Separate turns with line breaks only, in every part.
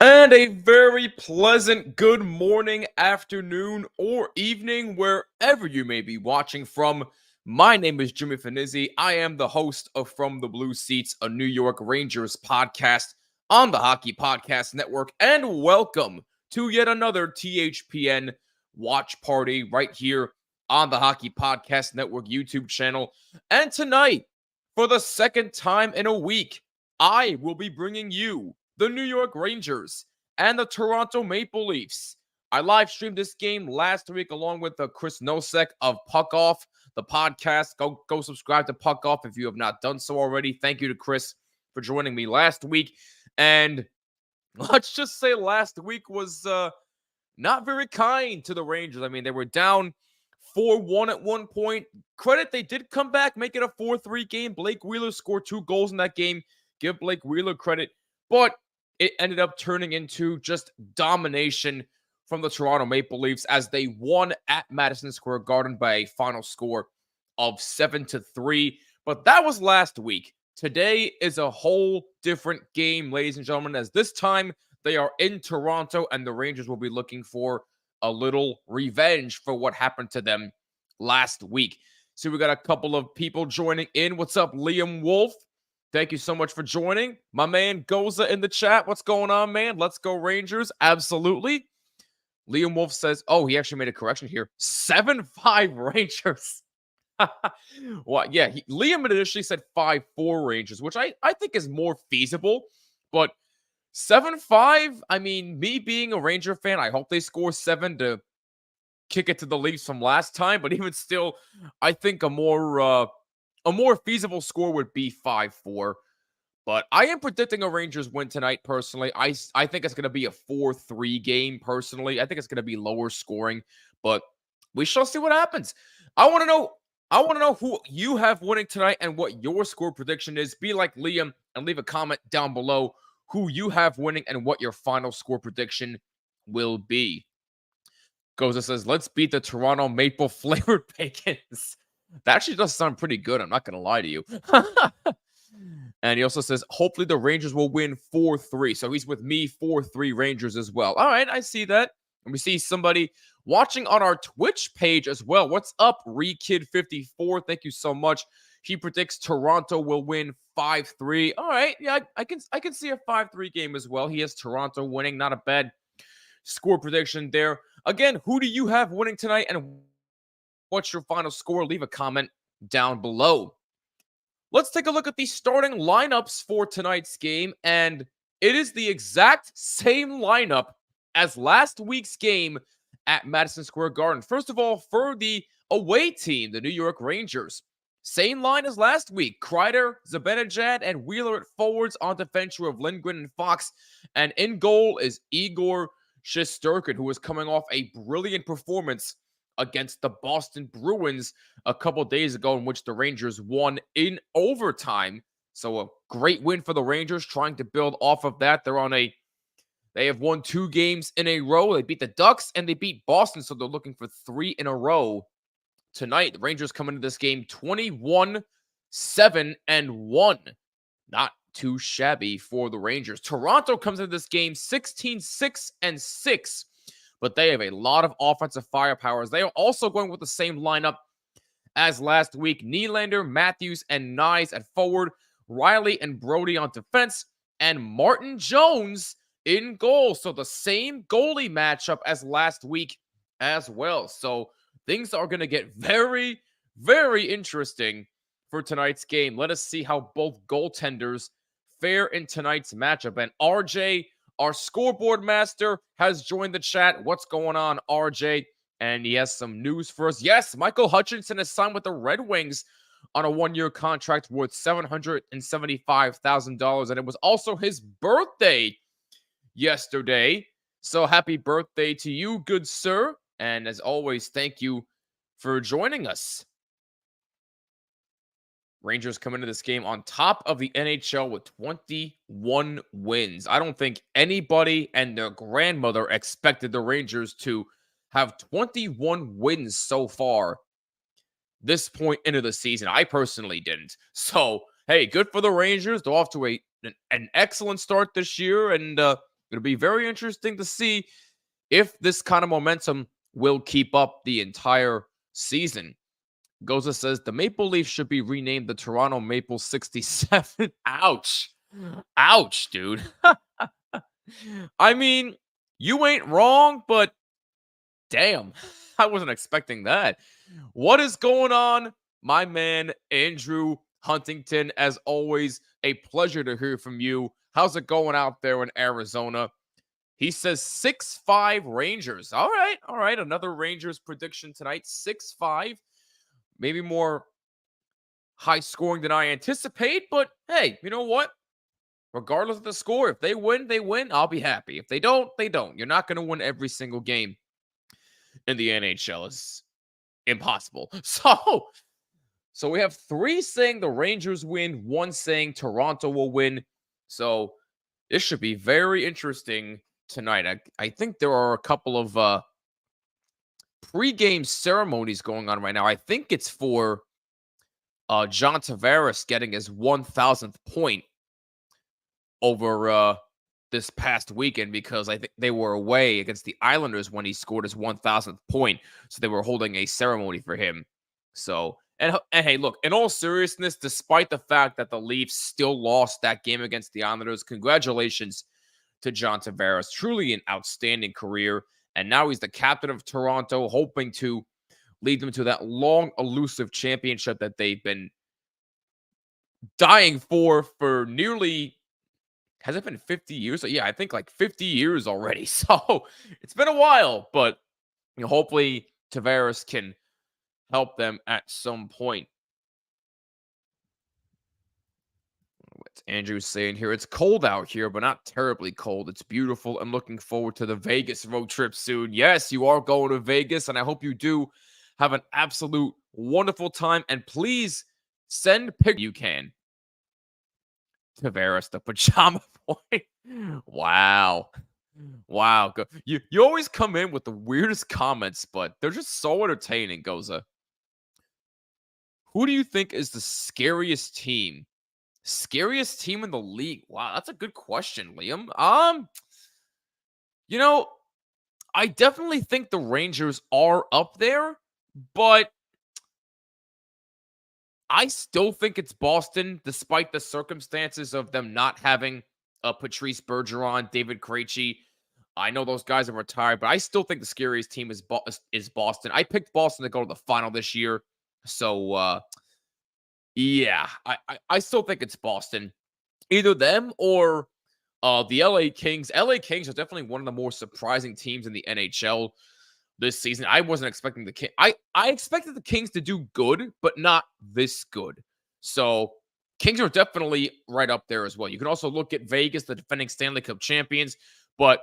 And a very pleasant good morning, afternoon, or evening, wherever you may be watching from. My name is Jimmy Finizzi. I am the host of From the Blue Seats, a New York Rangers podcast on the Hockey Podcast Network. And welcome to yet another THPN watch party right here on the Hockey Podcast Network YouTube channel. And tonight, for the second time in a week, I will be bringing you the New York Rangers and the Toronto Maple Leafs. I live streamed this game last week along with Chris Nosek of Puck Off, the podcast. Go subscribe to Puck Off if you have not done so already. Thank you to Chris for joining me last week. And let's just say last week was not very kind to the Rangers. I mean, they were down 4-1 at one point. Credit, they did come back, make it a 4-3 game. Blake Wheeler scored 2 goals in that game. Give Blake Wheeler credit. But it ended up turning into just domination from the Toronto Maple Leafs as they won at Madison Square Garden by a final score of 7-3. But that was last week. Today is a whole different game, ladies and gentlemen, as this time they are in Toronto and the Rangers will be looking for a little revenge for what happened to them last week. So we got a couple of people joining in. What's up, Liam Wolf? Thank you so much for joining. My man Goza in the chat. What's going on, man? Let's go Rangers. Absolutely. Liam Wolf says, oh, he actually made a correction here. 7-5 Rangers. Well, yeah, Liam initially said 5-4 Rangers, which I think is more feasible. But 7-5, I mean, me being a Ranger fan, I hope they score 7 to kick it to the Leafs from last time. But even still, I think a more feasible score would be 5-4. But I am predicting a Rangers win tonight, personally. I think it's going to be a 4-3 game, personally. I think it's going to be lower scoring, but we shall see what happens. I want to know who you have winning tonight and what your score prediction is. Be like Liam and leave a comment down below who you have winning and what your final score prediction will be. Goza says, let's beat the Toronto Maple flavored bacons. That actually does sound pretty good. I'm not going to lie to you. And he also says, hopefully the Rangers will win 4-3. So he's with me, 4-3 Rangers as well. All right, I see that. And we see somebody watching on our Twitch page as well. What's up, Rekid54? Thank you so much. He predicts Toronto will win 5-3. All right, yeah, I can see a 5-3 game as well. He has Toronto winning. Not a bad score prediction there. Again, who do you have winning tonight and what's your final score? Leave a comment down below. Let's take a look at the starting lineups for tonight's game, and it is the exact same lineup as last week's game at Madison Square Garden. First of all, for the away team, the New York Rangers, same line as last week. Kreider, Zibanejad, and Wheeler at forwards. On defense, you have Lindgren and Fox, and in goal is Igor Shesterkin, who is coming off a brilliant performance against the Boston Bruins a couple days ago, in which the Rangers won in overtime. So a great win for the Rangers, trying to build off of that. They have won 2 games in a row. They beat the Ducks and they beat Boston, so they're looking for 3 in a row tonight. The Rangers come into this game 21-7-1. Not too shabby for the Rangers. Toronto comes into this game 16-6-6. But they have a lot of offensive firepower. They are also going with the same lineup as last week. Nylander, Matthews, and Nyes at forward. Riley and Brody on defense. And Martin Jones in goal. So the same goalie matchup as last week as well. So things are going to get very, very interesting for tonight's game. Let us see how both goaltenders fare in tonight's matchup. And RJ, our scoreboard master, has joined the chat. What's going on, RJ? And he has some news for us. Yes, Michael Hutchinson has signed with the Red Wings on a 1-year contract worth $775,000. And it was also his birthday yesterday. So happy birthday to you, good sir. And as always, thank you for joining us. Rangers come into this game on top of the NHL with 21 wins. I don't think anybody and their grandmother expected the Rangers to have 21 wins so far this point into the season. I personally didn't. So, hey, good for the Rangers. They're off to an excellent start this year, and it'll be very interesting to see if this kind of momentum will keep up the entire season. Goza says the Maple Leafs should be renamed the Toronto Maple 67. Ouch. Ouch, dude. I mean, you ain't wrong, but damn, I wasn't expecting that. What is going on, my man, Andrew Huntington? As always, a pleasure to hear from you. How's it going out there in Arizona? He says 6-5 Rangers. All right, all right. Another Rangers prediction tonight. 6-5. Maybe more high scoring than I anticipate, but hey, you know what? Regardless of the score, if they win, they win. I'll be happy. If they don't, they don't. You're not going to win every single game in the NHL. It's impossible. So we have 3 saying the Rangers win, 1 saying Toronto will win. So this should be very interesting tonight. I think there are a couple of pregame ceremonies going on right now. I think it's for John Tavares getting his 1,000th point over this past weekend, because I think they were away against the Islanders when he scored his 1,000th point. So they were holding a ceremony for him. So, and hey, look, in all seriousness, despite the fact that the Leafs still lost that game against the Islanders, congratulations to John Tavares. Truly an outstanding career. And now he's the captain of Toronto, hoping to lead them to that long, elusive championship that they've been dying for nearly, has it been 50 years? Yeah, I think like 50 years already. So it's been a while, but hopefully Tavares can help them at some point. What's Andrew saying here? It's cold out here, but not terribly cold. It's beautiful. I'm looking forward to the Vegas road trip soon. Yes, you are going to Vegas, and I hope you do have an absolute wonderful time. And please send pictures you can. Tavares, the pajama boy. Wow. Wow. You always come in with the weirdest comments, but they're just so entertaining, Goza. Who do you think is the scariest team? Scariest team in the league? Wow, that's a good question, Liam. You know, I definitely think the Rangers are up there, but I still think it's Boston, despite the circumstances of them not having Patrice Bergeron, David Krejci. I know those guys are retired, but I still think the scariest team is Boston. I picked Boston to go to the final this year, so yeah, I still think it's Boston. Either them or the LA Kings. LA Kings are definitely one of the more surprising teams in the NHL this season. I wasn't expecting the King. I expected the Kings to do good, but not this good. So Kings are definitely right up there as well. You can also look at Vegas, the defending Stanley Cup champions, but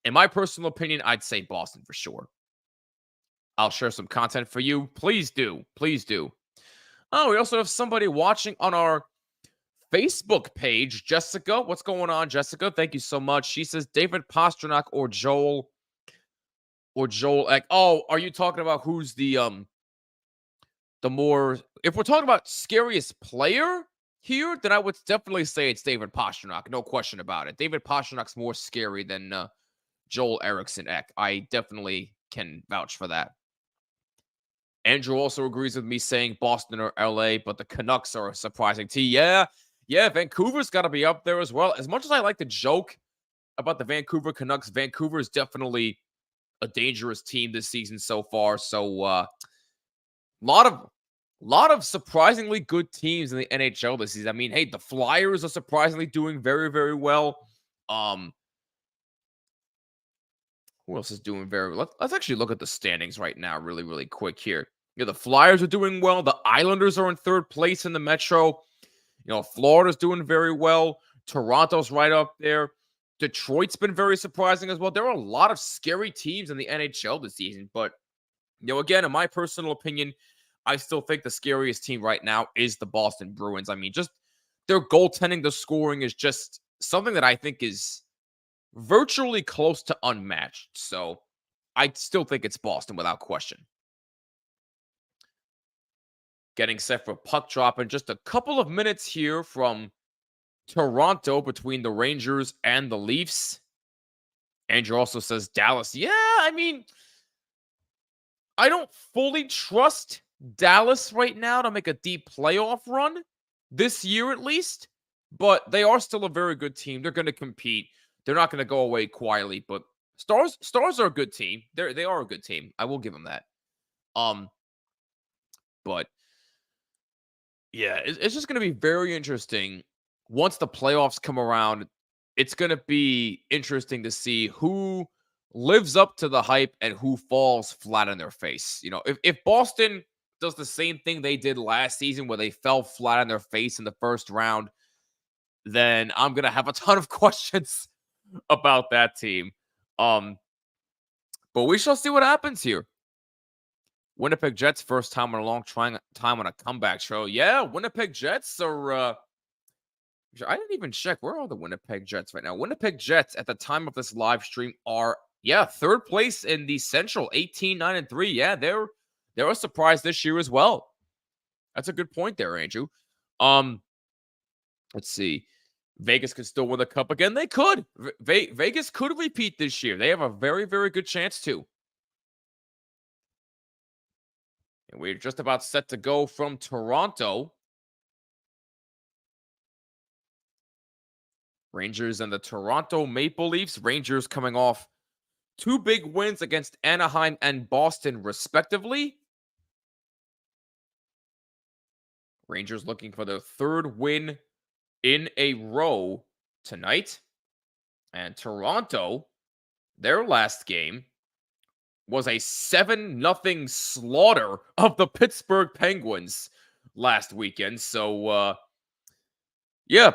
in my personal opinion, I'd say Boston for sure. I'll share some content for you. Please do. Please do. Oh, we also have somebody watching on our Facebook page. Jessica, what's going on, Jessica? Thank you so much. She says David Pastrnak or Joel Ek. Oh, are you talking about who's the more, if we're talking about scariest player here, then I would definitely say it's David Pastrnak. No question about it. David Pastrnak's more scary than Joel Eriksson Ek. I definitely can vouch for that. Andrew also agrees with me saying Boston or LA, but the Canucks are a surprising team. Yeah, Vancouver's got to be up there as well. As much as I like to joke about the Vancouver Canucks, Vancouver is definitely a dangerous team this season so far. So, lot of surprisingly good teams in the NHL this season. I mean, hey, the Flyers are surprisingly doing very, very well. Who else is doing very well? Let's actually look at the standings right now really, really quick here. The Flyers are doing well. The Islanders are in 3rd place in the Metro. Florida's doing very well. Toronto's right up there. Detroit's been very surprising as well. There are a lot of scary teams in the NHL this season. But, again, in my personal opinion, I still think the scariest team right now is the Boston Bruins. I mean, just their goaltending, the scoring is just something that I think is virtually close to unmatched. So I still think it's Boston without question. Getting set for puck drop in just a couple of minutes here from Toronto between the Rangers and the Leafs. Andrew also says Dallas. Yeah, I mean, I don't fully trust Dallas right now to make a deep playoff run this year, at least. But they are still a very good team. They're going to compete. They're not going to go away quietly. But Stars are a good team. They are a good team. I will give them that. But yeah, it's just going to be very interesting once the playoffs come around. It's going to be interesting to see who lives up to the hype and who falls flat on their face. If Boston does the same thing they did last season where they fell flat on their face in the first round, then I'm going to have a ton of questions about that team. But we shall see what happens here. Winnipeg Jets, first time in a long time on a comeback show. Yeah, Winnipeg Jets are I didn't even check. Where are the Winnipeg Jets right now? Winnipeg Jets at the time of this live stream are, third place in the Central, 18-9-3. Yeah, they're a surprise this year as well. That's a good point there, Andrew. Let's see. Vegas could still win the cup again. They could. Vegas could repeat this year. They have a very, very good chance to. And we're just about set to go from Toronto. Rangers and the Toronto Maple Leafs. Rangers coming off 2 big wins against Anaheim and Boston, respectively. Rangers looking for their 3rd win in a row tonight. And Toronto, their last game was a 7-0 slaughter of the Pittsburgh Penguins last weekend. So,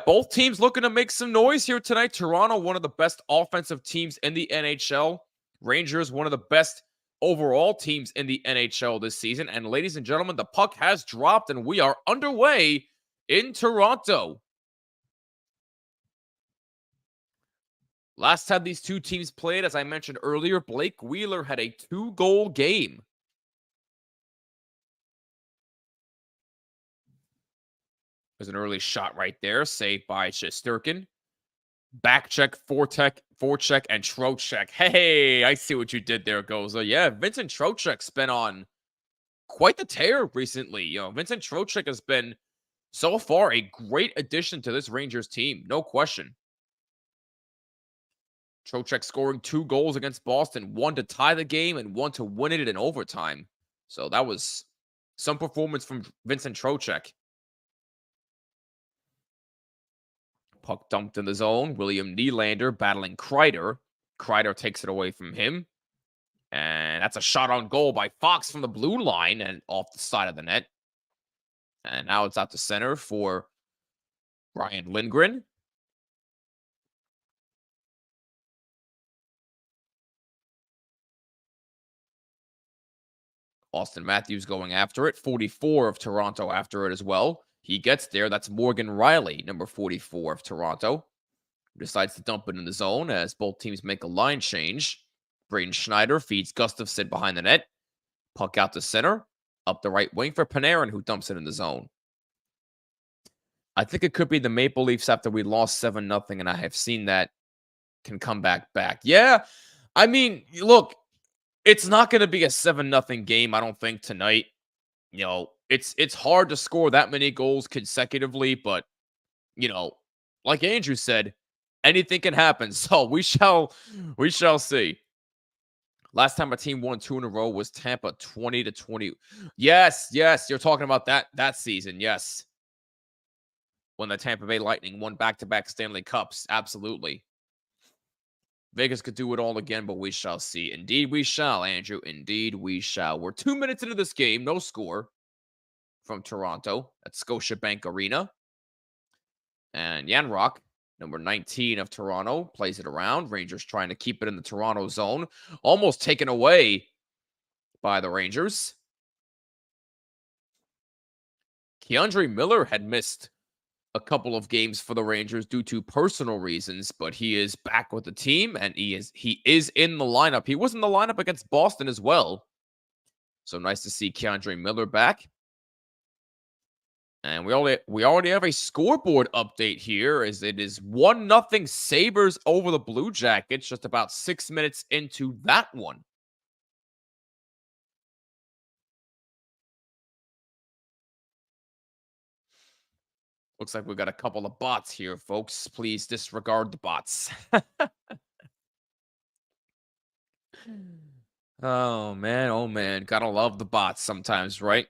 both teams looking to make some noise here tonight. Toronto, one of the best offensive teams in the NHL. Rangers, one of the best overall teams in the NHL this season. And ladies and gentlemen, the puck has dropped and we are underway in Toronto. Last time these two teams played, as I mentioned earlier, Blake Wheeler had a 2-goal game. There's an early shot right there, saved by Shesterkin. Back check, forecheck, and Trocheck. Hey, I see what you did there, Goza. Yeah, Vincent Trocheck's been on quite the tear recently. Vincent Trocheck has been, so far, a great addition to this Rangers team. No question. Trocheck scoring 2 goals against Boston, 1 to tie the game and 1 to win it in overtime. So that was some performance from Vincent Trocheck. Puck dumped in the zone. William Nylander battling Kreider. Kreider takes it away from him. And that's a shot on goal by Fox from the blue line and off the side of the net. And now it's out to center for Ryan Lindgren. Austin Matthews going after it. 44 of Toronto after it as well. He gets there. That's Morgan Rielly, number 44 of Toronto. Decides to dump it in the zone as both teams make a line change. Braden Schneider feeds Gustafsson behind the net. Puck out to center. Up the right wing for Panarin, who dumps it in the zone. I think it could be the Maple Leafs after we lost 7-0, and I have seen that can come back. Yeah, I mean, look, it's not going to be a 7-0 game, I don't think, tonight. It's hard to score that many goals consecutively, but, like Andrew said, anything can happen. So we shall see. Last time a team won 2 in a row was Tampa, 20-20. Yes, you're talking about that season, yes. When the Tampa Bay Lightning won back-to-back Stanley Cups, absolutely. Vegas could do it all again, but we shall see. Indeed we shall, Andrew. Indeed we shall. We're 2 minutes into this game, no score from Toronto at Scotiabank Arena. And Yanrock, number 19 of Toronto, plays it around. Rangers trying to keep it in the Toronto zone. Almost taken away by the Rangers. Keandre Miller had missed a couple of games for the Rangers due to personal reasons, but he is back with the team and he is in the lineup. He was in the lineup against Boston as well. So nice to see Keandre Miller back. And we already have a scoreboard update here as it is 1-0 Sabres over the Blue Jackets just about 6 minutes into that one. Looks like we got a couple of bots here, folks. Please disregard the bots. Oh man, oh man. Gotta love the bots sometimes, right?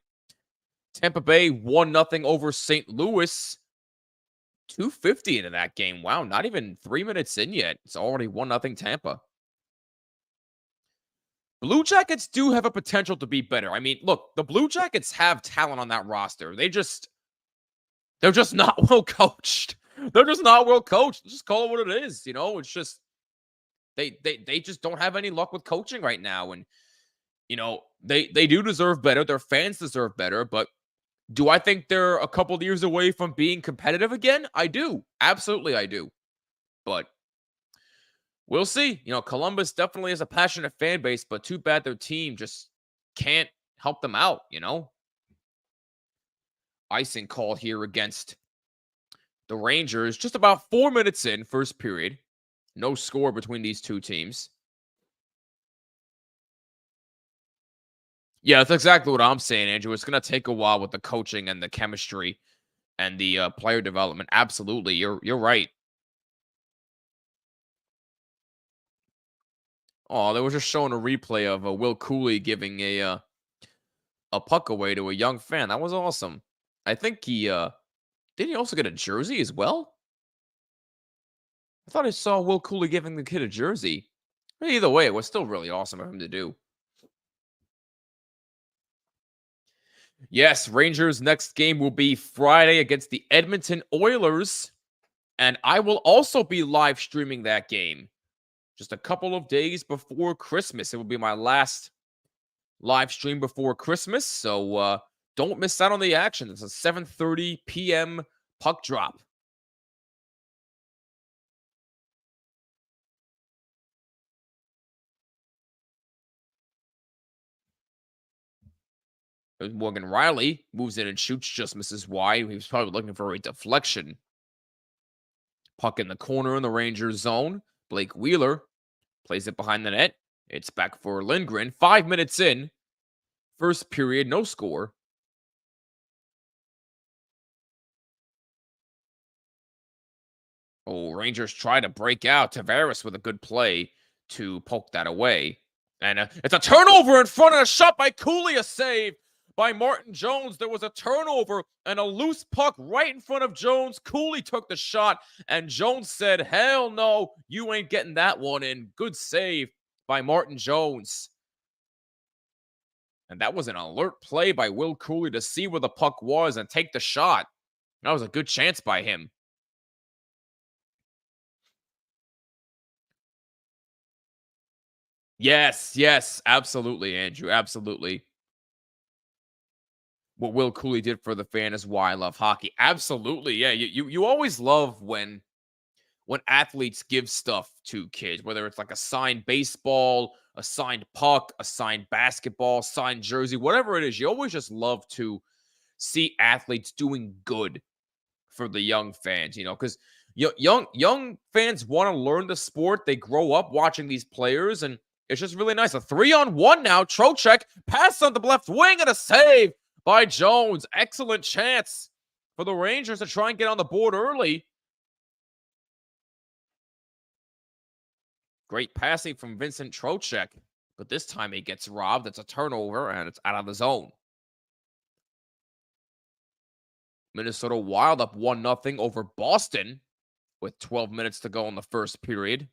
Tampa Bay 1-0 over St. Louis. 250 into that game. Wow, not even 3 minutes in yet. It's already 1-0 Tampa. Blue Jackets do have a potential to be better. I mean, look, the Blue Jackets have talent on that roster. They're just not well coached. They're just not well coached. Just call it what it is. It's just they just don't have any luck with coaching right now. And they do deserve better. Their fans deserve better. But do I think they're a couple of years away from being competitive again? I do. Absolutely, I do. But we'll see. Columbus definitely has a passionate fan base, but too bad their team just can't help them out. Icing called here against the Rangers. Just about 4 minutes in, first period. No score between these two teams. Yeah, that's exactly what I'm saying, Andrew. It's going to take a while with the coaching and the chemistry and the player development. Absolutely. You're right. Oh, they were just showing a replay of Will Cooley giving a puck away to a young fan. That was awesome. I think did he also get a jersey as well? I thought I saw Will Cooley giving the kid a jersey. Either way, it was still really awesome of him to do. Yes, Rangers' next game will be Friday against the Edmonton Oilers. And I will also be live streaming that game just a couple of days before Christmas. It will be my last live stream before Christmas. So don't miss out on the action. It's a 7:30 p.m. puck drop. Morgan Riley moves in and shoots, just misses wide. He was probably looking for a deflection. Puck in the corner in the Rangers zone. Blake Wheeler plays it behind the net. It's back for Lindgren. 5 minutes in. First period, no score. Oh, Rangers try to break out. Tavares with a good play to poke that away. And it's a turnover in front of a shot by Cooley, a save by Martin Jones. There was a turnover and a loose puck right in front of Jones. Cooley took the shot, and Jones said, hell no, you ain't getting that one in. Good save by Martin Jones. And that was an alert play by Will Cooley to see where the puck was and take the shot. That was a good chance by him. Yes, absolutely, Andrew, absolutely. What Will Cooley did for the fan is why I love hockey. Absolutely, yeah. You always love when athletes give stuff to kids, whether it's like a signed baseball, a signed puck, a signed basketball, signed jersey, whatever it is. You always just love to see athletes doing good for the young fans, because young fans want to learn the sport. They grow up watching these players, and it's just really nice. A 3-on-1 now. Trocheck pass on the left wing and a save by Jones. Excellent chance for the Rangers to try and get on the board early. Great passing from Vincent Trocheck, but this time he gets robbed. It's a turnover, and it's out of the zone. Minnesota Wild up 1-0 over Boston with 12 minutes to go in the first period.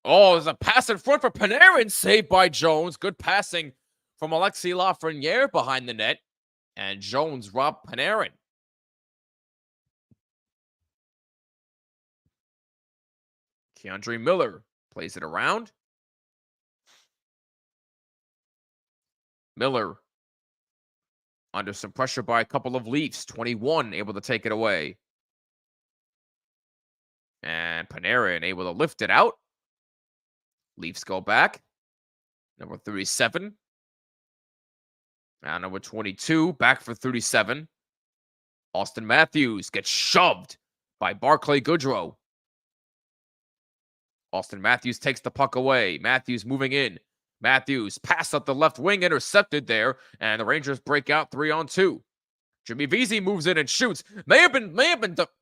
Oh, there's a pass in front for Panarin, saved by Jones. Good passing from Alexis Lafreniere behind the net. And Jones robbed Panarin. Keandre Miller plays it around. Miller under some pressure by a couple of Leafs. 21 able to take it away. And Panarin able to lift it out. Leafs go back. Number 37. Now number 22, back for 37. Austin Matthews gets shoved by Barclay Goodrow. Austin Matthews takes the puck away. Matthews moving in. Matthews pass up the left wing, intercepted there, and the Rangers break out 3-on-2. Jimmy Vesey moves in and shoots. May have been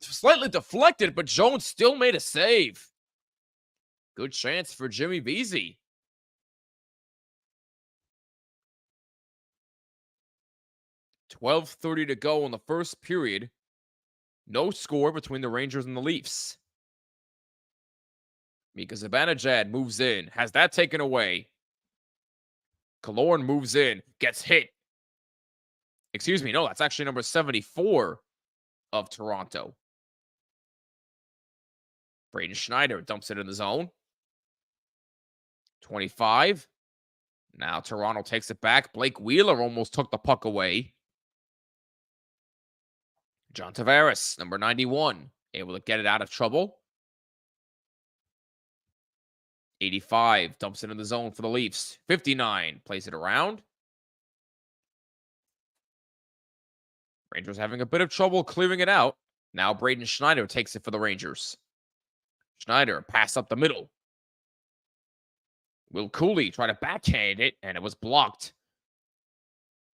slightly deflected, but Jones still made a save. Good chance for Jimmy Vesey. 12:30 to go in the first period. No score between the Rangers and the Leafs. Mika Zibanejad moves in, has that taken away. Killorn moves in, gets hit. Excuse me, no, that's actually number 74 of Toronto. Braden Schneider dumps it in the zone. 25. Now Toronto takes it back. Blake Wheeler almost took the puck away. John Tavares, number 91, able to get it out of trouble. 85, dumps it in the zone for the Leafs. 59, plays it around. Rangers having a bit of trouble clearing it out. Now Braden Schneider takes it for the Rangers. Schneider, pass up the middle. Will Cooley try to backhand it, and it was blocked.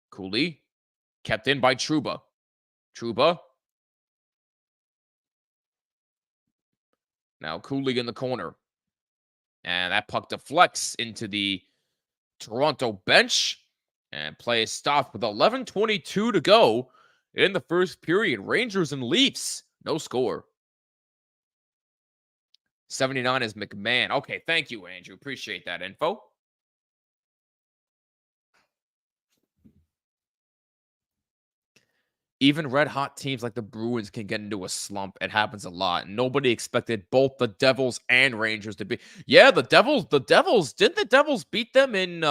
Cooley, kept in by Trouba. Trouba. Now Cooley in the corner. And that puck deflects into the Toronto bench. And play is stopped with 11:22 to go in the first period. Rangers and Leafs, no score. 79 is McMahon. Okay, thank you, Andrew. Appreciate that info. Even red-hot teams like the Bruins can get into a slump. It happens a lot. Nobody expected both the Devils and Rangers to be... Yeah, the Devils... Didn't the Devils beat them in...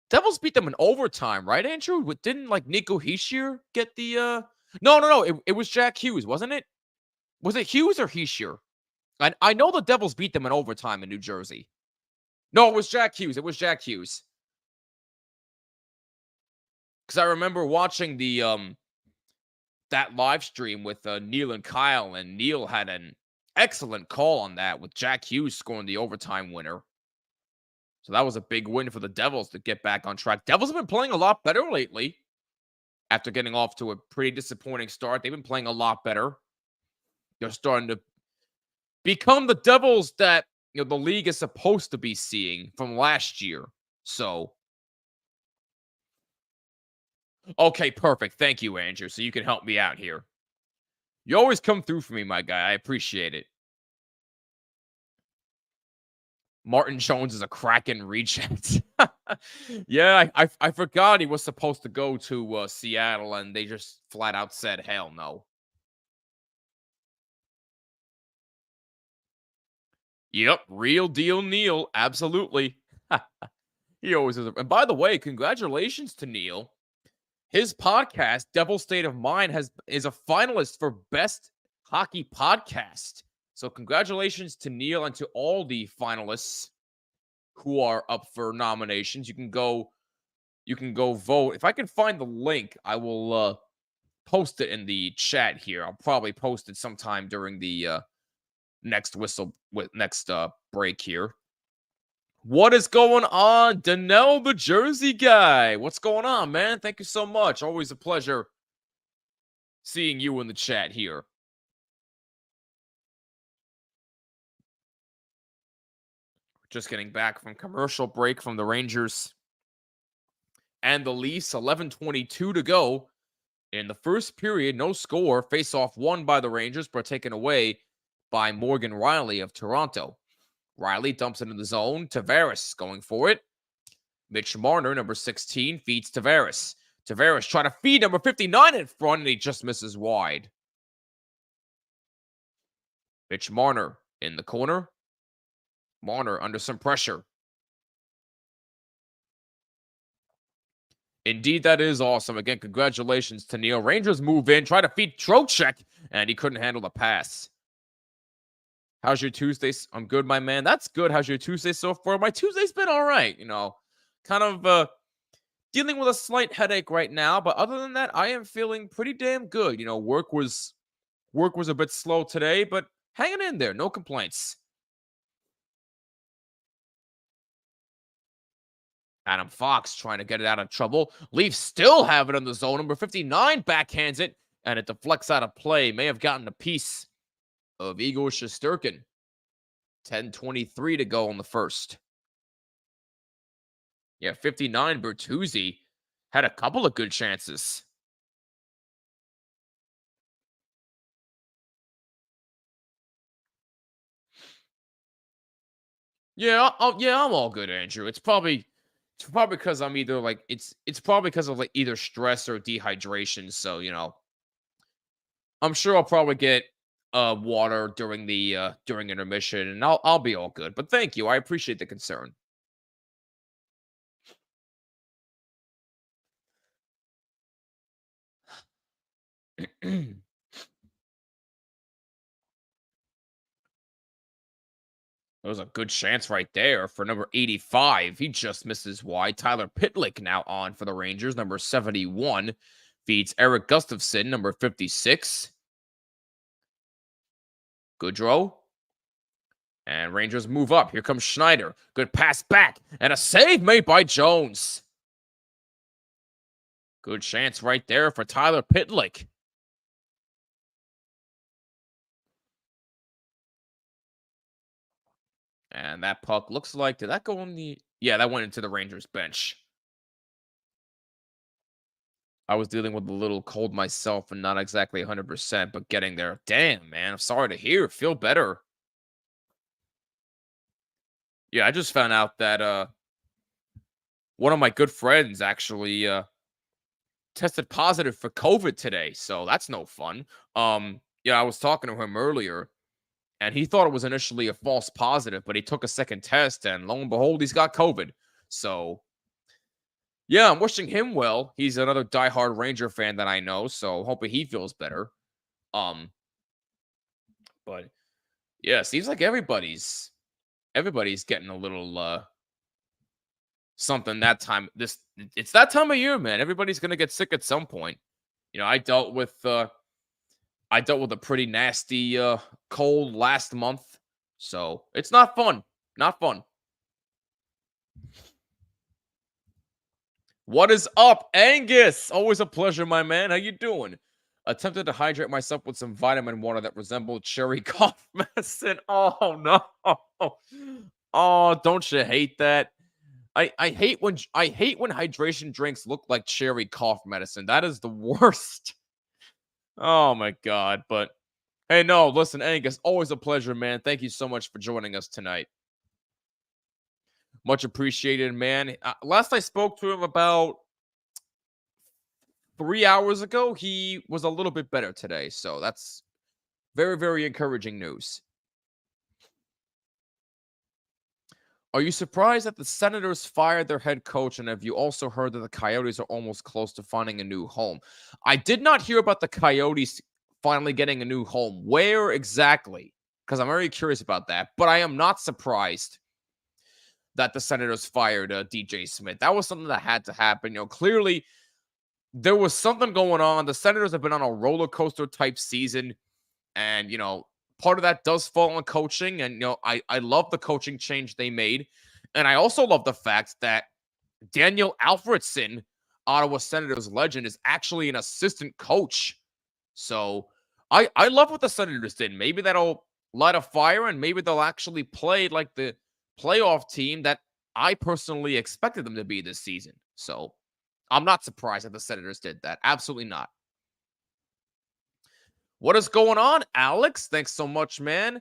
Devils beat them in overtime, right, Andrew? Didn't, like, Nico Hischier get the... No. It was Jack Hughes, wasn't it? Was it Hughes or Hischier? I know the Devils beat them in overtime in New Jersey. No, it was Jack Hughes. It was Jack Hughes. Because I remember watching the that live stream with Neil and Kyle, and Neil had an excellent call on that with Jack Hughes scoring the overtime winner. So that was a big win for the Devils to get back on track. Devils have been playing a lot better lately. After getting off to a pretty disappointing start, they've been playing a lot better. They're starting to become the Devils that the league is supposed to be seeing from last year. So, okay, perfect. Thank you, Andrew. So you can help me out here. You always come through for me, my guy. I appreciate it. Martin Jones is a Kraken reject. Yeah, I forgot he was supposed to go to Seattle, and they just flat out said, hell no. Yep, real deal Neil. Absolutely. He always is. And by the way, congratulations to Neil. His podcast, Devil State of Mind, is a finalist for Best Hockey Podcast. So congratulations to Neil and to all the finalists who are up for nominations. You can go vote. If I can find the link, I will post it in the chat here. I'll probably post it sometime during the next break here. What is going on, Danelle, the Jersey guy? What's going on, man? Thank you so much. Always a pleasure seeing you in the chat here. Just getting back from commercial break from the Rangers and the Leafs. 11:22 to go in the first period. No score. Face-off won by the Rangers, but taken away by Morgan Rielly of Toronto. Rielly dumps it in the zone. Tavares going for it. Mitch Marner, number 16, feeds Tavares. Tavares trying to feed number 59 in front, and he just misses wide. Mitch Marner in the corner. Marner under some pressure. Indeed, that is awesome. Again, congratulations to Neil. Rangers move in, try to feed Trocheck, and he couldn't handle the pass. How's your Tuesday? I'm good, my man. That's good. How's your Tuesday so far? My Tuesday's been all right. Kind of dealing with a slight headache right now, but other than that, I am feeling pretty damn good. Work was a bit slow today, but hanging in there, no complaints. Adam Fox trying to get it out of trouble. Leafs still have it in the zone. Number 59 backhands it, and it deflects out of play. May have gotten a piece of Igor Shesterkin. 10:23 to go on the first. Yeah, 59 Bertuzzi had a couple of good chances. Yeah, I'm all good, Andrew. It's probably because I'm either like it's probably because of like either stress or dehydration. So I'm sure I'll probably get water during intermission, and I'll be all good. But thank you, I appreciate the concern. There was a good chance right there for number 85. He just misses wide. Tyler Pitlick now on for the Rangers. Number 71 feeds Eric Gustafson, number 56. Goodrow. And Rangers move up. Here comes Schneider. Good pass back. And a save made by Jones. Good chance right there for Tyler Pitlick. And that puck looks like, did that go on the... Yeah, that went into the Rangers bench. I was dealing with a little cold myself and not exactly 100%, but getting there. Damn, man. I'm sorry to hear. Feel better. Yeah, I just found out that one of my good friends actually tested positive for COVID today, so that's no fun. Yeah, I was talking to him earlier, and he thought it was initially a false positive, but he took a second test, and lo and behold, he's got COVID. So, yeah, I'm wishing him well. He's another diehard Ranger fan that I know, so hoping he feels better. Um, but yeah, seems like everybody's getting a little something that time. It's that time of year, man. Everybody's gonna get sick at some point. I dealt with a pretty nasty cold last month, so it's not fun. Not fun. What is up, Angus? Always a pleasure, my man. How you doing? Attempted to hydrate myself with some vitamin water that resembled cherry cough medicine. Oh no. Oh, don't you hate that? I hate when hydration drinks look like cherry cough medicine. That is the worst. Oh my god. But hey, no, listen, Angus, always a pleasure, man. Thank you so much for joining us tonight. Much appreciated, man. Last I spoke to him about 3 hours ago, he was a little bit better today. So that's very, very encouraging news. Are you surprised that the Senators fired their head coach? And have you also heard that the Coyotes are almost close to finding a new home? I did not hear about the Coyotes finally getting a new home. Where exactly? Because I'm very curious about that. But I am not surprised that the Senators fired DJ Smith. That was something that had to happen. Clearly there was something going on. The Senators have been on a roller coaster type season. And, part of that does fall on coaching. And, I love the coaching change they made. And I also love the fact that Daniel Alfredsson, Ottawa Senators legend, is actually an assistant coach. So I love what the Senators did. Maybe that'll light a fire and maybe they'll actually play like the playoff team that I personally expected them to be this season. So I'm not surprised that the Senators did that. Absolutely not. What is going on, Alex? Thanks so much, man.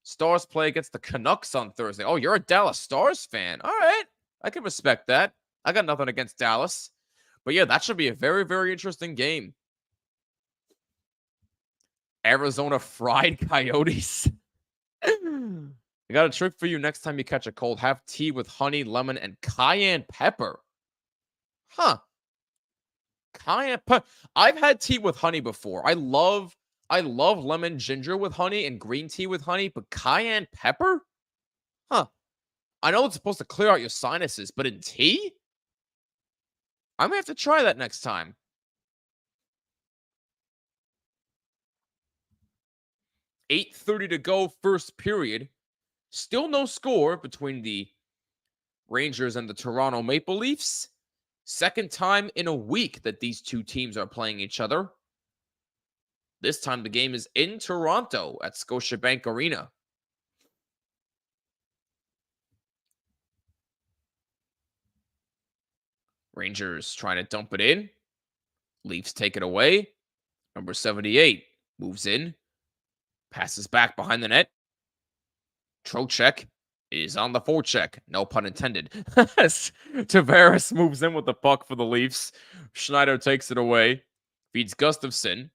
Stars play against the Canucks on Thursday. Oh, you're a Dallas Stars fan. All right. I can respect that. I got nothing against Dallas. But yeah, that should be a very, very interesting game. Arizona fried coyotes. I got a trick for you next time you catch a cold. Have tea with honey, lemon, and cayenne pepper. Huh. Cayenne pepper. I've had tea with honey before. I love lemon ginger with honey and green tea with honey, but cayenne pepper? Huh. I know it's supposed to clear out your sinuses, but in tea? I may have to try that next time. $8:30 to go, first period. Still no score between the Rangers and the Toronto Maple Leafs. Second time in a week that these two teams are playing each other. This time the game is in Toronto at Scotiabank Arena. Rangers trying to dump it in. Leafs take it away. Number 78 moves in. Passes back behind the net. Trocheck is on the forecheck. No pun intended. Tavares moves in with the puck for the Leafs. Schneider takes it away. Feeds Gustafsson.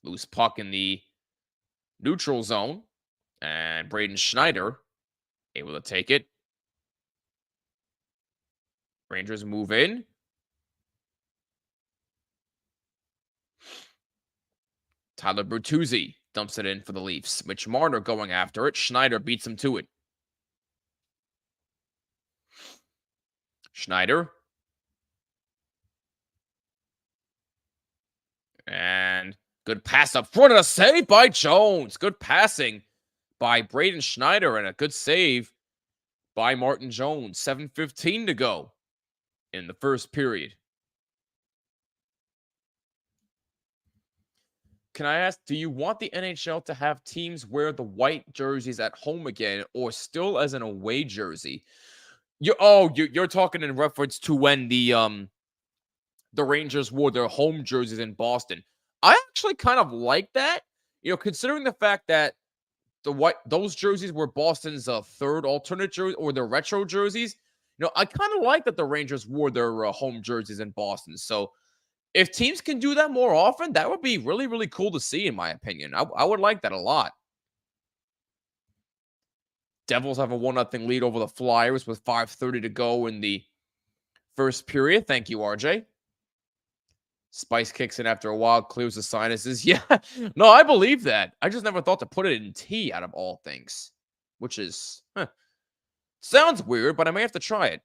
Loose puck in the neutral zone. And Braden Schneider able to take it. Rangers move in. Tyler Bertuzzi dumps it in for the Leafs. Mitch Marner going after it. Schneider beats him to it. Schneider. And good pass up front and a save by Jones. Good passing by Braden Schneider and a good save by Martin Jones. 7:15 to go in the first period. Can I ask, do you want the NHL to have teams wear the white jerseys at home again or still as an away jersey? You're talking in reference to when the Rangers wore their home jerseys in Boston. I actually kind of like that, considering the fact that those jerseys were Boston's third alternate jersey or their retro jerseys. I kind of like that the Rangers wore their home jerseys in Boston. So if teams can do that more often, that would be really, really cool to see, in my opinion. I would like that a lot. Devils have a 1-0 lead over the Flyers with 5:30 to go in the first period. Thank you, RJ. Spice kicks in after a while, clears the sinuses. Yeah, no, I believe that. I just never thought to put it in tea out of all things, which is, sounds weird, but I may have to try it.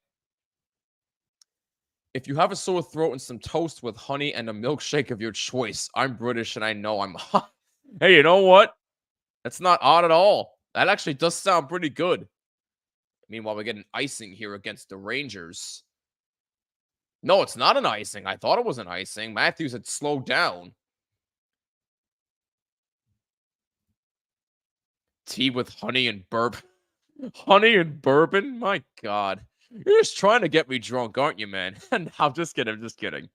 If you have a sore throat and some toast with honey and a milkshake of your choice, I'm British and I know I'm hot. Hey, you know what? That's not odd at all. That actually does sound pretty good. Meanwhile, we get an icing here against the Rangers. No, it's not an icing. I thought it was an icing. Matthews had slowed down. Tea with honey and bourbon. Honey and bourbon? My God. You're just trying to get me drunk, aren't you, man? No, I'm just kidding. I'm just kidding.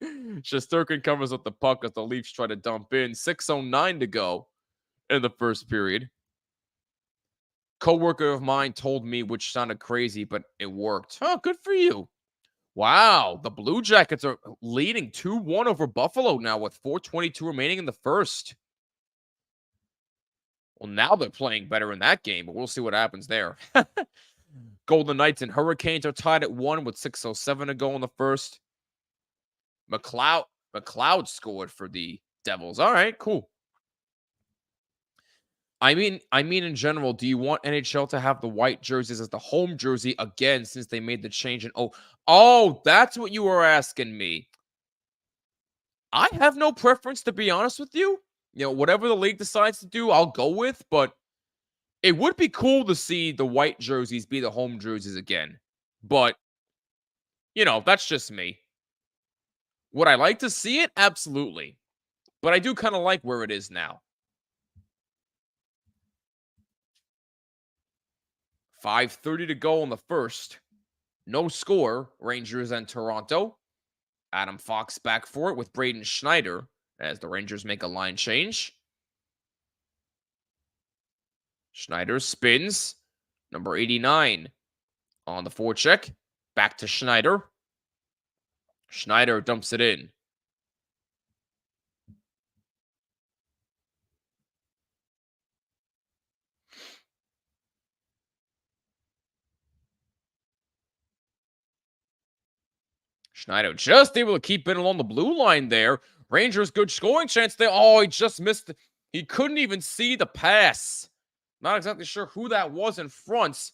Shesterkin covers up the puck as the Leafs try to dump in. 6:09 to go in the first period. Coworker of mine told me, which sounded crazy, but it worked. Oh, good for you. Wow, the Blue Jackets are leading 2-1 over Buffalo now with 4:22 remaining in the first. Well, now they're playing better in that game, but we'll see what happens there. Golden Knights and Hurricanes are tied at 1 with 6:07 to go in the first. McLeod scored for the Devils. All right, cool. I mean, in general, do you want NHL to have the white jerseys as the home jersey again since they made the change? And that's what you were asking me. I have no preference, to be honest with you. Whatever the league decides to do, I'll go with. But it would be cool to see the white jerseys be the home jerseys again. But, that's just me. Would I like to see it? Absolutely. But I do kind of like where it is now. 5:30 to go in the first. No score, Rangers and Toronto. Adam Fox back for it with Braden Schneider as the Rangers make a line change. Schneider spins. Number 89 on the forecheck. Back to Schneider. Schneider dumps it in. Schneider just able to keep it along the blue line there. Rangers, good scoring chance there. Oh, he just missed. He couldn't even see the pass. Not exactly sure who that was in front.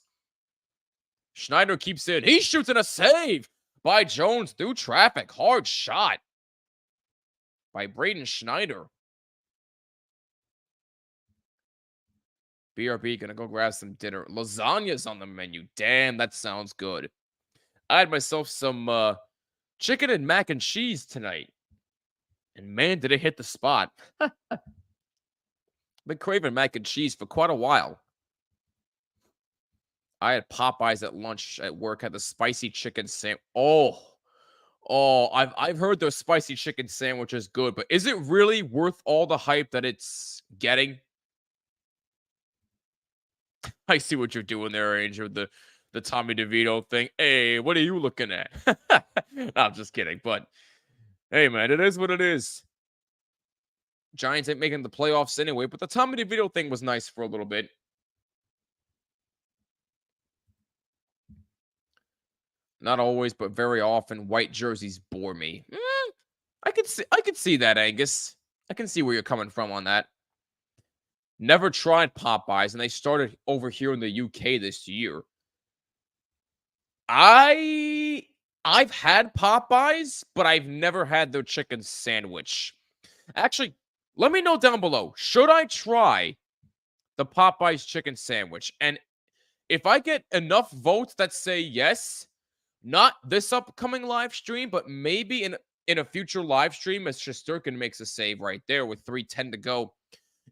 Schneider keeps it. He shoots in a save by Jones through traffic. Hard shot by Braden Schneider. BRB gonna go grab some dinner. Lasagna's on the menu. Damn, that sounds good. I had myself some chicken and mac and cheese tonight. And man, did it hit the spot. Been craving mac and cheese for quite a while. I had Popeyes at lunch at work. Had the spicy chicken sandwich. I've heard the spicy chicken sandwich is good, but is it really worth all the hype that it's getting? I see what you're doing there, Angel. The Tommy DeVito thing. Hey, what are you looking at? No, I'm just kidding. But hey, man, it is what it is. Giants ain't making the playoffs anyway, but the Tommy DeVito thing was nice for a little bit. Not always, but very often, white jerseys bore me. I could see that, Angus. I can see where you're coming from on that. Never tried Popeyes, and they started over here in the UK this year. I've had Popeyes, but I've never had their chicken sandwich. Actually, let me know down below. Should I try the Popeyes chicken sandwich? And if I get enough votes that say yes, not this upcoming live stream, but maybe in a future live stream as Shesterkin makes a save right there with 3:10 to go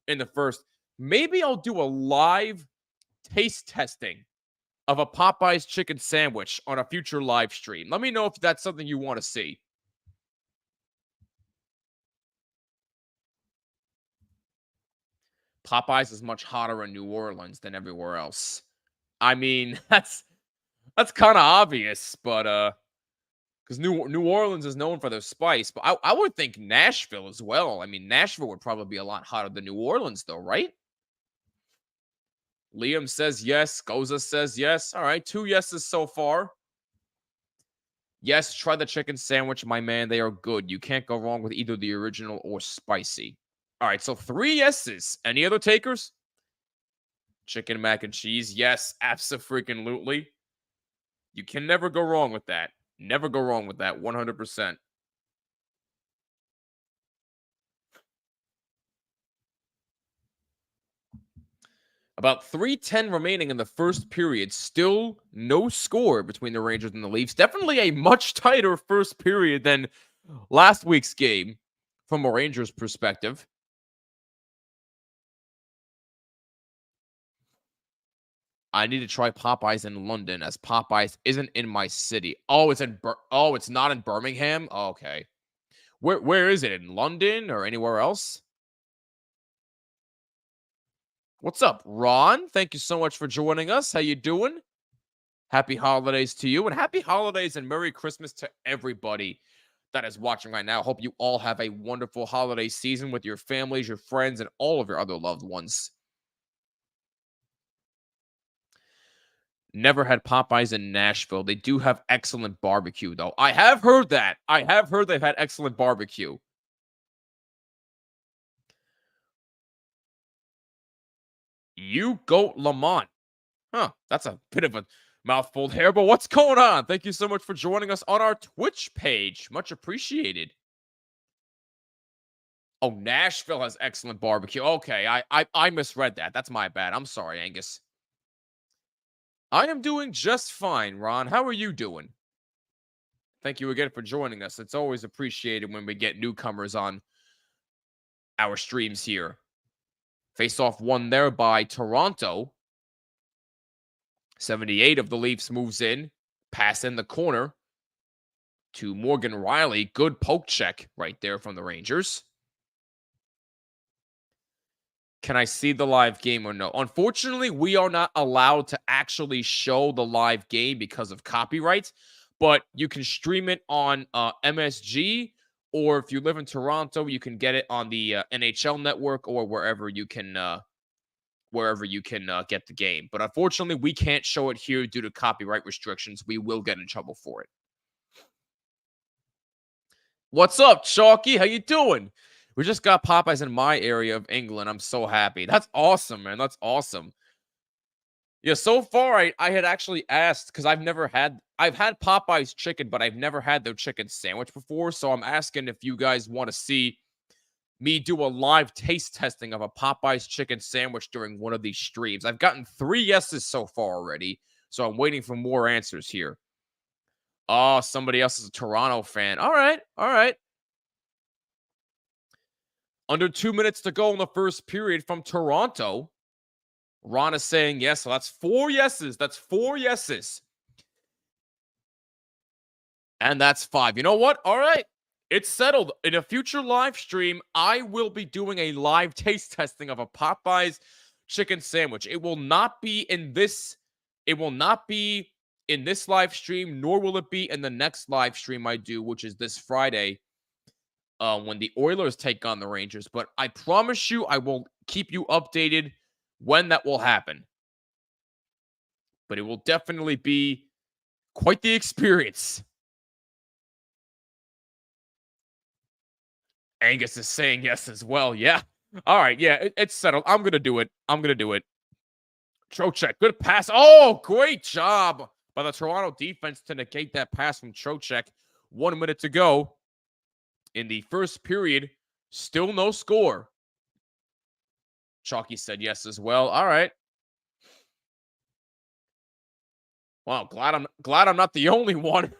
in the first, maybe I'll do a live taste testing of a Popeyes chicken sandwich on a future live stream. Let me know if that's something you want to see. Popeyes is much hotter in New Orleans than everywhere else. I mean, that's kind of obvious, but because New Orleans is known for their spice, but I would think Nashville as well. I mean, Nashville would probably be a lot hotter than New Orleans, though, right? Liam says yes. Goza says yes. All right, 2 yeses so far. Yes, try the chicken sandwich, my man. They are good. You can't go wrong with either the original or spicy. All right, so 3 yeses. Any other takers? Chicken mac and cheese. Yes, abso-freaking-lutely. You can never go wrong with that. Never go wrong with that. 100%. About 3:10 remaining in the first period. Still no score between the Rangers and the Leafs. Definitely a much tighter first period than last week's game from a Rangers perspective. I need to try Popeyes in London as Popeyes isn't in my city. Oh, it's not in Birmingham? Oh, okay. Where is it? In London or anywhere else? What's up, Ron? Thank you so much for joining us. How you doing? Happy holidays to you, and happy holidays and Merry Christmas to everybody that is watching right now. Hope you all have a wonderful holiday season with your families, your friends, and all of your other loved ones. Never had Popeyes in Nashville. They do have excellent barbecue, though. I have heard that. I have heard they've had excellent barbecue. You Goat Lamont. Huh, that's a bit of a mouthful there, but what's going on? Thank you so much for joining us on our Twitch page. Much appreciated. Oh, Nashville has excellent barbecue. Okay, I misread that. That's my bad. I'm sorry, Angus. I am doing just fine, Ron. How are you doing? Thank you again for joining us. It's always appreciated when we get newcomers on our streams here. Face-off won there by Toronto. 78 of the Leafs moves in. Pass in the corner to Morgan Riley. Good poke check right there from the Rangers. Can I see the live game or no? Unfortunately, we are not allowed to actually show the live game because of copyright, but you can stream it on MSG, or if you live in Toronto, you can get it on the NHL network or wherever you can get the game. But unfortunately, we can't show it here due to copyright restrictions. We will get in trouble for it. What's up, Chalky? How you doing? We just got Popeyes in my area of England. I'm so happy. That's awesome, man. That's awesome. Yeah, so far I had actually asked because I've had Popeye's chicken, but I've never had their chicken sandwich before. So I'm asking if you guys want to see me do a live taste testing of a Popeye's chicken sandwich during one of these streams. I've gotten 3 yeses so far already, so I'm waiting for more answers here. Oh, somebody else is a Toronto fan. All right, all right. Under 2 minutes to go in the first period from Toronto. Ron is saying yes, so that's 4 yeses. That's 4 yeses. And that's 5. You know what? All right. It's settled. In a future live stream, I will be doing a live taste testing of a Popeye's chicken sandwich. It will not be in this live stream, nor will it be in the next live stream I do, which is this Friday, when the Oilers take on the Rangers. But I promise you, I will keep you updated when that will happen. But it will definitely be quite the experience. Angus is saying yes as well. Yeah. All right. Yeah, it's settled. I'm going to do it. Trocheck, good pass. Oh, great job by the Toronto defense to negate that pass from Trocheck. 1 minute to go in the first period. Still no score. Chalky said yes as well. All right. Wow, glad I'm not the only one.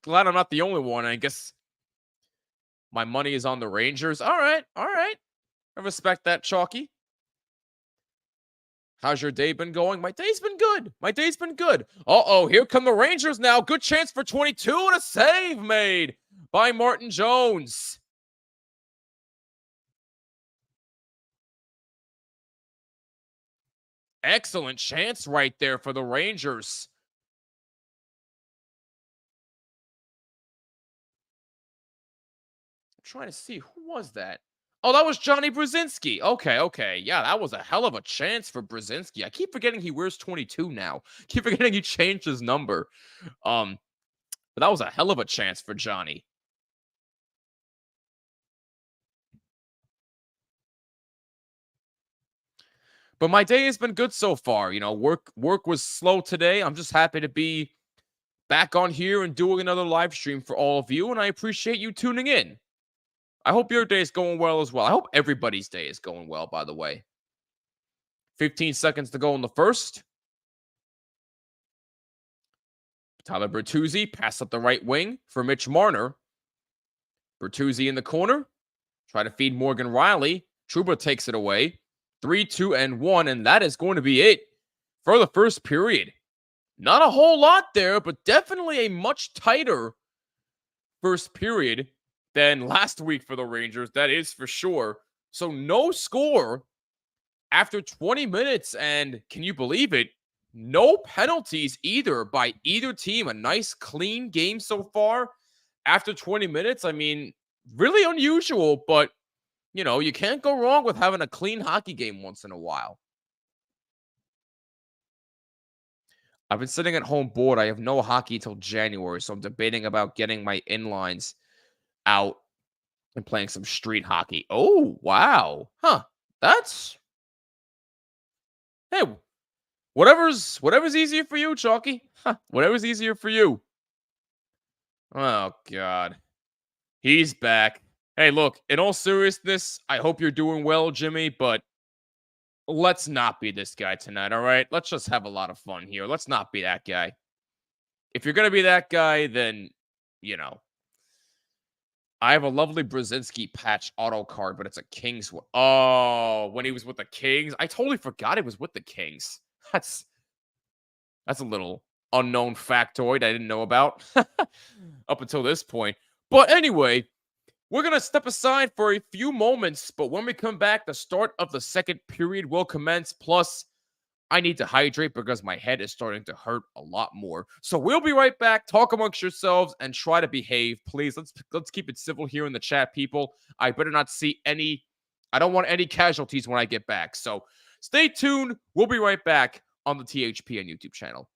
Glad I'm not the only one. I guess my money is on the Rangers. All right, all right. I respect that, Chalky. How's your day been going? My day's been good. My day's been good. Uh-oh, here come the Rangers now. Good chance for 22 and a save made by Martin Jones. Excellent chance right there for the Rangers. I'm trying to see, who was that? Oh, that was Johnny Brzezinski. Okay. Yeah, that was a hell of a chance for Brzezinski. I keep forgetting he wears 22 now. Keep forgetting he changed his number. But that was a hell of a chance for Johnny. But my day has been good so far. You know, work was slow today. I'm just happy to be back on here and doing another live stream for all of you, and I appreciate you tuning in. I hope your day is going well as well. I hope everybody's day is going well, by the way. 15 seconds to go in the first. Tyler Bertuzzi, pass up the right wing for Mitch Marner. Bertuzzi in the corner. Try to feed Morgan Riley. Trouba takes it away. 3, 2, and 1, and that is going to be it for the first period. Not a whole lot there, but definitely a much tighter first period than last week for the Rangers. That is for sure. So no score after 20 minutes, and can you believe it? No penalties either by either team. A nice, clean game so far after 20 minutes. I mean, really unusual, but you know, you can't go wrong with having a clean hockey game once in a while. I've been sitting at home bored. I have no hockey till January, so I'm debating about getting my inlines out and playing some street hockey. Oh, wow. Huh. That's... Hey, whatever's easier for you, Chalky. Huh. Whatever's easier for you. Oh, God. He's back. Hey, look, in all seriousness, I hope you're doing well, Jimmy, but let's not be this guy tonight, all right? Let's just have a lot of fun here. Let's not be that guy. If you're going to be that guy, then, you know. I have a lovely Brzezinski patch auto card, but it's a Kings one. Oh, when he was with the Kings? I totally forgot he was with the Kings. That's a little unknown factoid I didn't know about up until this point. But anyway, we're going to step aside for a few moments, but when we come back, the start of the second period will commence. Plus, I need to hydrate because my head is starting to hurt a lot more. So we'll be right back. Talk amongst yourselves and try to behave. Please, let's keep it civil here in the chat, people. I better not see any... I don't want any casualties when I get back. So stay tuned. We'll be right back on the THPN YouTube channel.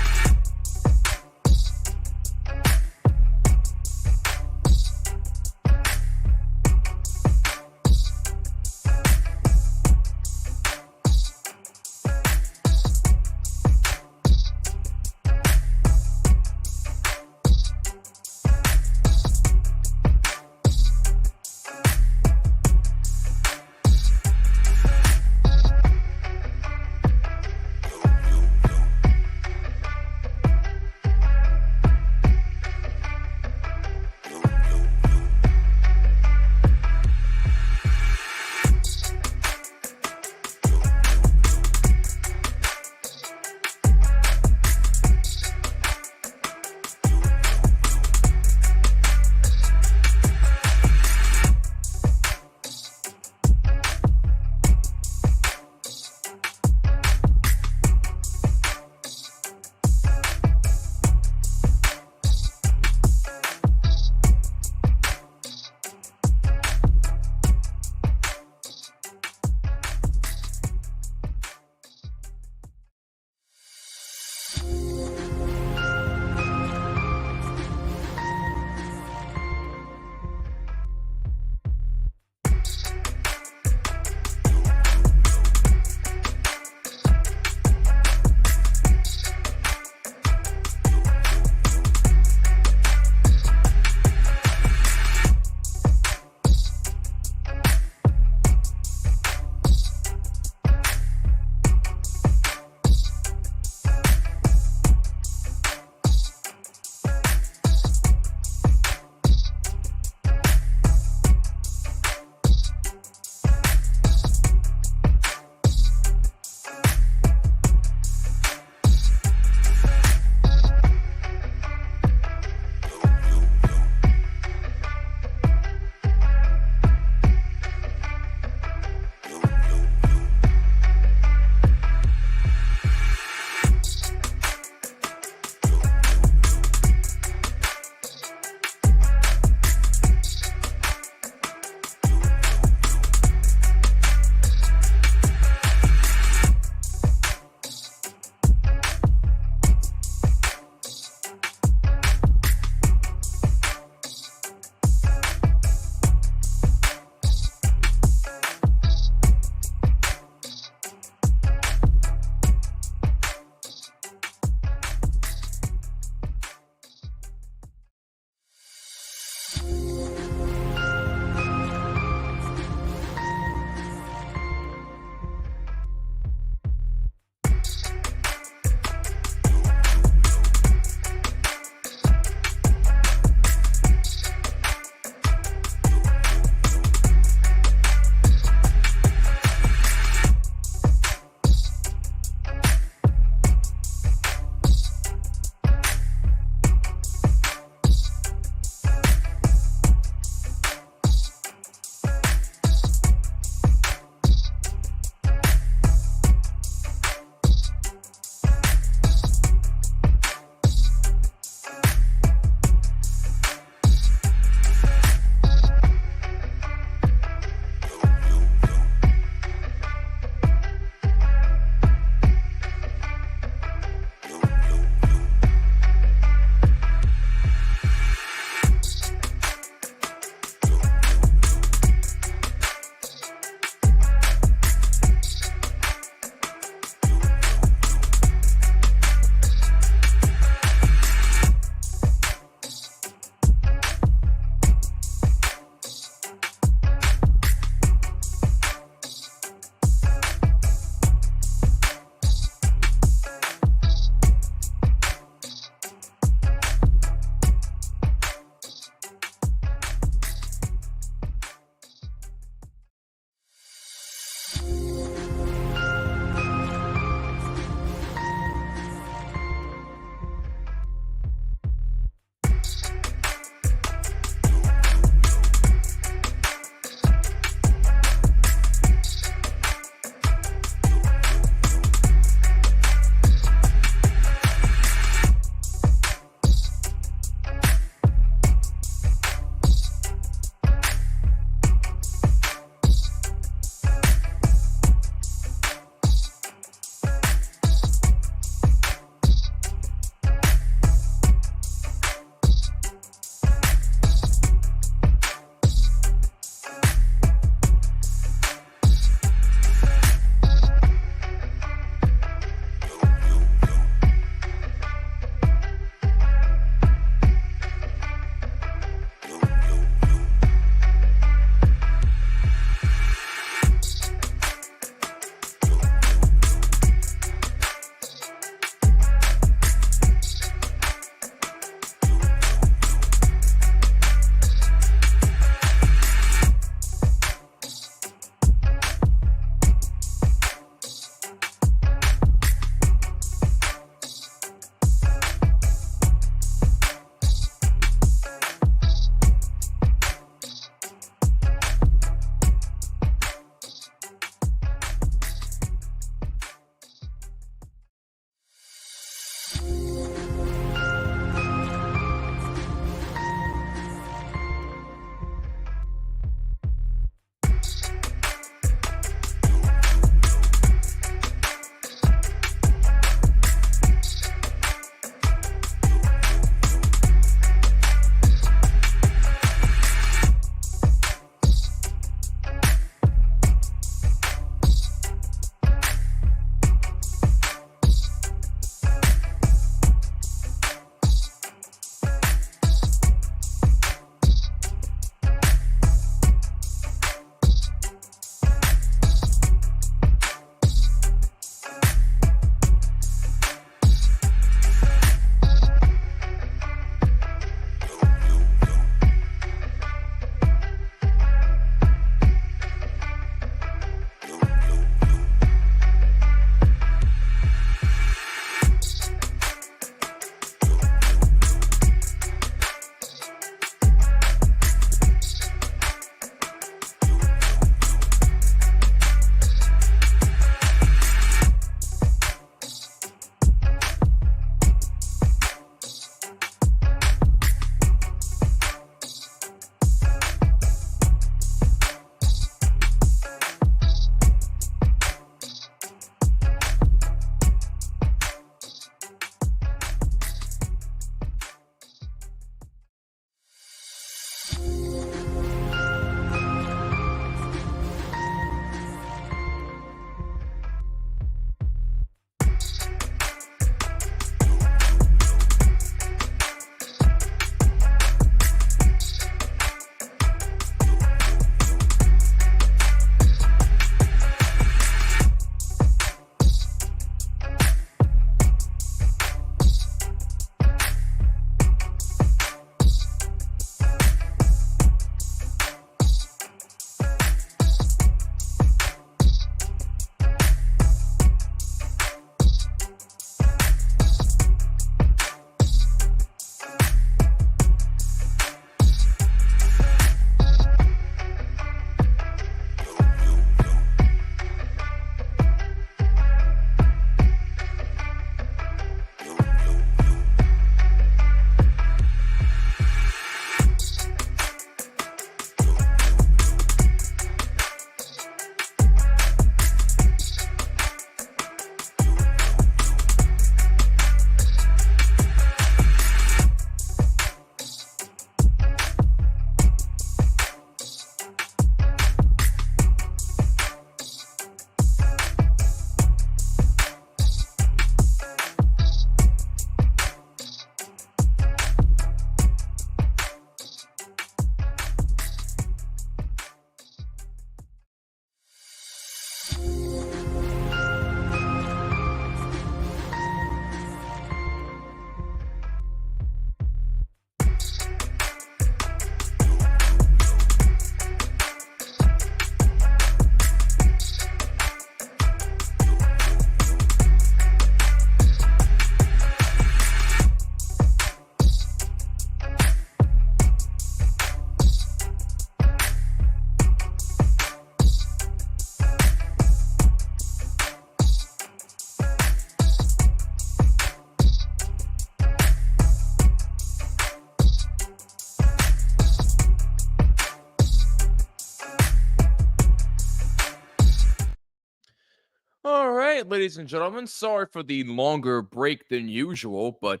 ladies and gentlemen, sorry for the longer break than usual, but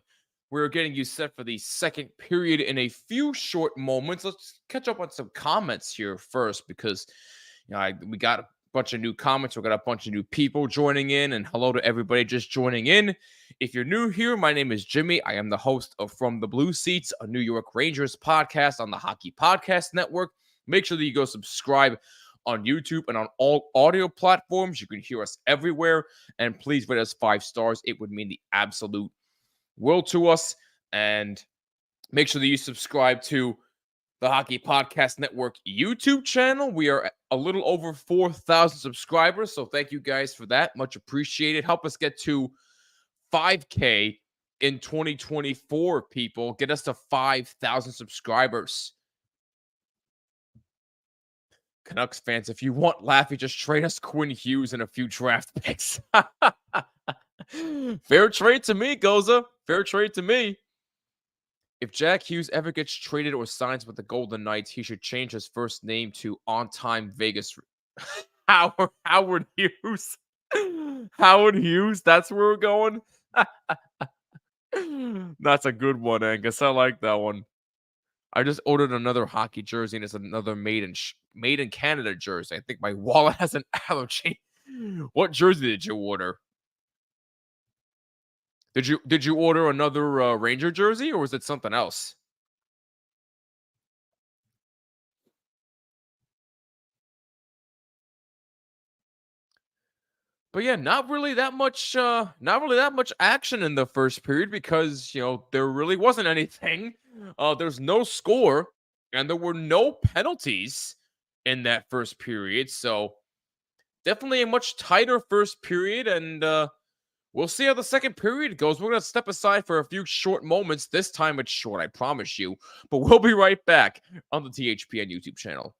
we're getting you set for the second period in a few short moments. Let's catch up on some comments here first because we got a bunch of new comments. We got a bunch of new people joining in, and hello to everybody just joining in. If you're new here, my name is Jimmy. I am the host of From the Blue Seats, a New York Rangers podcast on the Hockey Podcast Network. Make sure that you go subscribe on YouTube and on all audio platforms. You can hear us everywhere. And please rate us 5 stars. It would mean the absolute world to us. And make sure that you subscribe to the Hockey Podcast Network YouTube channel. We are a little over 4,000 subscribers. So thank you guys for that. Much appreciated. Help us get to 5K in 2024, people. Get us to 5,000 subscribers. Canucks fans, if you want Laffy, just trade us Quinn Hughes and a few draft picks. Fair trade to me, Goza. Fair trade to me. If Jack Hughes ever gets traded or signs with the Golden Knights, he should change his first name to On Time Vegas. Howard Hughes. Howard Hughes, that's where we're going. That's a good one, Angus. I like that one. I just ordered another hockey jersey, and it's another made in Canada jersey. I think my wallet has an allergy. What jersey did you order? Did you order another Ranger jersey, or was it something else? But yeah, not really that much action in the first period because there really wasn't anything. There's no score, and there were no penalties in that first period. So definitely a much tighter first period, and we'll see how the second period goes. We're gonna step aside for a few short moments. This time it's short, I promise you. But we'll be right back on the THPN YouTube channel.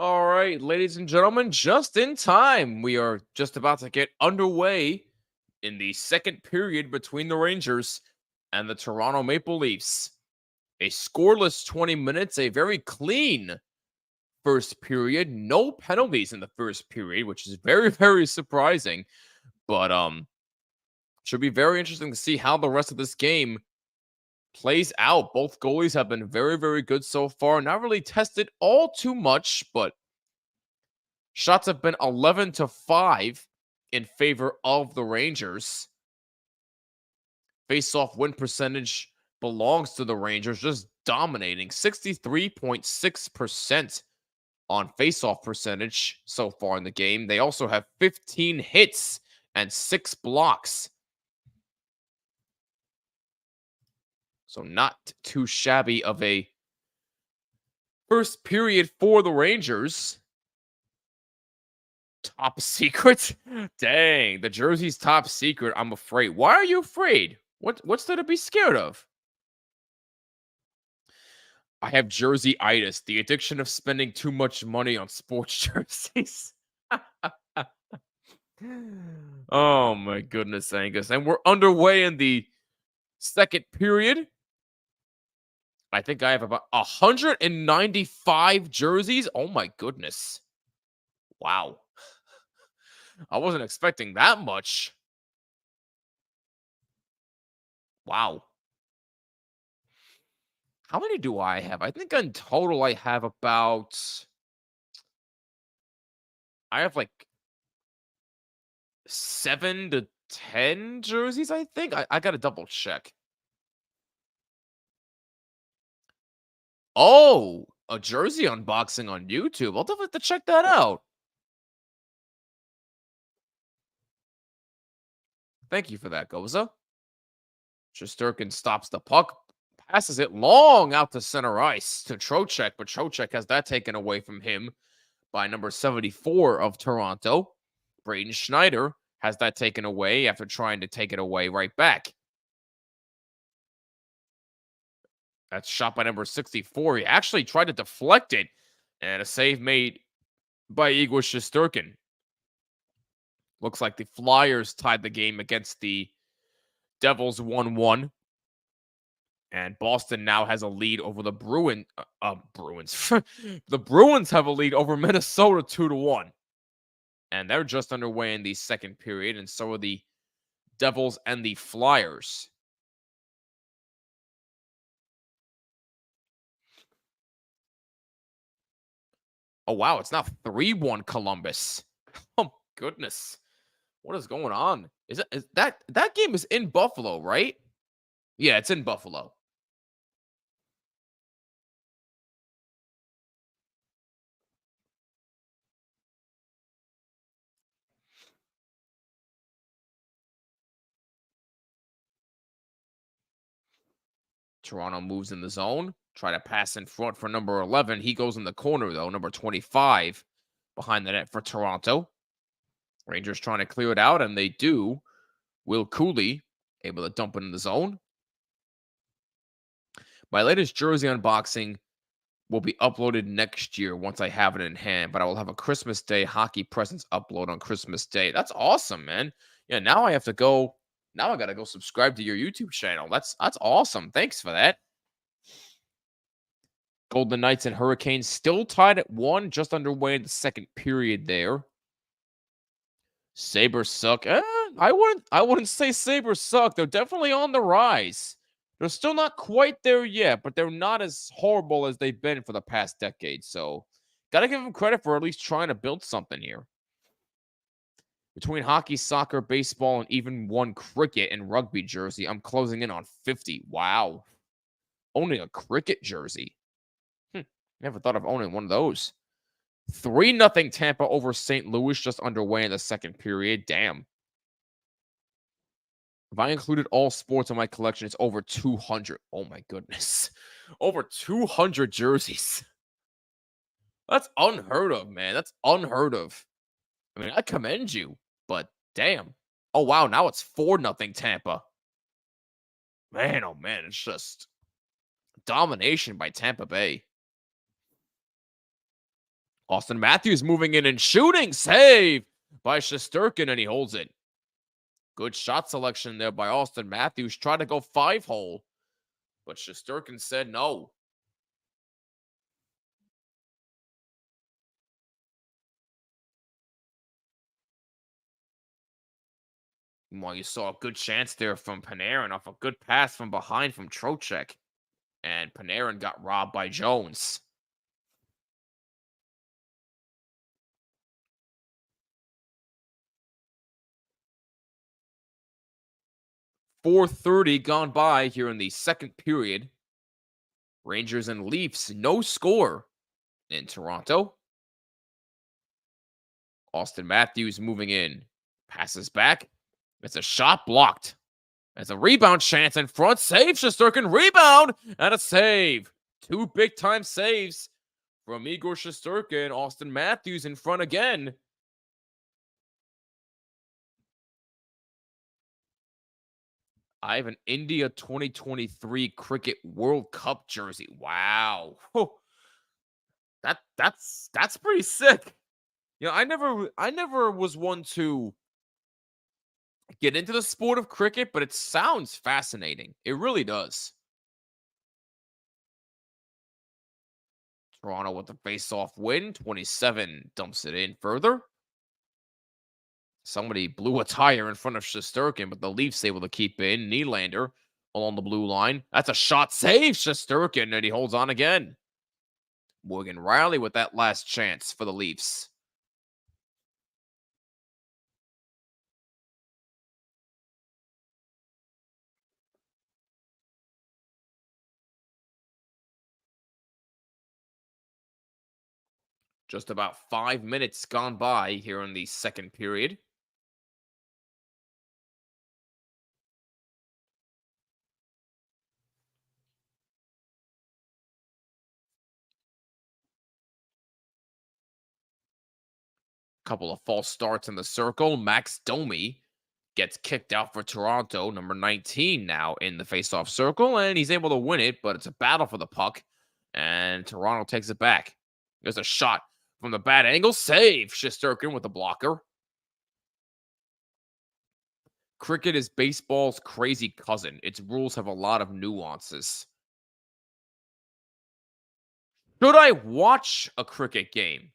All right, ladies and gentlemen, just in time. We are just about to get underway in the second period between the Rangers and the Toronto Maple Leafs. A scoreless 20 minutes, a very clean first period. No penalties in the first period, which is very, very surprising. But should be very interesting to see how the rest of this game plays out. Both goalies have been very, very good so far. Not really tested all too much, but shots have been 11-5 in favor of the Rangers. Face-off win percentage belongs to the Rangers, just dominating 63.6% on face-off percentage so far in the game. They also have 15 hits and 6 blocks. So not too shabby of a first period for the Rangers. Top secret? Dang, the jersey's top secret. I'm afraid. Why are you afraid? What's there to be scared of? I have jersey-itis, the addiction of spending too much money on sports jerseys. Oh my goodness, Angus. And we're underway in the second period. I think I have about 195 jerseys. Oh my goodness. Wow. I wasn't expecting that much. Wow. How many do I have? I think in total I have like 7 to 10 jerseys, I think. I gotta double check. Oh, a jersey unboxing on YouTube. I'll definitely have to check that out. Thank you for that, Goza. Shesterkin stops the puck, passes it long out to center ice to Trocheck, but Trocheck has that taken away from him by number 74 of Toronto. Braden Schneider has that taken away after trying to take it away right back. That's shot by number 64. He actually tried to deflect it, and a save made by Igor Shesterkin. Looks like the Flyers tied the game against the Devils 1-1. And Boston now has a lead over the Bruins. The Bruins have a lead over Minnesota 2-1. And they're just underway in the second period, and so are the Devils and the Flyers. Oh, wow, it's now 3-1 Columbus. Oh, goodness. What is going on? Is that game is in Buffalo, right? Yeah, it's in Buffalo. Toronto moves in the zone. Try to pass in front for number 11. He goes in the corner, though. Number 25 behind the net for Toronto. Rangers trying to clear it out, and they do. Will Cooley able to dump it in the zone. My latest jersey unboxing will be uploaded next year once I have it in hand, but I will have a Christmas Day hockey presents upload on Christmas Day. That's awesome, man. Yeah, now I have to go. Now I got to go subscribe to your YouTube channel. That's awesome. Thanks for that. Golden Knights and Hurricanes still tied at 1, just underway in the second period there. Sabres suck. I wouldn't say Sabres suck. They're definitely on the rise. They're still not quite there yet, but they're not as horrible as they've been for the past decade. So, got to give them credit for at least trying to build something here. Between hockey, soccer, baseball, and even one cricket and rugby jersey, I'm closing in on 50. Wow. Owning a cricket jersey. Never thought of owning one of those. 3-0 Tampa over St. Louis, just underway in the second period. Damn. If I included all sports in my collection, it's over 200. Oh my goodness. Over 200 jerseys. That's unheard of, man. That's unheard of. I mean, I commend you, but damn. Oh, wow. Now it's 4-0 Tampa. Man, oh man. It's just domination by Tampa Bay. Austin Matthews moving in and shooting. Save by Shesterkin, and he holds it. Good shot selection there by Austin Matthews. Tried to go 5-hole, but Shesterkin said no. Well, you saw a good chance there from Panarin off a good pass from behind from Trocheck. And Panarin got robbed by Jones. .430 gone by here in the second period. Rangers and Leafs, no score in Toronto. Austin Matthews moving in. Passes back. It's a shot blocked. It's a rebound chance in front. Save Shesterkin. Rebound and a save. 2 big-time saves from Igor Shesterkin. Austin Matthews in front again. I have an India 2023 Cricket World Cup jersey. Wow. That's pretty sick. You know, I never was one to get into the sport of cricket, but it sounds fascinating. It really does. Toronto with the face-off win. 27 dumps it in further. Somebody blew a tire in front of Shesterkin, but the Leafs able to keep in. Nylander along the blue line. That's a shot save, Shesterkin, and he holds on again. Morgan Riley with that last chance for the Leafs. Just about 5 minutes gone by here in the second period. Couple of false starts in the circle. Max Domi gets kicked out for Toronto, number 19 now in the faceoff circle, and he's able to win it, but it's a battle for the puck, and Toronto takes it back. There's a shot from the bad angle. Save, Shesterkin with the blocker. Cricket is baseball's crazy cousin. Its rules have a lot of nuances. Should I watch a cricket game?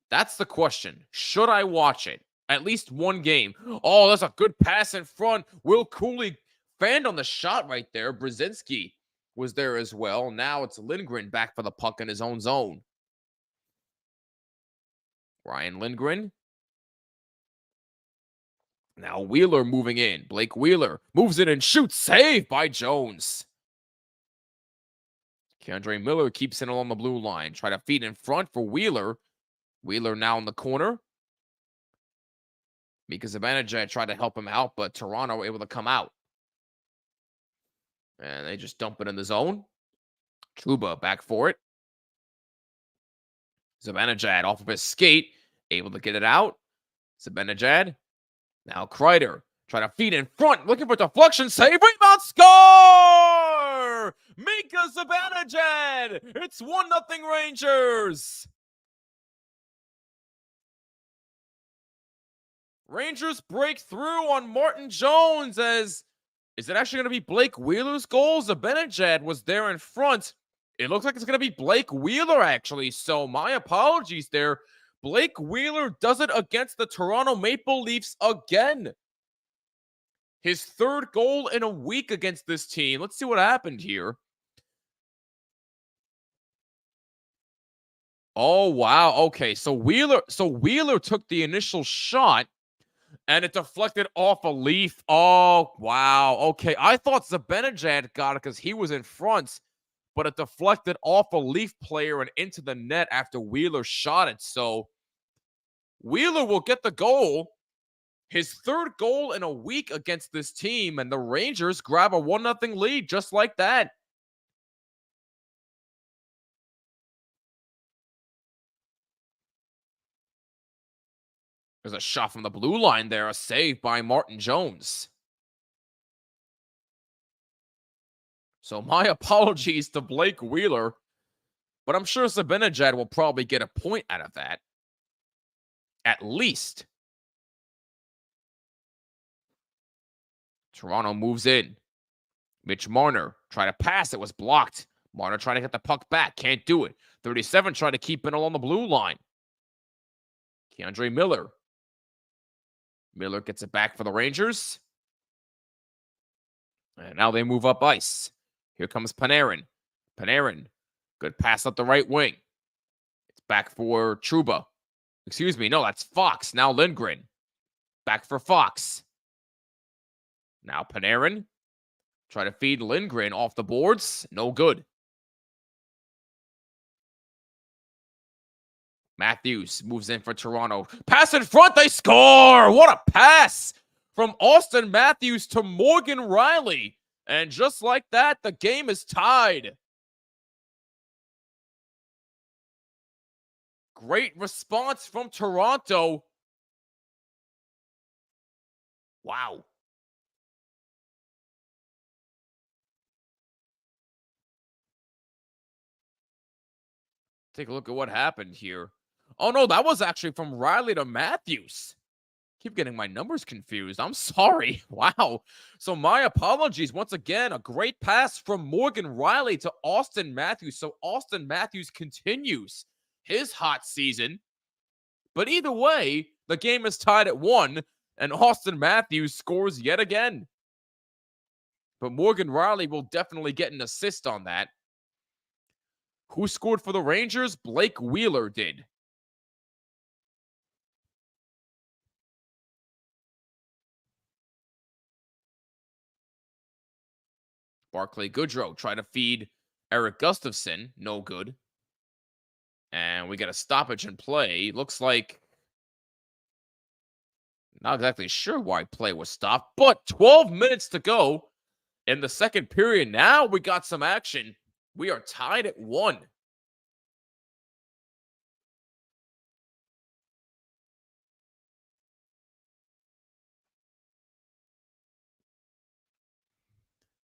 That's the question. Should I watch it? At least one game. Oh, that's a good pass in front. Will Cooley fanned on the shot right there. Brzezinski was there as well. Now it's Lindgren back for the puck in his own zone. Ryan Lindgren. Now Wheeler moving in. Blake Wheeler moves in and shoots. Save by Jones. Keandre Miller keeps it along the blue line. Try to feed in front for Wheeler. Wheeler now in the corner. Mika Zibanejad tried to help him out, but Toronto were able to come out. And they just dump it in the zone. Trouba back for it. Zibanejad off of his skate. Able to get it out. Zibanejad. Now Kreider. Try to feed in front. Looking for deflection. Save. Rebound. Score! Mika Zibanejad. It's 1-0 Rangers. Rangers break through on Martin Jones as, is it actually going to be Blake Wheeler's goal? Zibanejad was there in front. It looks like it's going to be Blake Wheeler, actually. So my apologies there. Blake Wheeler does it against the Toronto Maple Leafs again. His third goal in a week against this team. Let's see what happened here. Oh, wow. Okay, so Wheeler took the initial shot. And it deflected off a Leaf. Oh, wow. Okay, I thought Zibanejad got it because he was in front, but it deflected off a Leaf player and into the net after Wheeler shot it. So Wheeler will get the goal. His third goal in a week against this team, and the Rangers grab a 1-0 lead just like that. There's a shot from the blue line there, a save by Martin Jones. So my apologies to Blake Wheeler, but I'm sure Zibanejad will probably get a point out of that. At least. Toronto moves in. Mitch Marner tried to pass. It was blocked. Marner trying to get the puck back. Can't do it. 37 trying to keep it along the blue line. Keandre Miller. Miller gets it back for the Rangers. And now they move up ice. Here comes Panarin. Panarin. Good pass up the right wing. It's back for Trouba. Excuse me. No, that's Fox. Now Lindgren. Back for Fox. Now Panarin. Try to feed Lindgren off the boards. No good. Matthews moves in for Toronto. Pass in front. They score. What a pass from Austin Matthews to Morgan Riley. And just like that, the game is tied. Great response from Toronto. Wow. Take a look at what happened here. Oh, no, that was actually from Riley to Matthews. Keep getting my numbers confused. I'm sorry. Wow. So my apologies. Once again, a great pass from Morgan Riley to Austin Matthews. So Austin Matthews continues his hot season. But either way, the game is tied at 1, and Austin Matthews scores yet again. but Morgan Riley will definitely get an assist on that. Who scored for the Rangers? Blake Wheeler did. Barclay Goodrow trying to feed Eric Gustafson. No good. And we get a stoppage in play. Looks like, not exactly sure why play was stopped, but 12 minutes to go in the second period. Now we got some action. We are tied at 1.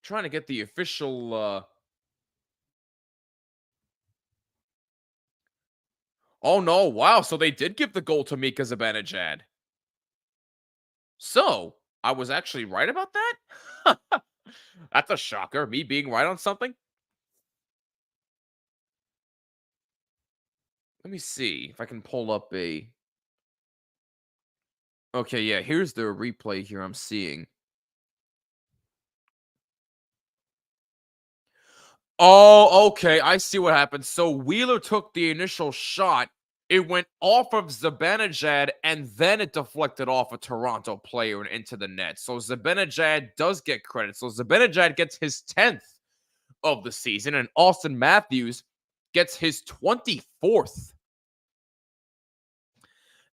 Trying to get the official. Oh no! Wow! So they did give the goal to Mika Zibanejad. So I was actually right about that. That's a shocker. Me being right on something. Let me see if I can pull up a. Okay, yeah. Here's the replay here I'm seeing. Oh, okay. I see what happened. So Wheeler took the initial shot. It went off of Zibanejad, and then it deflected off a Toronto player and into the net. So Zibanejad does get credit. So Zibanejad gets his 10th of the season, and Austin Matthews gets his 24th.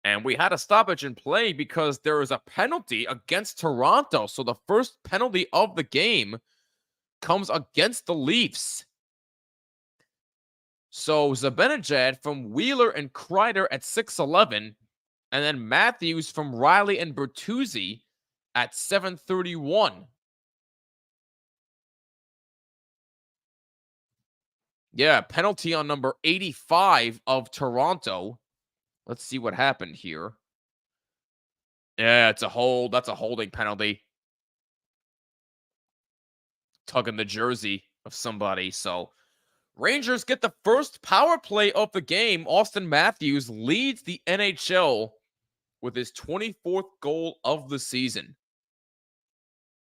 And we had a stoppage in play because there was a penalty against Toronto. So the first penalty of the game comes against the Leafs. So Zibanejad from Wheeler and Kreider at 6:11, and then Matthews from Riley and Bertuzzi at 7:31. Yeah, penalty on number 85 of Toronto. Let's see what happened here. Yeah, it's a hold. That's a holding penalty. Tugging the jersey of somebody. So Rangers get the first power play of the game. Austin Matthews leads the NHL with his 24th goal of the season.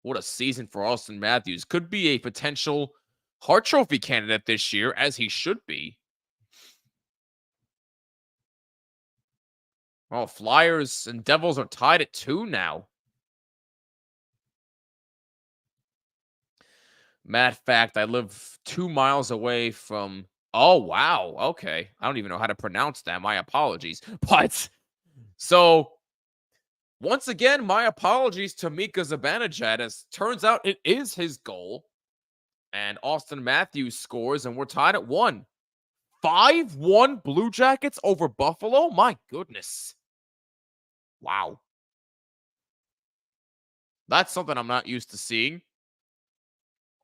What a season for Austin Matthews. Could be a potential Hart Trophy candidate this year, as he should be. Oh, Flyers and Devils are tied at 2 now. Mad fact, I live 2 miles away from... Oh, wow. Okay. I don't even know how to pronounce that. My apologies. But, so, once again, my apologies to Mika Zibanejad, as turns out it is his goal. And Austin Matthews scores, and we're tied at 1. 5-1 Blue Jackets over Buffalo? My goodness. Wow. That's something I'm not used to seeing.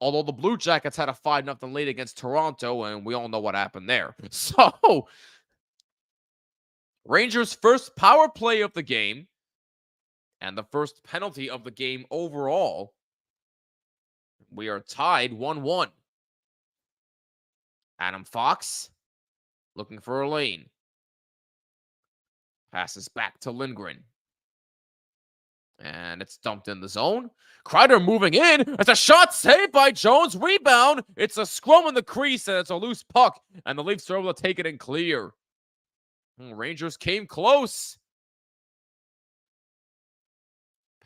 Although the Blue Jackets had a 5-0 lead against Toronto, and we all know what happened there. So, Rangers' first power play of the game, and the first penalty of the game overall. We are tied 1-1. Adam Fox looking for a lane. Passes back to Lindgren. And it's dumped in the zone. Kreider moving in. It's a shot saved by Jones. Rebound. It's a scrum in the crease, and it's a loose puck. And the Leafs are able to take it and clear. Rangers came close.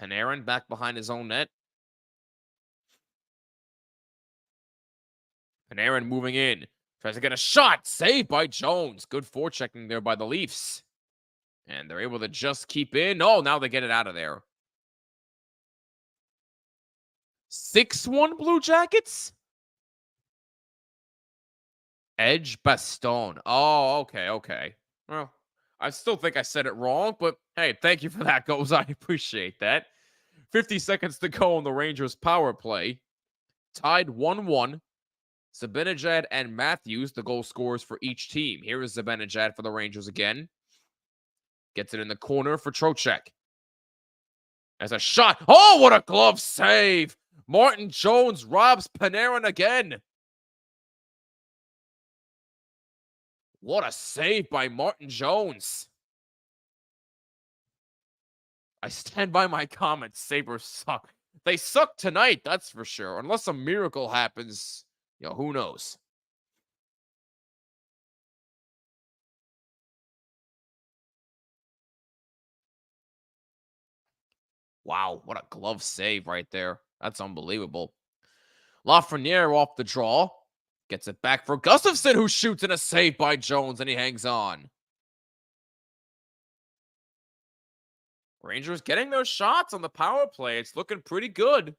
Panarin back behind his own net. Panarin moving in. Tries to get a shot. Saved by Jones. Good forechecking there by the Leafs. And they're able to just keep in. Oh, now they get it out of there. 6-1 Blue Jackets? Edge Baston. Oh, okay. Well, I still think I said it wrong, but hey, thank you for that, Goes. I appreciate that. 50 seconds to go on the Rangers' power play. Tied 1-1. Zibanejad and Matthews, the goal scorers for each team. Here is Zibanejad for the Rangers again. Gets it in the corner for Trocheck. As a shot. Oh, what a glove save! Martin Jones robs Panarin again. What a save by Martin Jones. I stand by my comments. Sabres suck. They suck tonight, that's for sure. Unless a miracle happens, who knows? Wow, what a glove save right there. That's unbelievable. Lafreniere off the draw. Gets it back for Gustafsson, who shoots in a save by Jones, and he hangs on. Rangers getting those shots on the power play. It's looking pretty good.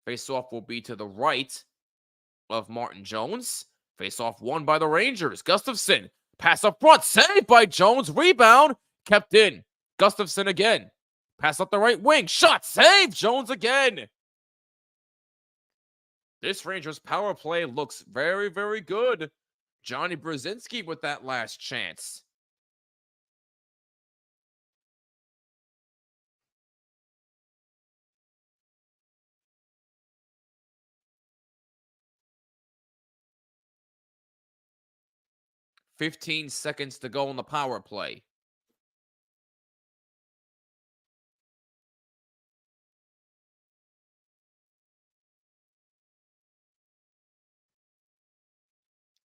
Face-off will be to the right of Martin Jones. Face-off won by the Rangers. Gustafsson. Pass up front. Saved by Jones. Rebound. Kept in. Gustafsson again. Pass up the right wing. Shot. Save. Jones again. This Rangers power play looks very, very good. Johnny Brzezinski with that last chance. "15 seconds to go on the power play.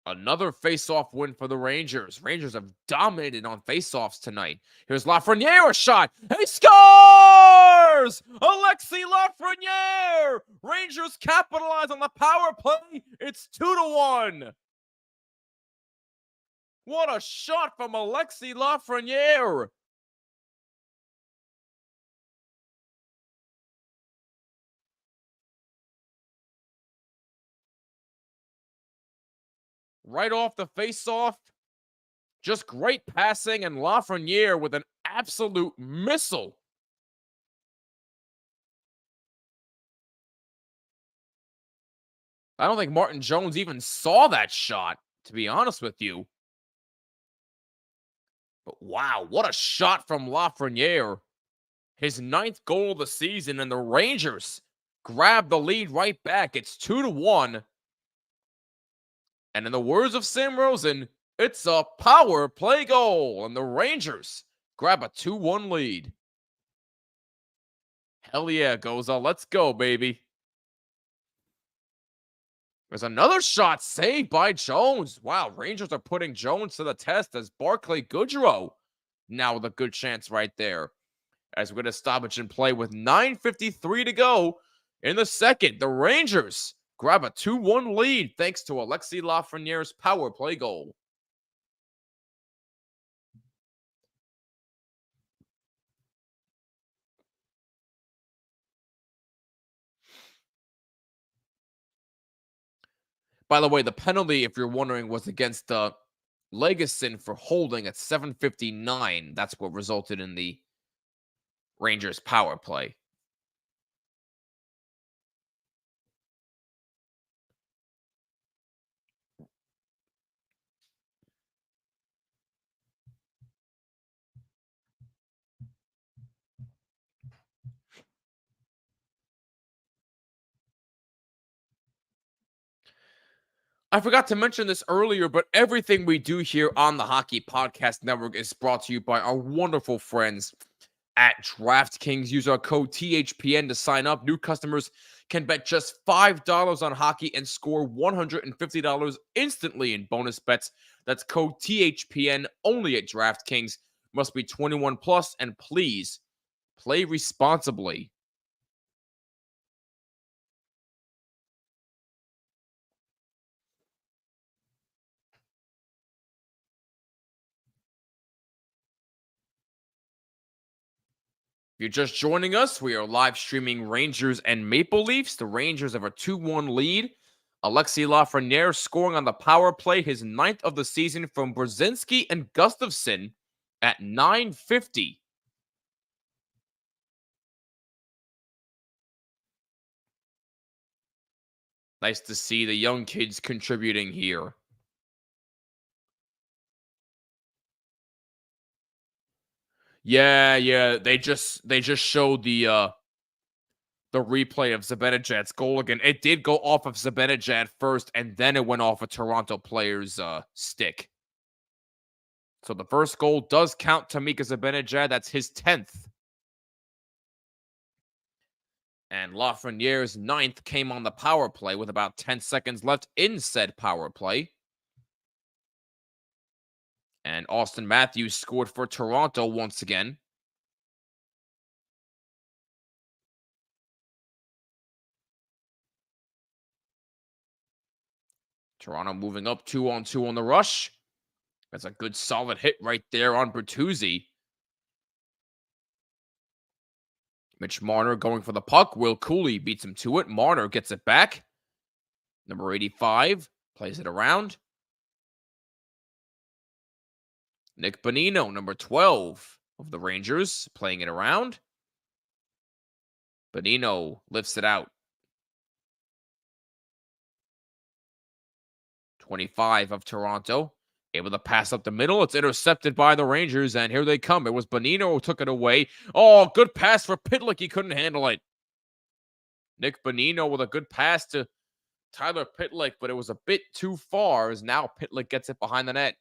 Another face-off win for the Rangers. Rangers have dominated on face-offs tonight. Here's Lafreniere, a shot. He scores! Alexis Lafreniere! Rangers capitalize on the power play. It's 2-1. What a shot from Alexis Lafreniere! Right off the face-off. Just great passing, and Lafreniere with an absolute missile. I don't think Martin Jones even saw that shot, to be honest with you. But wow, what a shot from Lafreniere. His 9th goal of the season, and the Rangers grab the lead right back. It's 2-1. And in the words of Sam Rosen, it's a power play goal, and the Rangers grab a 2-1 lead. Hell yeah, Goza. Let's go, baby. There's another shot saved by Jones. Wow, Rangers are putting Jones to the test as Barclay Goodrow now with a good chance right there. As we're going to stoppage and play with 9:53 to go in the second. The Rangers grab a 2-1 lead thanks to Alexis Lafreniere's power play goal. By the way, the penalty, if you're wondering, was against Legason for holding at 7:59. That's what resulted in the Rangers power play. I forgot to mention this earlier, but everything we do here on the Hockey Podcast Network is brought to you by our wonderful friends at DraftKings. Use our code THPN to sign up. New customers can bet just $5 on hockey and score $150 instantly in bonus bets. That's code THPN only at DraftKings. Must be 21 plus, and please play responsibly. If you're just joining us, we are live streaming Rangers and Maple Leafs. The Rangers have a 2-1 lead. Alexis Lafreniere scoring on the power play, his 9th of the season from Brzezinski and Gustafsson at 9:50. Nice to see the young kids contributing here. Yeah. They just showed the replay of Zibanejad's goal again. It did go off of Zibanejad first, and then it went off a Toronto player's stick. So the first goal does count to Mika Zibanejad. That's his 10th. And Lafreniere's 9th came on the power play with about 10 seconds left in said power play. And Austin Matthews scored for Toronto once again. Toronto moving up 2-on-2 on the rush. That's a good solid hit right there on Bertuzzi. Mitch Marner going for the puck. Will Cooley beats him to it. Marner gets it back. Number 85 plays it around. Nick Bonino, number 12 of the Rangers, playing it around. Bonino lifts it out. 25 of Toronto, able to pass up the middle. It's intercepted by the Rangers, and here they come. It was Bonino who took it away. Oh, good pass for Pitlick. He couldn't handle it. Nick Bonino with a good pass to Tyler Pitlick, but it was a bit too far as now Pitlick gets it behind the net.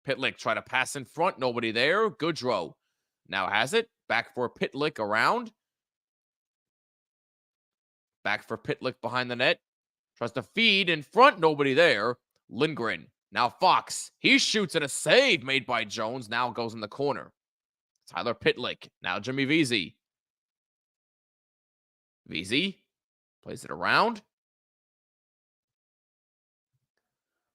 Pitlick tried to pass in front. Nobody there. Goodrow now has it. Back for Pitlick around. Back for Pitlick behind the net. Tries to feed in front. Nobody there. Lindgren. Now Fox. He shoots at a save made by Jones. Now goes in the corner. Tyler Pitlick. Now Jimmy Vesey. Vesey plays it around.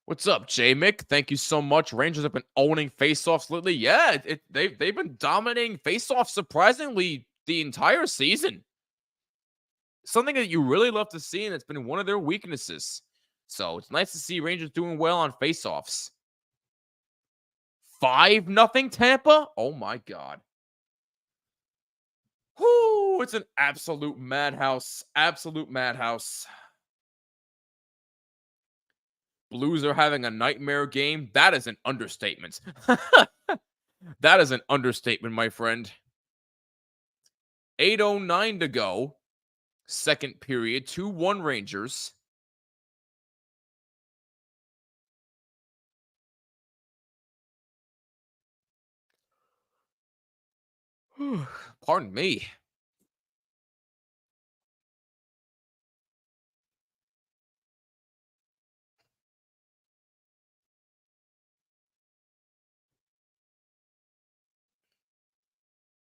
What's up, J-Mick? Thank you so much. Rangers have been owning faceoffs lately. Yeah, they've been dominating faceoffs surprisingly the entire season. Something that you really love to see, and it's been one of their weaknesses. So it's nice to see Rangers doing well on faceoffs. 5-0 Tampa? Oh my God. Whoo, it's an absolute madhouse. Absolute madhouse. Blues are having a nightmare game. That is an understatement. That is an understatement, my friend. 8:09 to go. Second period. 2-1 Rangers. Pardon me.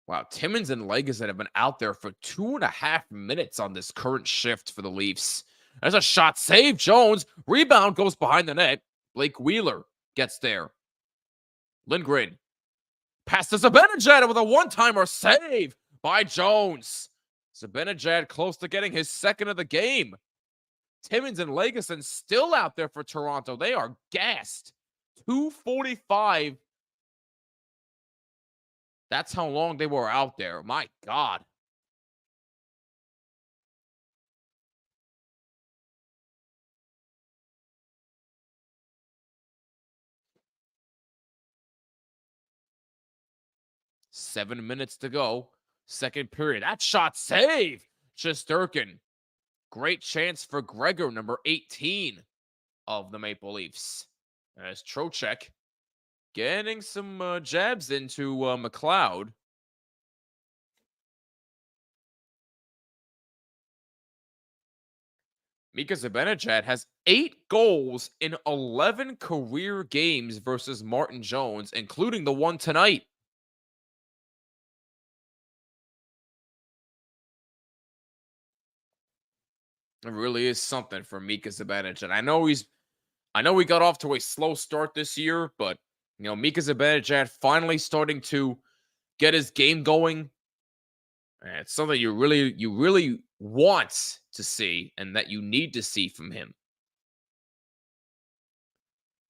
Wow, Timmins and Legason have been out there for 2.5 minutes on this current shift for the Leafs. There's a shot save. Jones. Rebound goes behind the net. Blake Wheeler gets there. Lindgren. Pass to Zibanejad with a one-timer save by Jones. Zibanejad close to getting his second of the game. Timmins and Legason still out there for Toronto. They are gassed. 2:45. That's how long they were out there. My God. Seven minutes to go. Second period. That shot save. Shesterkin. Great chance for Gregor, number 18 of the Maple Leafs. As Trocheck getting some jabs into McLeod. Mika Zibanejad has 8 goals in 11 career games versus Martin Jones, including the one tonight. It really is something for Mika Zibanejad. I know we got off to a slow start this year, but Mika Zibanejad finally starting to get his game going. And it's something you really want to see and that you need to see from him.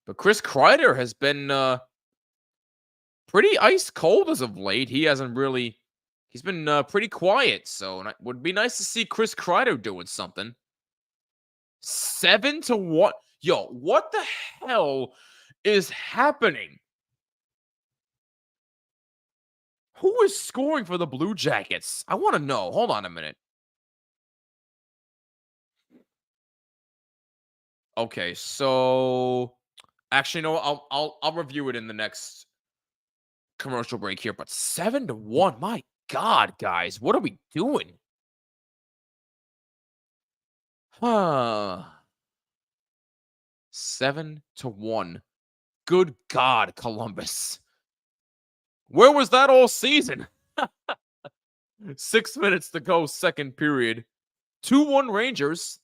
But Chris Kreider has been pretty ice cold as of late. He's been pretty quiet. So it would be nice to see Chris Kreider doing something. 7-1. Yo, what the hell is happening? Who is scoring for the Blue Jackets? I want to know. Hold on a minute. Okay, so Actually, no, I'll review it in the next commercial break here. But 7-1, my God, guys, what are we doing? Huh. 7-1. Good God, Columbus. Where was that all season? 6 minutes to go, second period. 2-1 Rangers.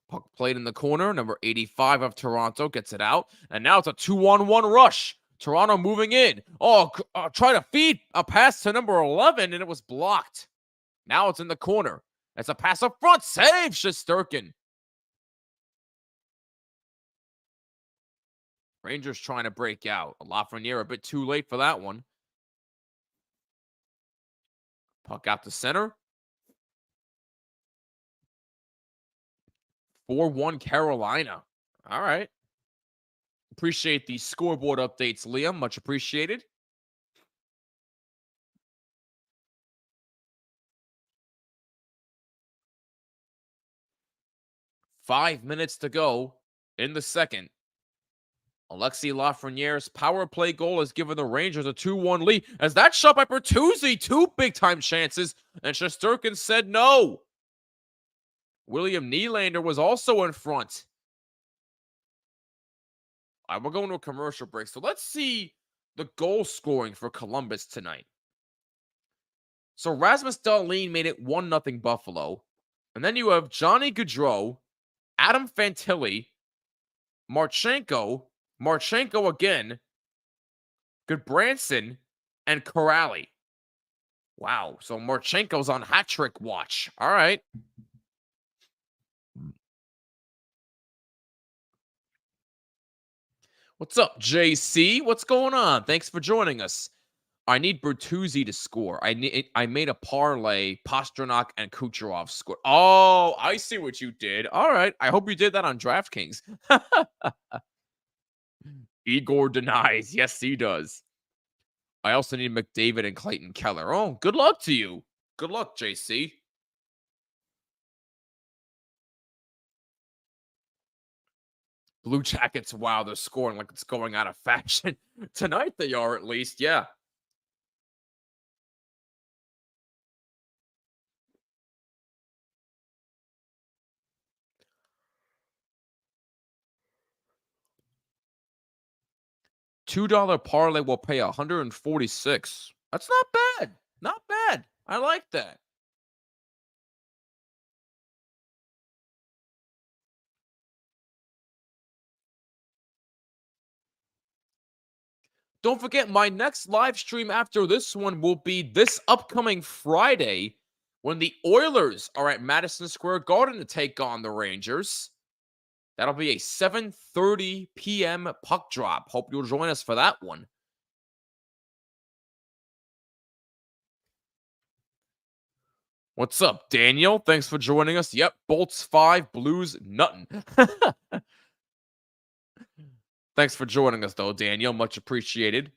Puck played in the corner. Number 85 of Toronto gets it out. And now it's a 2-on-1 rush. Toronto moving in. Oh, trying to feed a pass to number 11, and it was blocked. Now it's in the corner. It's a pass up front. Save Shesterkin. Rangers trying to break out. Lafreniere a bit too late for that one. Puck out to center. 4-1 Carolina. All right. Appreciate the scoreboard updates, Liam. Much appreciated. Five minutes to go in the second. Alexi Lafreniere's power play goal has given the Rangers a 2-1 lead. As that shot by Bertuzzi, two big-time chances, and Shesterkin said no. William Nylander was also in front. All right, we're going to a commercial break, so let's see the goal scoring for Columbus tonight. So Rasmus Dahlin made it 1-0 Buffalo. And then you have Johnny Gaudreau, Adam Fantilli, Marchenko again, Goodbranson, and Corrali. Wow, so Marchenko's on hat trick watch. All right. What's up, JC? What's going on? Thanks for joining us. I need Bertuzzi to score. I made a parlay. Pastrnak and Kucherov score. Oh, I see what you did. All right. I hope you did that on DraftKings. Igor denies. Yes, he does. I also need McDavid and Clayton Keller. Oh, good luck to you. Good luck, JC. Blue Jackets, wow, they're scoring like it's going out of fashion. Tonight they are, at least, yeah. $2 parlay will pay 146. That's not bad. Not bad. I like that. Don't forget, my next live stream after this one will be this upcoming Friday when the Oilers are at Madison Square Garden to take on the Rangers. That'll be a 7:30 p.m. puck drop. Hope you'll join us for that one. What's up, Daniel? Thanks for joining us. Yep, Bolts 5, Blues nuttin'. Thanks for joining us, though, Daniel. Much appreciated.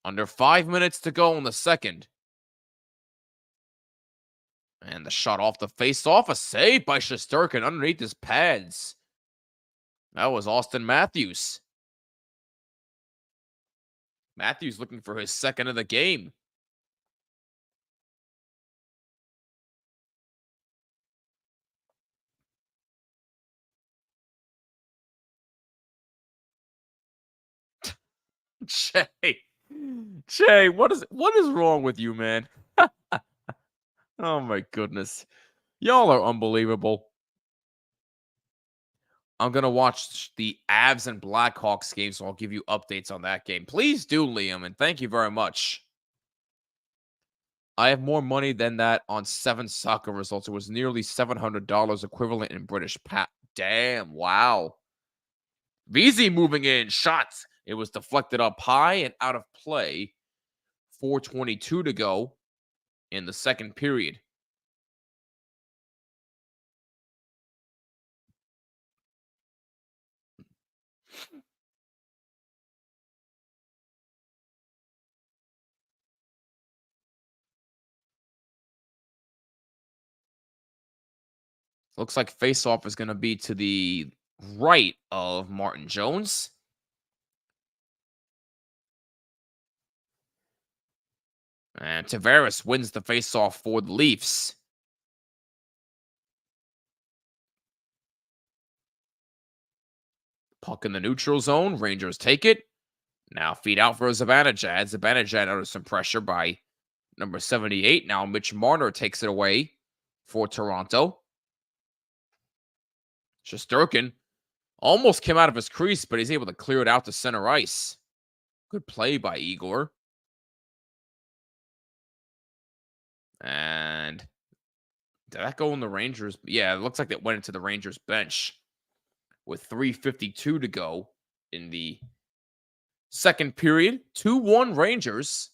Under 5 minutes to go in the second. And the shot off the face-off. A save by Shesterkin underneath his pads. That was Austin Matthews. Matthews looking for his second of the game. Jay, what is wrong with you, man? Oh my goodness. Y'all are unbelievable. I'm going to watch the Avs and Blackhawks game, so I'll give you updates on that game. Please do, Liam, and thank you very much. I have more money than that on 7 soccer results. It was nearly $700 equivalent in British pound. Damn, wow. VZ moving in, shots. It was deflected up high and out of play. 4:22 to go in the second period. Looks like faceoff is going to be to the right of Martin Jones. And Tavares wins the faceoff for the Leafs. Puck in the neutral zone. Rangers take it. Now feed out for Zibanejad. Zibanejad under some pressure by number 78. Now Mitch Marner takes it away for Toronto. Shesterkin almost came out of his crease, but he's able to clear it out to center ice. Good play by Igor. And did that go in the Rangers? Yeah, it looks like that went into the Rangers bench with 3:52 to go in the second period. 2-1 Rangers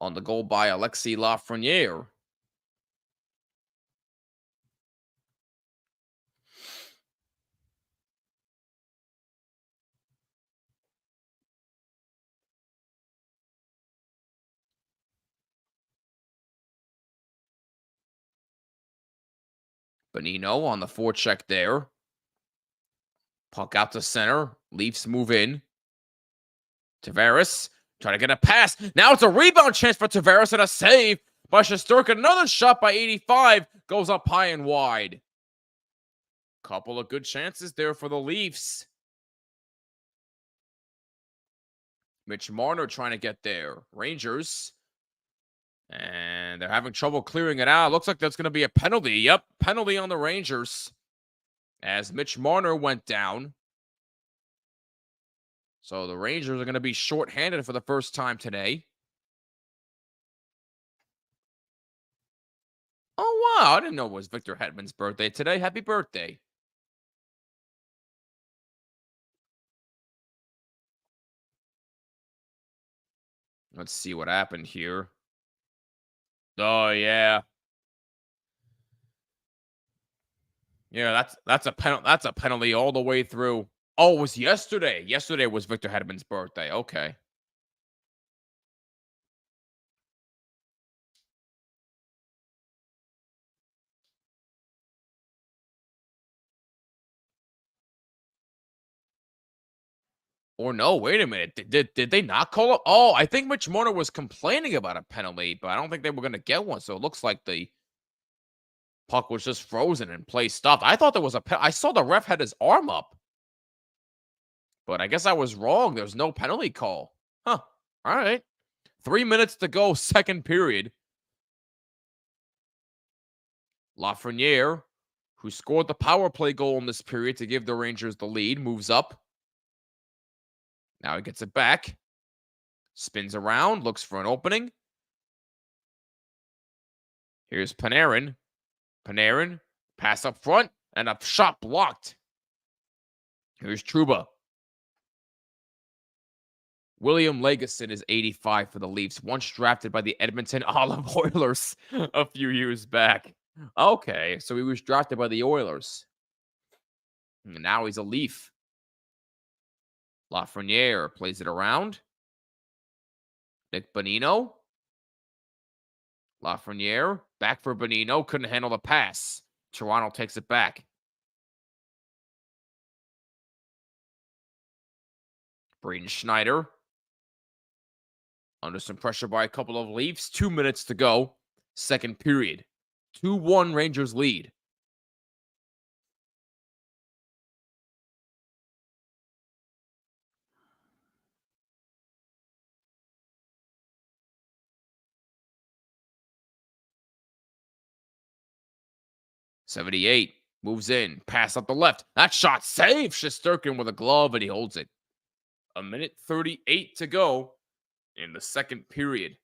on the goal by Alexis Lafreniere. Bonino on the forecheck there. Puck out to center. Leafs move in. Tavares trying to get a pass. Now it's a rebound chance for Tavares and a save by Shesterkin. Another shot by 85 goes up high and wide. Couple of good chances there for the Leafs. Mitch Marner trying to get there. Rangers. And they're having trouble clearing it out. Looks like that's going to be a penalty. Yep, penalty on the Rangers. As Mitch Marner went down. So the Rangers are going to be shorthanded for the first time today. Oh, wow. I didn't know it was Victor Hedman's birthday today. Happy birthday. Let's see what happened here. Oh, yeah. Yeah, that's a penalty. That's a penalty all the way through. Oh, it was yesterday. Yesterday was Victor Hedman's birthday. Okay. Or no, wait a minute. Did they not call it? Oh, I think Mitch Marner was complaining about a penalty, but I don't think they were going to get one. So it looks like the puck was just frozen and play stopped. I thought there was I saw the ref had his arm up. But I guess I was wrong. There's no penalty call. Huh. All right. 3 minutes to go, second period. Lafreniere, who scored the power play goal in this period to give the Rangers the lead, moves up. Now he gets it back. Spins around, looks for an opening. Here's Panarin. Panarin, pass up front, and a shot blocked. Here's Trouba. William Lagesson is 85 for the Leafs, once drafted by the Edmonton Olive Oilers a few years back. Okay, so he was drafted by the Oilers. And now he's a Leaf. Lafreniere plays it around. Nick Bonino. Lafreniere, back for Bonino, couldn't handle the pass. Toronto takes it back. Braden Schneider. Under some pressure by a couple of Leafs. 2 minutes to go. Second period. 2-1 Rangers lead. '78 moves in. Pass up the left. That shot saved. Shesterkin with a glove, and he holds it. 1:38 to go in the second period.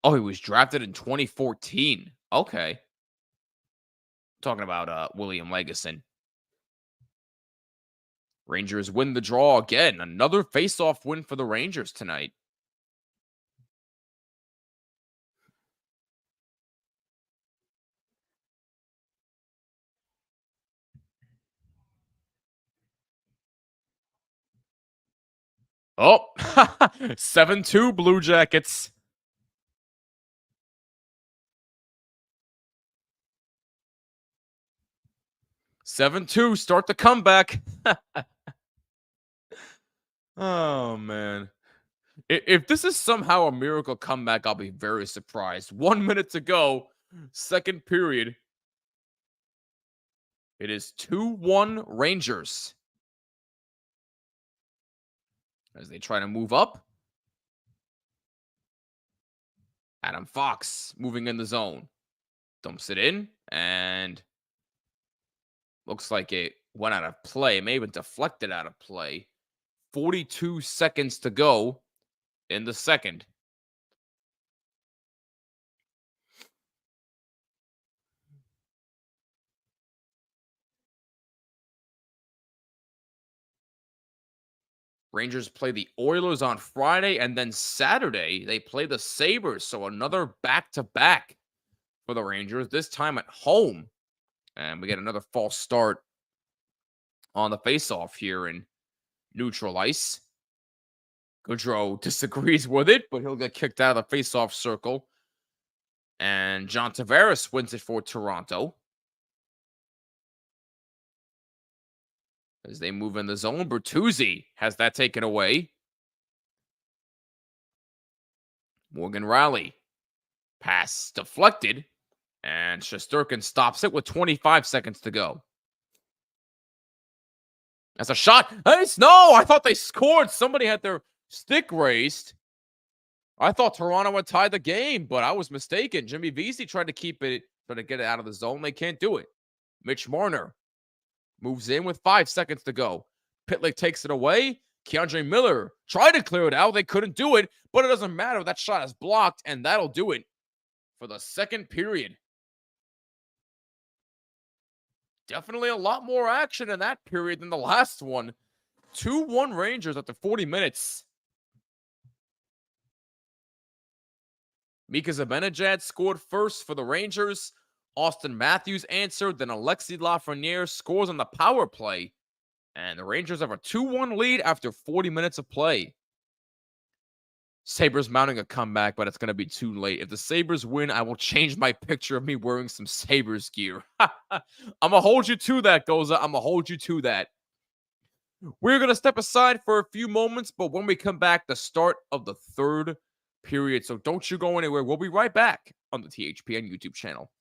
Oh, he was drafted in 2014. Okay. Talking about William Lagesson. Rangers win the draw again. Another face-off win for the Rangers tonight. Oh, 7-2 Blue Jackets. 7-2, start the comeback. Oh, man. If this is somehow a miracle comeback, I'll be very surprised. 1 minute to go, second period. It is 2-1 Rangers. As they try to move up. Adam Fox moving in the zone. Dumps it in, and looks like it went out of play. It may have been deflected out of play. 42 seconds to go in the second. Rangers play the Oilers on Friday, and then Saturday they play the Sabres. So another back-to-back for the Rangers, this time at home. And we get another false start on the faceoff here in neutral ice. Gaudreau disagrees with it, but he'll get kicked out of the faceoff circle. And John Tavares wins it for Toronto. As they move in the zone, Bertuzzi has that taken away. Morgan Rally. Pass deflected. And Shesterkin stops it with 25 seconds to go. That's a shot. Nice. No, I thought they scored. Somebody had their stick raised. I thought Toronto would tie the game, but I was mistaken. Jimmy Vesey tried to keep it, trying to get it out of the zone. They can't do it. Mitch Marner moves in with 5 seconds to go. Pitlick takes it away. Keandre Miller tried to clear it out. They couldn't do it, but it doesn't matter. That shot is blocked, and that'll do it for the second period. Definitely a lot more action in that period than the last one. 2-1 Rangers after 40 minutes. Mika Zibanejad scored first for the Rangers. Austin Matthews answered. Then Alexis Lafreniere scores on the power play. And the Rangers have a 2-1 lead after 40 minutes of play. Sabres mounting a comeback, but it's going to be too late. If the Sabres win, I will change my picture of me wearing some Sabres gear. I'm going to hold you to that, Goza. I'm going to hold you to that. We're going to step aside for a few moments, but when we come back, the start of the third period. So don't you go anywhere. We'll be right back on the THPN YouTube channel.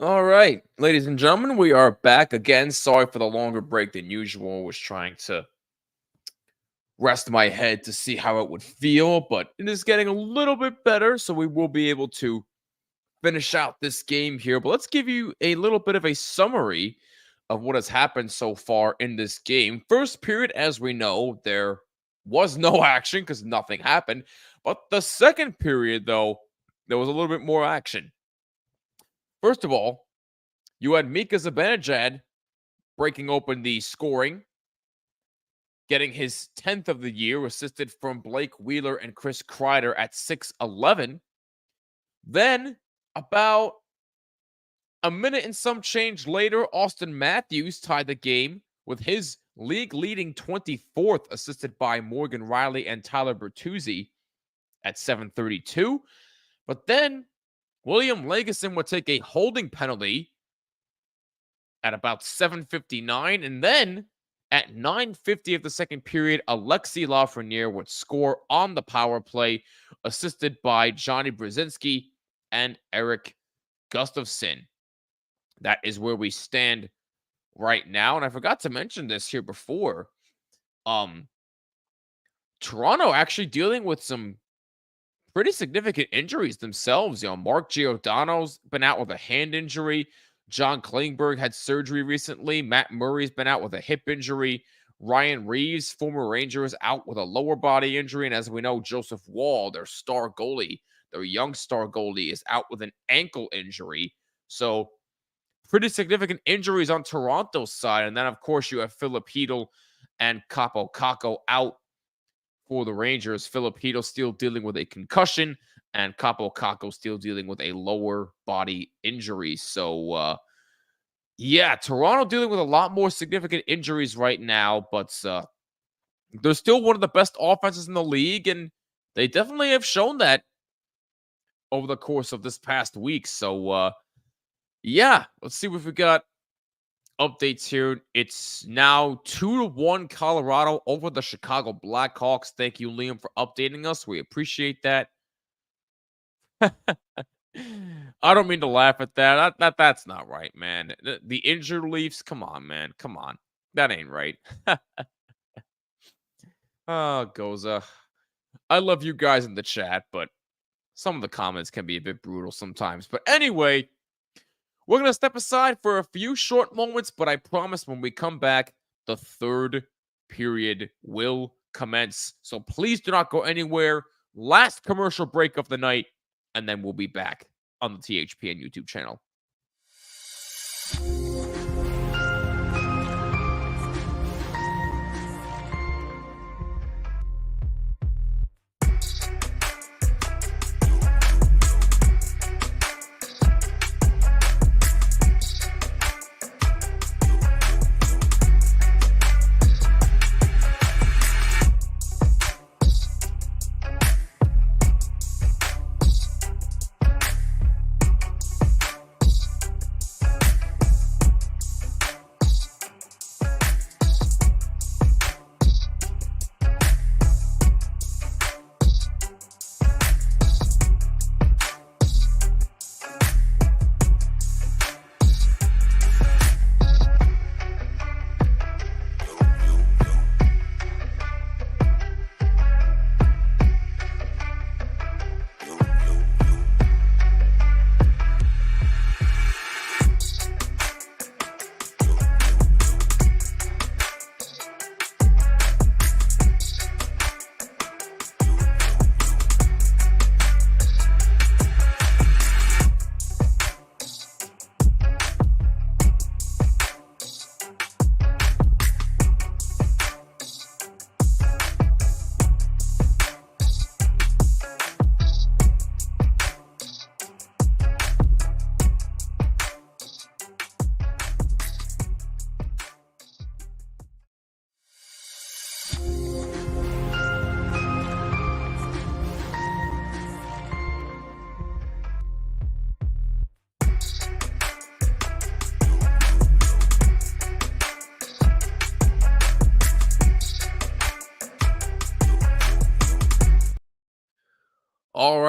All right, ladies and gentlemen, we are back again. Sorry for the longer break than usual. Was trying to rest my head to see how it would feel, but it is getting a little bit better, so we will be able to finish out this game here. But let's give you a little bit of a summary of what has happened so far in this game. First period, as we know, there was no action because nothing happened. But the second period, though, there was a little bit more action. First of all, you had Mika Zibanejad breaking open the scoring, getting his 10th of the year, assisted from Blake Wheeler and Chris Kreider at 6:11. Then, about a minute and some change later, Austin Matthews tied the game with his league-leading 24th, assisted by Morgan Riley and Tyler Bertuzzi at 7:32. But then, William Lagesson would take a holding penalty at about 7:59, and then at 9:50 of the second period, Alexi Lafreniere would score on the power play, assisted by Johnny Brzezinski and Eric Gustafsson. That is where we stand right now. And I forgot to mention this here before. Toronto actually dealing with some pretty significant injuries themselves. Mark Giordano's been out with a hand injury. John Klingberg had surgery recently. Matt Murray's been out with a hip injury. Ryan Reeves, former Ranger, is out with a lower body injury. And as we know, Joseph Wall, their star goalie, their young star goalie, is out with an ankle injury. So pretty significant injuries on Toronto's side. And then, of course, you have Philip Hedl and Capo Caco out for the Rangers. Philip Hedl still dealing with a concussion, and Capo Caco still dealing with a lower body injury. So, Toronto dealing with a lot more significant injuries right now, but they're still one of the best offenses in the league, and they definitely have shown that over the course of this past week. So, let's see what we got. Updates here. It's now 2-1 Colorado over the Chicago Blackhawks. Thank you, Liam, for updating us. We appreciate that. I don't mean to laugh at that. That's not right, man. The injured Leafs. Come on, man. Come on. That ain't right. Goza. I love you guys in the chat, but some of the comments can be a bit brutal sometimes. But anyway, we're going to step aside for a few short moments, but I promise when we come back, the third period will commence. So please do not go anywhere. Last commercial break of the night, and then we'll be back on the THPN YouTube channel.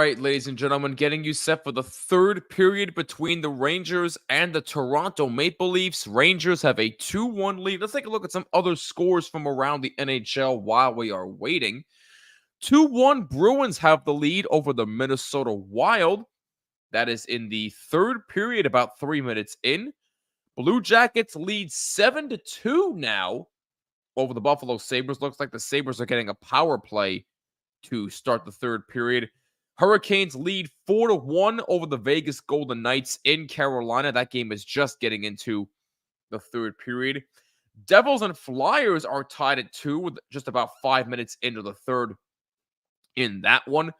right, ladies and gentlemen, getting you set for the third period between the Rangers and the Toronto Maple Leafs. Rangers have a 2-1 lead. Let's take a look at some other scores from around the NHL while we are waiting. 2-1 Bruins have the lead over the Minnesota Wild. That is in the third period, about 3 minutes in. Blue Jackets lead 7-2 now over the Buffalo Sabres. Looks like the Sabres are getting a power play to start the third period. Hurricanes lead 4-1 over the Vegas Golden Knights in Carolina. That game is just getting into the third period. Devils and Flyers are tied at 2 with just about 5 minutes into the third in that one.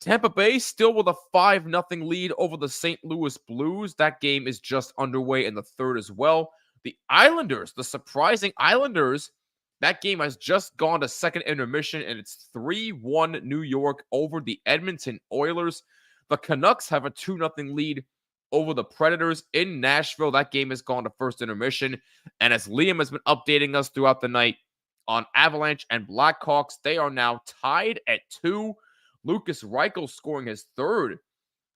Tampa Bay still with a 5-0 lead over the St. Louis Blues. That game is just underway in the third as well. The Islanders, the surprising Islanders, that game has just gone to second intermission, and it's 3-1 New York over the Edmonton Oilers. The Canucks have a 2-0 lead over the Predators in Nashville. That game has gone to first intermission. And as Liam has been updating us throughout the night on Avalanche and Blackhawks, they are now tied at 2. Lucas Reichel scoring his third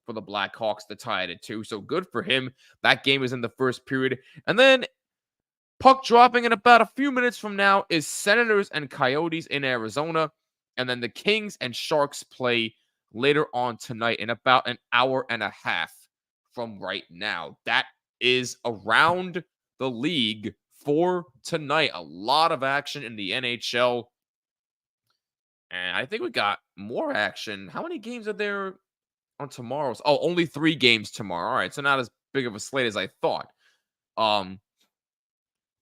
for the Blackhawks to tie it at 2. So good for him. That game is in the first period. And then puck dropping in about a few minutes from now is Senators and Coyotes in Arizona. And then the Kings and Sharks play later on tonight in about an hour and a half from right now. That is around the league for tonight. A lot of action in the NHL. And I think we got more action. How many games are there on tomorrow's? Oh, only 3 games tomorrow. All right, so not as big of a slate as I thought.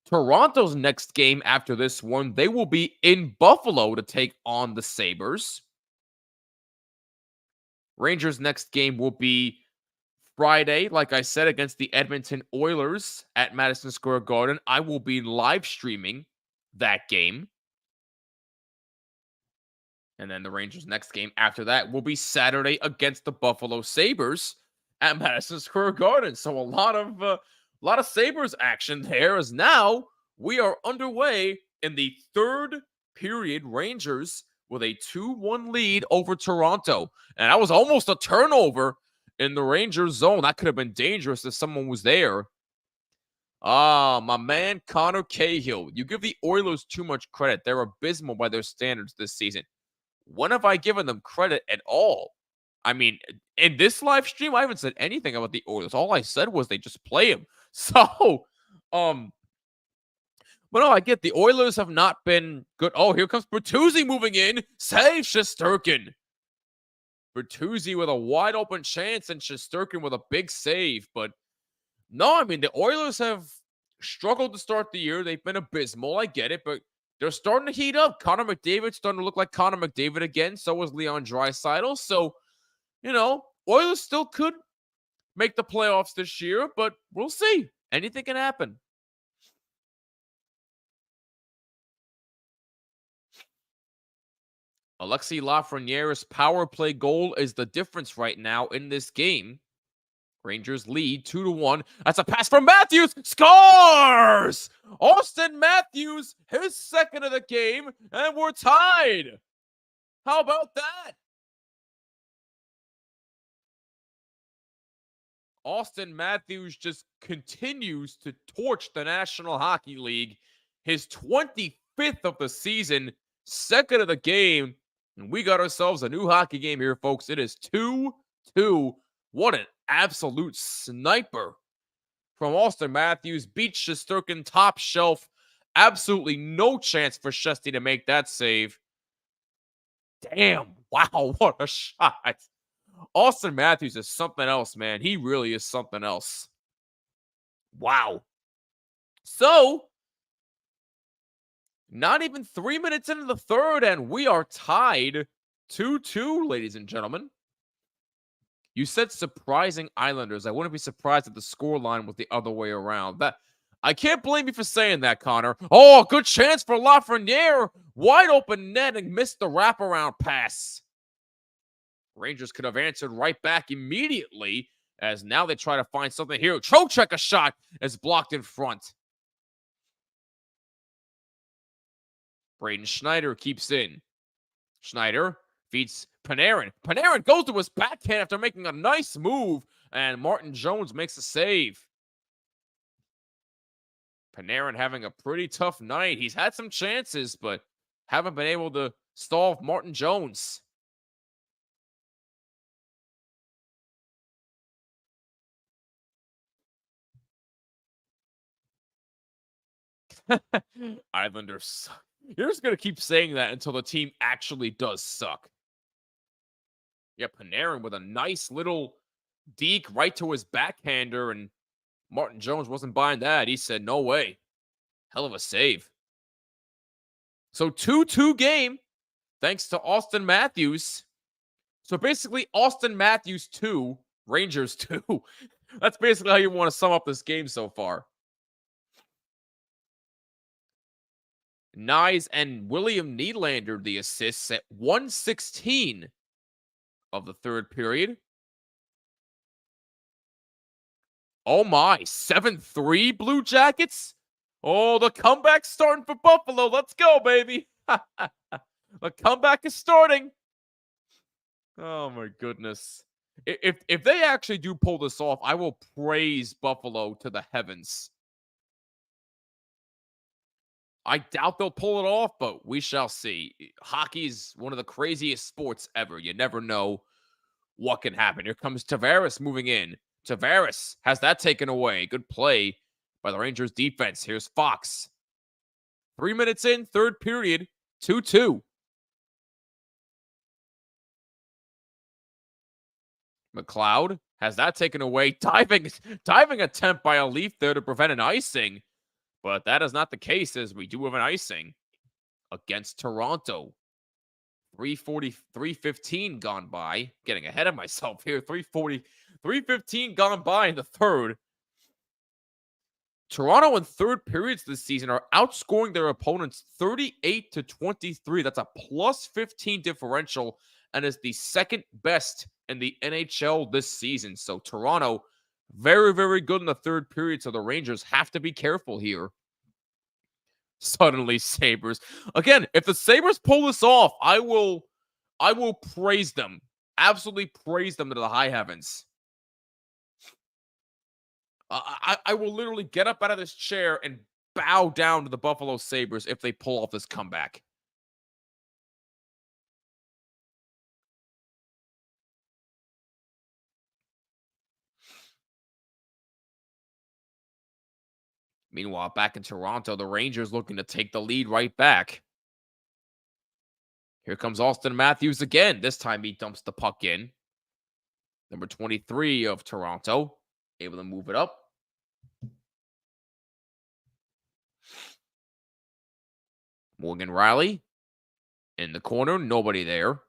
Toronto's next game after this one, they will be in Buffalo to take on the Sabres. Rangers' next game will be Friday, like I said, against the Edmonton Oilers at Madison Square Garden. I will be live streaming that game. And then the Rangers' next game after that will be Saturday against the Buffalo Sabres at Madison Square Garden. So a lot of Sabres action there, as now we are underway in the third period. Rangers with a 2-1 lead over Toronto. And that was almost a turnover in the Rangers zone. That could have been dangerous if someone was there. My man Connor Cahill. You give the Oilers too much credit. They're abysmal by their standards this season. When have I given them credit at all? I mean, in this live stream, I haven't said anything about the Oilers. All I said was they just play them. So, but no, I get the Oilers have not been good. Oh, here comes Bertuzzi moving in. Save Shesterkin. Bertuzzi with a wide open chance and Shesterkin with a big save. But no, I mean, the Oilers have struggled to start the year. They've been abysmal. I get it, but they're starting to heat up. Connor McDavid's starting to look like Connor McDavid again. So was Leon Draisaitl. So, Oilers still could make the playoffs this year, but we'll see. Anything can happen. Alexis Lafreniere's power play goal is the difference right now in this game. Rangers lead 2-1. That's a pass from Matthews. Scores! Austin Matthews, his second of the game, and we're tied. How about that? Austin Matthews just continues to torch the National Hockey League. His 25th of the season, second of the game. And we got ourselves a new hockey game here, folks. It is 2-2. What an absolute sniper from Austin Matthews. Beats Shesterkin top shelf. Absolutely no chance for Shesty to make that save. Damn. Wow, what a shot. Austin Matthews is something else, man. He really is something else. Wow. So, not even 3 minutes into the third, and we are tied 2-2, ladies and gentlemen. You said surprising Islanders. I wouldn't be surprised if the scoreline was the other way around. I can't blame you for saying that, Connor. Oh, good chance for Lafreniere. Wide open net and missed the wraparound pass. Rangers could have answered right back immediately, as now they try to find something here. Trocheck a shot is blocked in front. Braden Schneider keeps in. Schneider Feeds Panarin. Panarin goes to his backhand after making a nice move, and Martin Jones makes a save. Panarin having a pretty tough night. He's had some chances, but haven't been able to stall Martin Jones. Islanders suck. You're just going to keep saying that until the team actually does suck. Yeah, Panarin with a nice little deke right to his backhander, and Martin Jones wasn't buying that. He said, no way. Hell of a save. So 2-2 game, thanks to Austin Matthews. So basically, Austin Matthews 2, Rangers 2. That's basically how you want to sum up this game so far. Nyes and William Nylander, the assists at 1:16 of the third period. Oh my, 7-3 Blue Jackets? Oh, the comeback's starting for Buffalo. Let's go, baby. The comeback is starting. Oh my goodness. If they actually do pull this off, I will praise Buffalo to the heavens. I doubt they'll pull it off, but we shall see. Hockey is one of the craziest sports ever. You never know what can happen. Here comes Tavares moving in. Tavares has that taken away. Good play by the Rangers defense. Here's Fox. 3 minutes in, third period, 2-2. McLeod has that taken away. Diving attempt by a Leaf there to prevent an icing. But that is not the case, as we do have an icing against Toronto. 3:15 gone by. Getting ahead of myself here. 3:15 gone by in the third. Toronto in third periods this season are outscoring their opponents 38-23. That's a plus 15 differential and is the second best in the NHL this season. So Toronto, very, very good in the third period. So the Rangers have to be careful here. Suddenly, Sabres. Again, if the Sabres pull this off, I will praise them. Absolutely praise them to the high heavens. I will literally get up out of this chair and bow down to the Buffalo Sabres if they pull off this comeback. Meanwhile, back in Toronto, the Rangers looking to take the lead right back. Here comes Austin Matthews again. This time he dumps the puck in. Number 23 of Toronto, able to move it up. Morgan Riley in the corner, nobody there.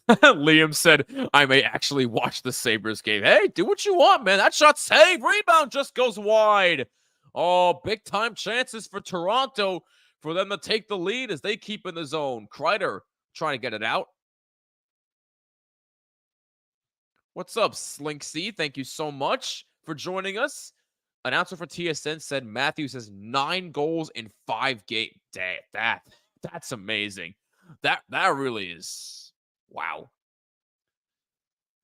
Liam said, I may actually watch the Sabres game. Hey, do what you want, man. That shot saved. Rebound just goes wide. Oh, big time chances for Toronto for them to take the lead as they keep in the zone. Kreider trying to get it out. What's up, Slinksy? Thank you so much for joining us. Announcer for TSN said Matthews has 9 goals in 5 games. That's amazing. That really is wow.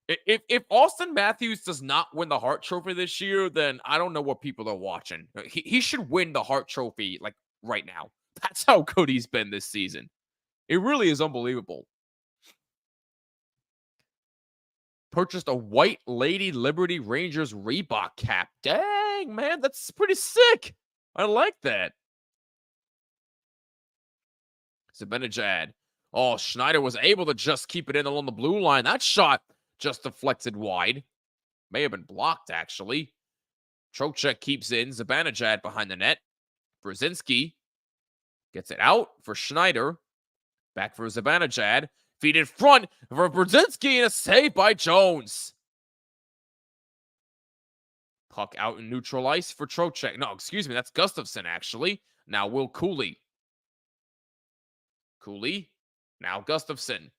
If Austin Matthews does not win the Hart Trophy this year, then I don't know what people are watching. He should win the Hart Trophy like right now. That's how good he's been this season. It really is unbelievable. Purchased a white Lady Liberty Rangers Reebok cap. Dang, man, that's pretty sick. I like that. Zibanejad. Oh, Schneider was able to just keep it in along the blue line. That shot just deflected wide. May have been blocked, actually. Trocheck keeps in. Zibanejad behind the net. Brzezinski gets it out for Schneider. Back for Zibanejad. Feet in front for Brzezinski and a save by Jones. Puck out in neutral ice for Trocheck. No, excuse me, that's Gustafsson, actually. Now Will Cooley. Cooley. Now Gustafsson.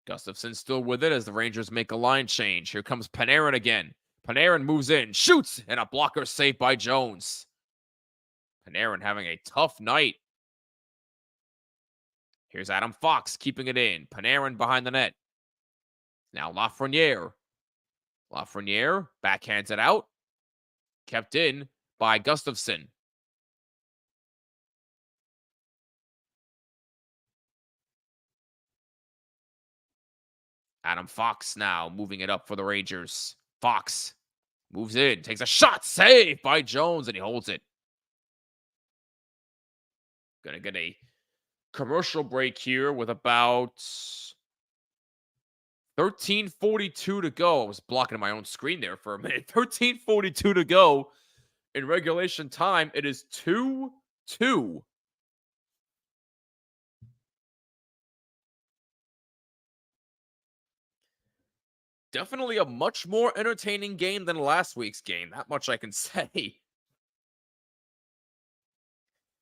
Gustafsson still with it as the Rangers make a line change. Here comes Panarin again. Panarin moves in, shoots, and a blocker save by Jones. Panarin having a tough night Here's Adam Fox keeping it in. Panarin behind the net. Now Lafreniere. Lafreniere backhands it out. Kept in by Gustafsson. Adam Fox now moving it up for the Rangers. Fox moves in, takes a shot, save by Jones, and he holds it. Gonna get a commercial break here with about 13:42 to go. I was blocking my own screen there for a minute. 13:42 to go in regulation time. It is 2-2. Definitely a much more entertaining game than last week's game. That much I can say.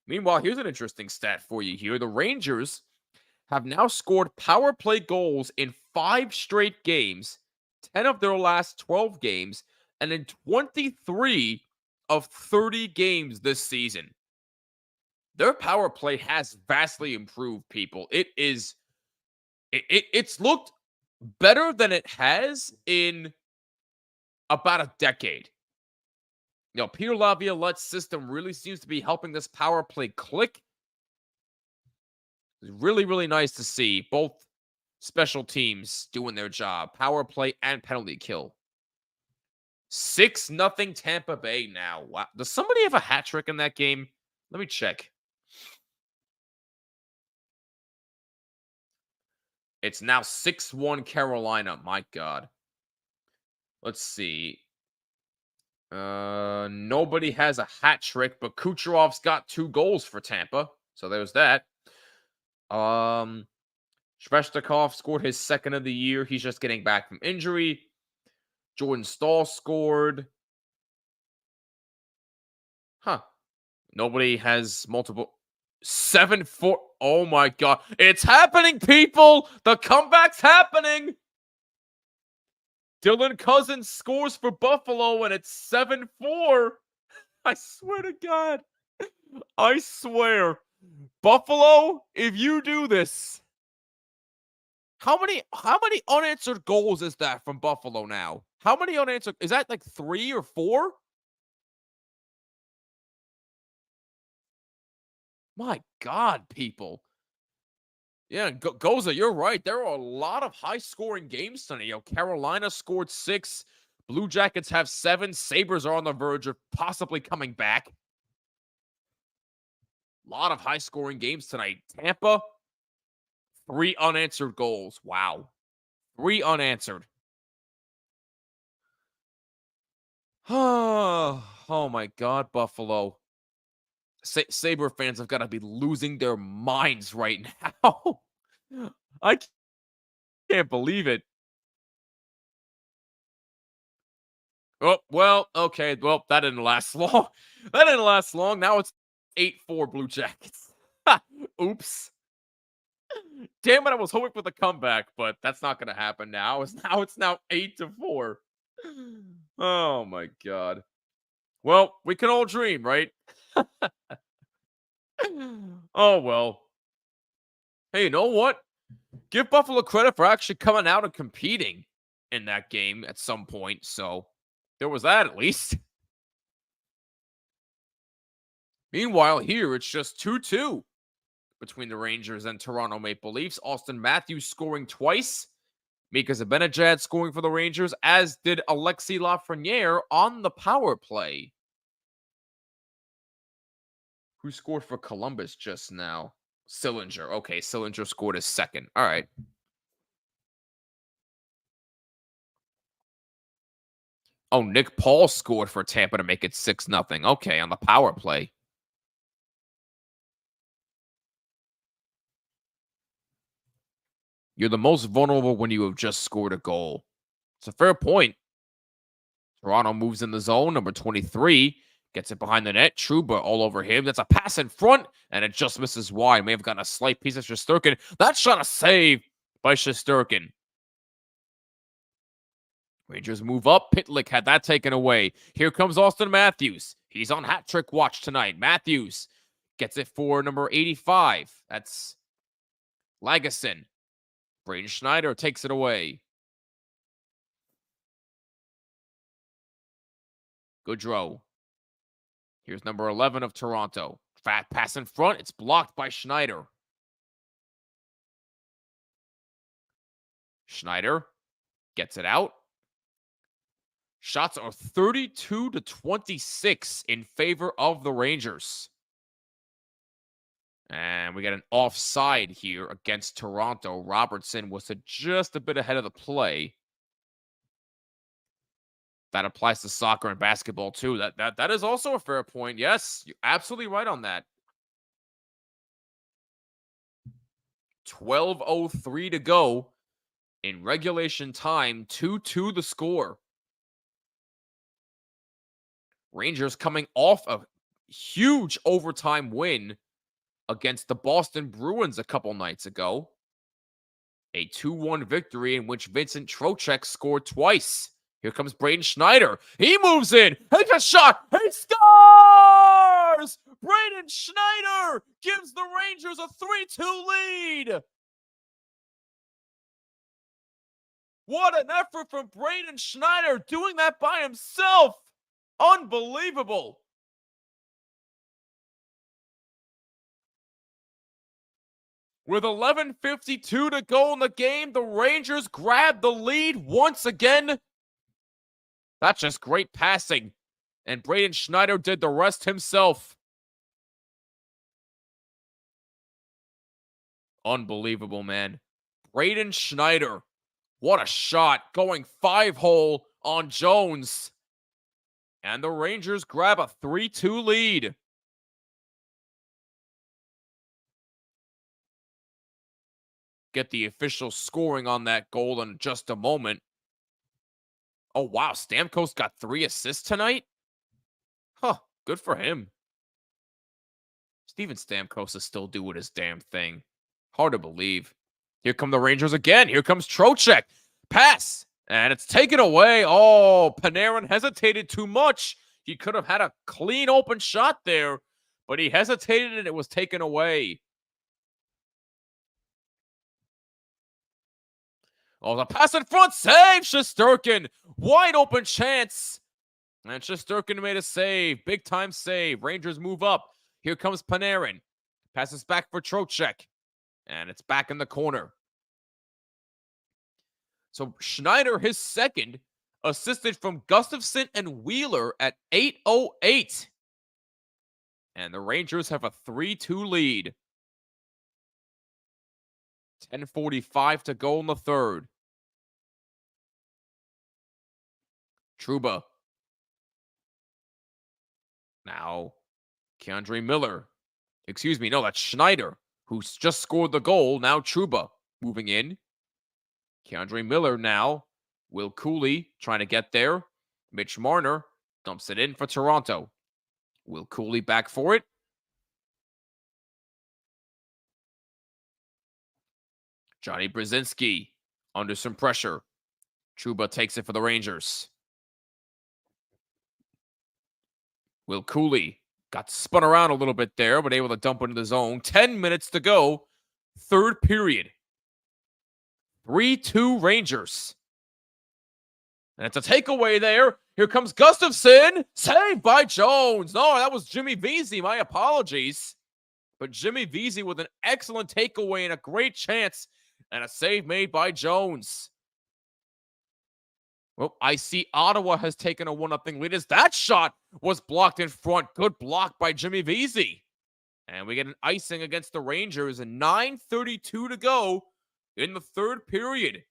Meanwhile, here's an interesting stat for you here. The Rangers have now scored power play goals in 5 straight games, 10 of their last 12 games, and in 23 of 30 games this season. Their power play has vastly improved, people. It's looked better than it has in about a decade. You know, Peter Laviolette's system really seems to be helping this power play click. It's really, really nice to see both special teams doing their job, power play and penalty kill. 6-0 Tampa Bay now. Wow. Does somebody have a hat trick in that game? Let me check. It's now 6-1 Carolina. My God. Let's see. Nobody has a hat trick, but Kucherov's got 2 goals for Tampa. So there's that. Svechnikov scored his 2nd of the year. He's just getting back from injury. Jordan Staal scored. Nobody has multiple. 7-4. Oh my God. It's happening, people. The comeback's happening. Dylan Cousins scores for Buffalo, and it's 7-4. I swear to God. I swear. Buffalo, if you do this, how many unanswered goals is that from Buffalo now? How many unanswered? Is that like 3 or 4? My God, people. Yeah, Goza, you're right. There are a lot of high-scoring games tonight. You know, Carolina scored 6. Blue Jackets have 7. Sabres are on the verge of possibly coming back. A lot of high-scoring games tonight. Tampa, 3 unanswered goals. Wow. 3 unanswered. Oh my God, Buffalo. Sabre fans have got to be losing their minds right now. I can't believe it. Oh, well, okay. Well, that didn't last long. That didn't last long. Now it's 8-4 Blue Jackets. Oops. Damn it, I was hoping for the comeback, but that's not going to happen now. It's now 8-4. Oh my God. Well, we can all dream, right? Oh, well. Hey, you know what? Give Buffalo credit for actually coming out and competing in that game at some point. So there was that at least. Meanwhile, here it's just 2-2 between the Rangers and Toronto Maple Leafs. Austin Matthews scoring twice. Mika Zibanejad scoring for the Rangers, as did Alexis Lafreniere on the power play. Who scored for Columbus just now? Sillinger. Okay, Sillinger scored his 2nd. All right. Oh, Nick Paul scored for Tampa to make it 6-0. Okay, on the power play. You're the most vulnerable when you have just scored a goal. It's a fair point. Toronto moves in the zone. Number 23 gets it behind the net. Trouba all over him. That's a pass in front, and it just misses wide. May have gotten a slight piece of Shesterkin. That shot a save by Shesterkin. Rangers move up. Pitlick had that taken away. Here comes Austin Matthews. He's on hat trick watch tonight. Matthews gets it for number 85. That's Lagesson. Braden Schneider takes it away. Goodrow. Here's number 11 of Toronto. Fat pass in front. It's blocked by Schneider. Schneider gets it out. Shots are 32-26 in favor of the Rangers. And we got an offside here against Toronto. Robertson was just a bit ahead of the play. That applies to soccer and basketball too. That is also a fair point. Yes, you're absolutely right on that. 12:03 to go in regulation time. 2-2 the score. Rangers coming off a huge overtime win against the Boston Bruins a couple nights ago. A 2-1 victory in which Vincent Trocheck scored twice. Here comes Braden Schneider. He moves in. Takes a shot. He scores! Braden Schneider gives the Rangers a 3-2 lead. What an effort from Braden Schneider, doing that by himself. Unbelievable. With 11:52 to go in the game, the Rangers grab the lead once again. That's just great passing. And Braden Schneider did the rest himself. Unbelievable, man. Braden Schneider. What a shot. Going 5-hole on Jones. And the Rangers grab a 3-2 lead. Get the official scoring on that goal in just a moment. Oh, wow. Stamkos got 3 assists tonight? Huh. Good for him. Steven Stamkos is still doing his damn thing. Hard to believe. Here come the Rangers again. Here comes Trocheck. Pass. And it's taken away. Oh, Panarin hesitated too much. He could have had a clean open shot there, but he hesitated and it was taken away. Oh, the pass in front. Save Shesterkin. Wide open chance. And Shesterkin made a save. Big time save. Rangers move up. Here comes Panarin. Passes back for Trocheck. And it's back in the corner. So Schneider, his second, assisted from Gustafsson and Wheeler at 8:08. And the Rangers have a 3-2 lead. 10:45 to go in the third. Trouba. Now, Keandre Miller. Excuse me, no, that's Schneider, who's just scored the goal. Now Trouba moving in. Keandre Miller now. Will Cooley trying to get there. Mitch Marner dumps it in for Toronto. Will Cooley back for it. Johnny Brzezinski under some pressure. Trouba takes it for the Rangers. Will Cooley got spun around a little bit there, but able to dump into the zone. 10 minutes to go. Third period. 3-2 Rangers. And it's a takeaway there. Here comes Gustafsson. Saved by Jones. No, that was Jimmy Vesey. My apologies. But Jimmy Vesey with an excellent takeaway and a great chance. And a save made by Jones. Well, I see Ottawa has taken a 1-0 lead as that shot was blocked in front. Good block by Jimmy Vesey. And we get an icing against the Rangers and 9:32 to go in the third period.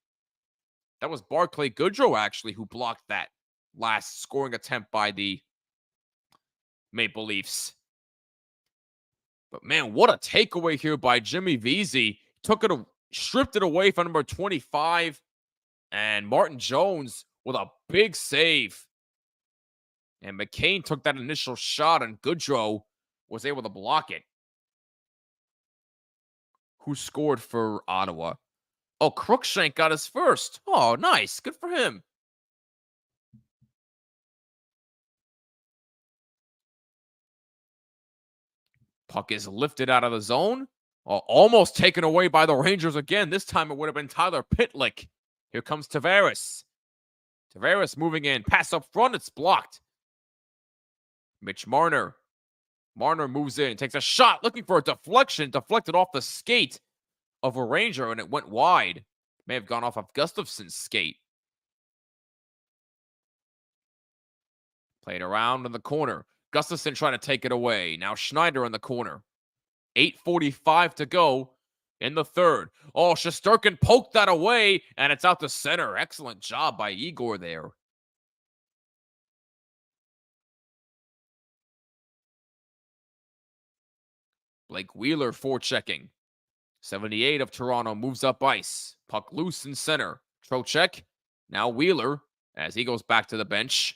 That was Barclay Goodrow, actually, who blocked that last scoring attempt by the Maple Leafs. But man, what a takeaway here by Jimmy Vesey. Stripped it away from number 25. And Martin Jones with a big save. And McCain took that initial shot, and Goodrow was able to block it. Who scored for Ottawa? Oh, Crookshank got his first. Oh, nice. Good for him. Puck is lifted out of the zone. Almost taken away by the Rangers again. This time it would have been Tyler Pitlick. Here comes Tavares. Tavares moving in. Pass up front. It's blocked. Mitch Marner. Marner moves in. Takes a shot. Looking for a deflection. Deflected off the skate of a Ranger, and it went wide. May have gone off of Gustafson's skate. Played around in the corner. Gustafson trying to take it away. Now Schneider in the corner. 8:45 to go in the third. Oh, Shesterkin poked that away, and it's out to center. Excellent job by Igor there. Blake Wheeler forechecking. 78 of Toronto moves up ice. Puck loose in center. Trocheck. Now Wheeler as he goes back to the bench.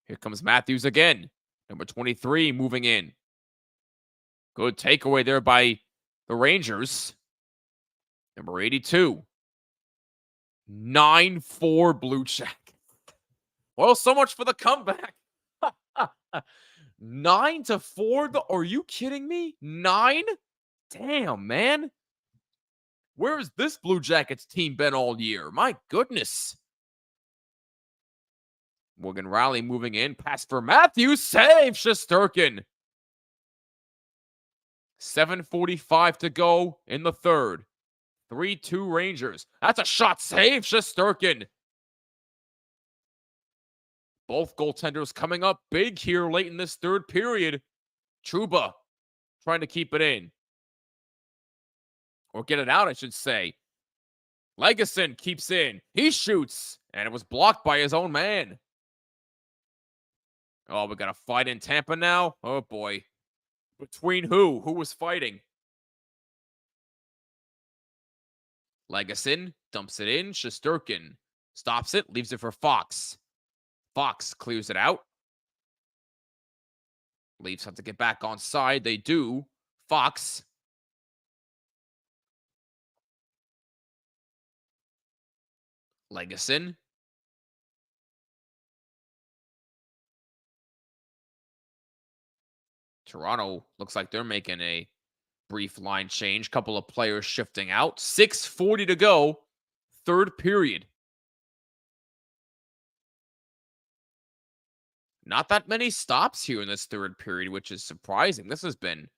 Here comes Matthews again. Number 23 moving in. Good takeaway there by the Rangers. Number 82. 9-4 Blue Jacket. Well, so much for the comeback. 9-4? Are you kidding me? 9? Damn, man. Where's this Blue Jackets team been all year? My goodness. Morgan Riley moving in. Pass for Matthews. Save Shesterkin. 7:45 to go in the third. 3-2 Rangers. That's a shot. Save Shesterkin. Both goaltenders coming up big here late in this third period. Trouba trying to keep it in. Or get it out, I should say. Legason keeps in. He shoots. And it was blocked by his own man. Oh, we got a fight in Tampa now? Oh, boy. Between who? Who was fighting? Legason dumps it in. Shesterkin stops it, leaves it for Fox. Fox clears it out. Leafs have to get back on side. They do. Fox. Legason. Toronto looks like they're making a brief line change. Couple of players shifting out. 6:40 to go. Third period. Not that many stops here in this third period, which is surprising. This has been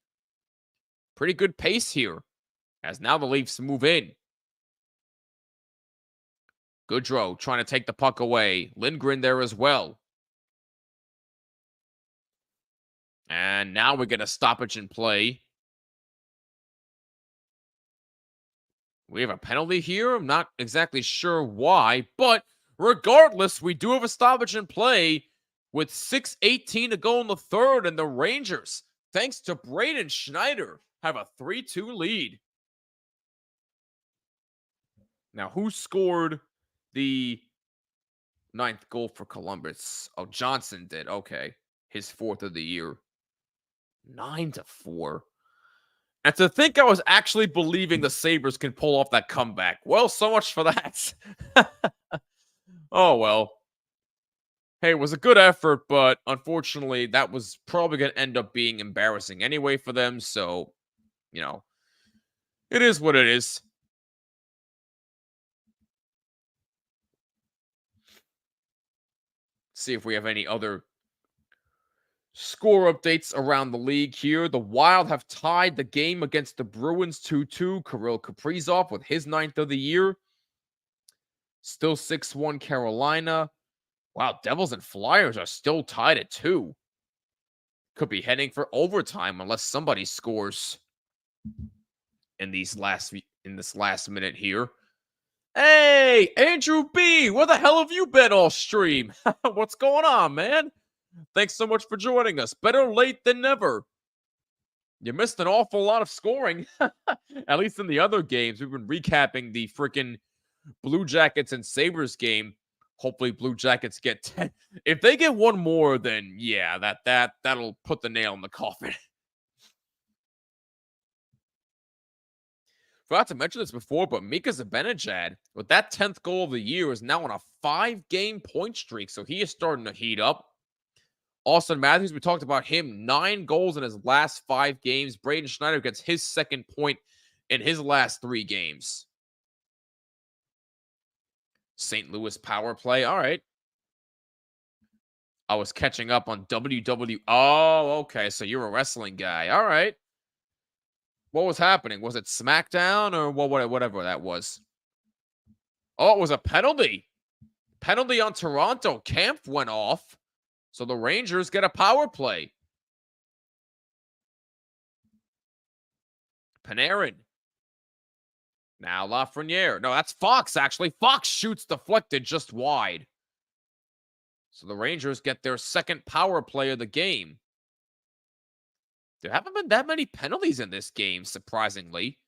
pretty good pace here as now the Leafs move in. Goodrow trying to take the puck away. Lindgren there as well. And now we get a stoppage in play. We have a penalty here. I'm not exactly sure why, but regardless, we do have a stoppage in play with 6:18 to go in the third, and the Rangers, thanks to Braden Schneider, have a 3-2 lead. Now, who scored the 9th goal for Columbus? Oh, Johnson did. Okay. His 4th of the year. 9-4. And to think I was actually believing the Sabres can pull off that comeback. Well, so much for that. Oh, well. Hey, it was a good effort, but unfortunately, that was probably going to end up being embarrassing anyway for them. So, you know, it is what it is. See if we have any other score updates around the league here. The Wild have tied the game against the Bruins 2-2. Kirill Kaprizov with his 9th of the year. Still 6-1 Carolina. Wow, Devils and Flyers are still tied at 2. Could be heading for overtime unless somebody scores in this last minute here. Hey, Andrew B, where the hell have you been all stream? What's going on, man? Thanks so much for joining us. Better late than never. You missed an awful lot of scoring. At least in the other games. We've been recapping the freaking Blue Jackets and Sabres game. Hopefully Blue Jackets get 10. If they get one more, then yeah, that'll put the nail in the coffin. Forgot to mention this before, but Mika Zibanejad, with that 10th goal of the year, is now on a 5-game point streak. So he is starting to heat up. Austin Matthews, we talked about him. 9 goals in his last 5 games. Braden Schneider gets his second point in his last 3 games. St. Louis power play. All right. I was catching up on WW. Oh, okay. So you're a wrestling guy. All right. What was happening? Was it SmackDown or whatever that was? Oh, it was a penalty. Penalty on Toronto. Camp went off. So the Rangers get a power play. Panarin. Now Lafreniere. No, that's Fox, actually. Fox shoots deflected just wide. So the Rangers get their second power play of the game. There haven't been that many penalties in this game, surprisingly.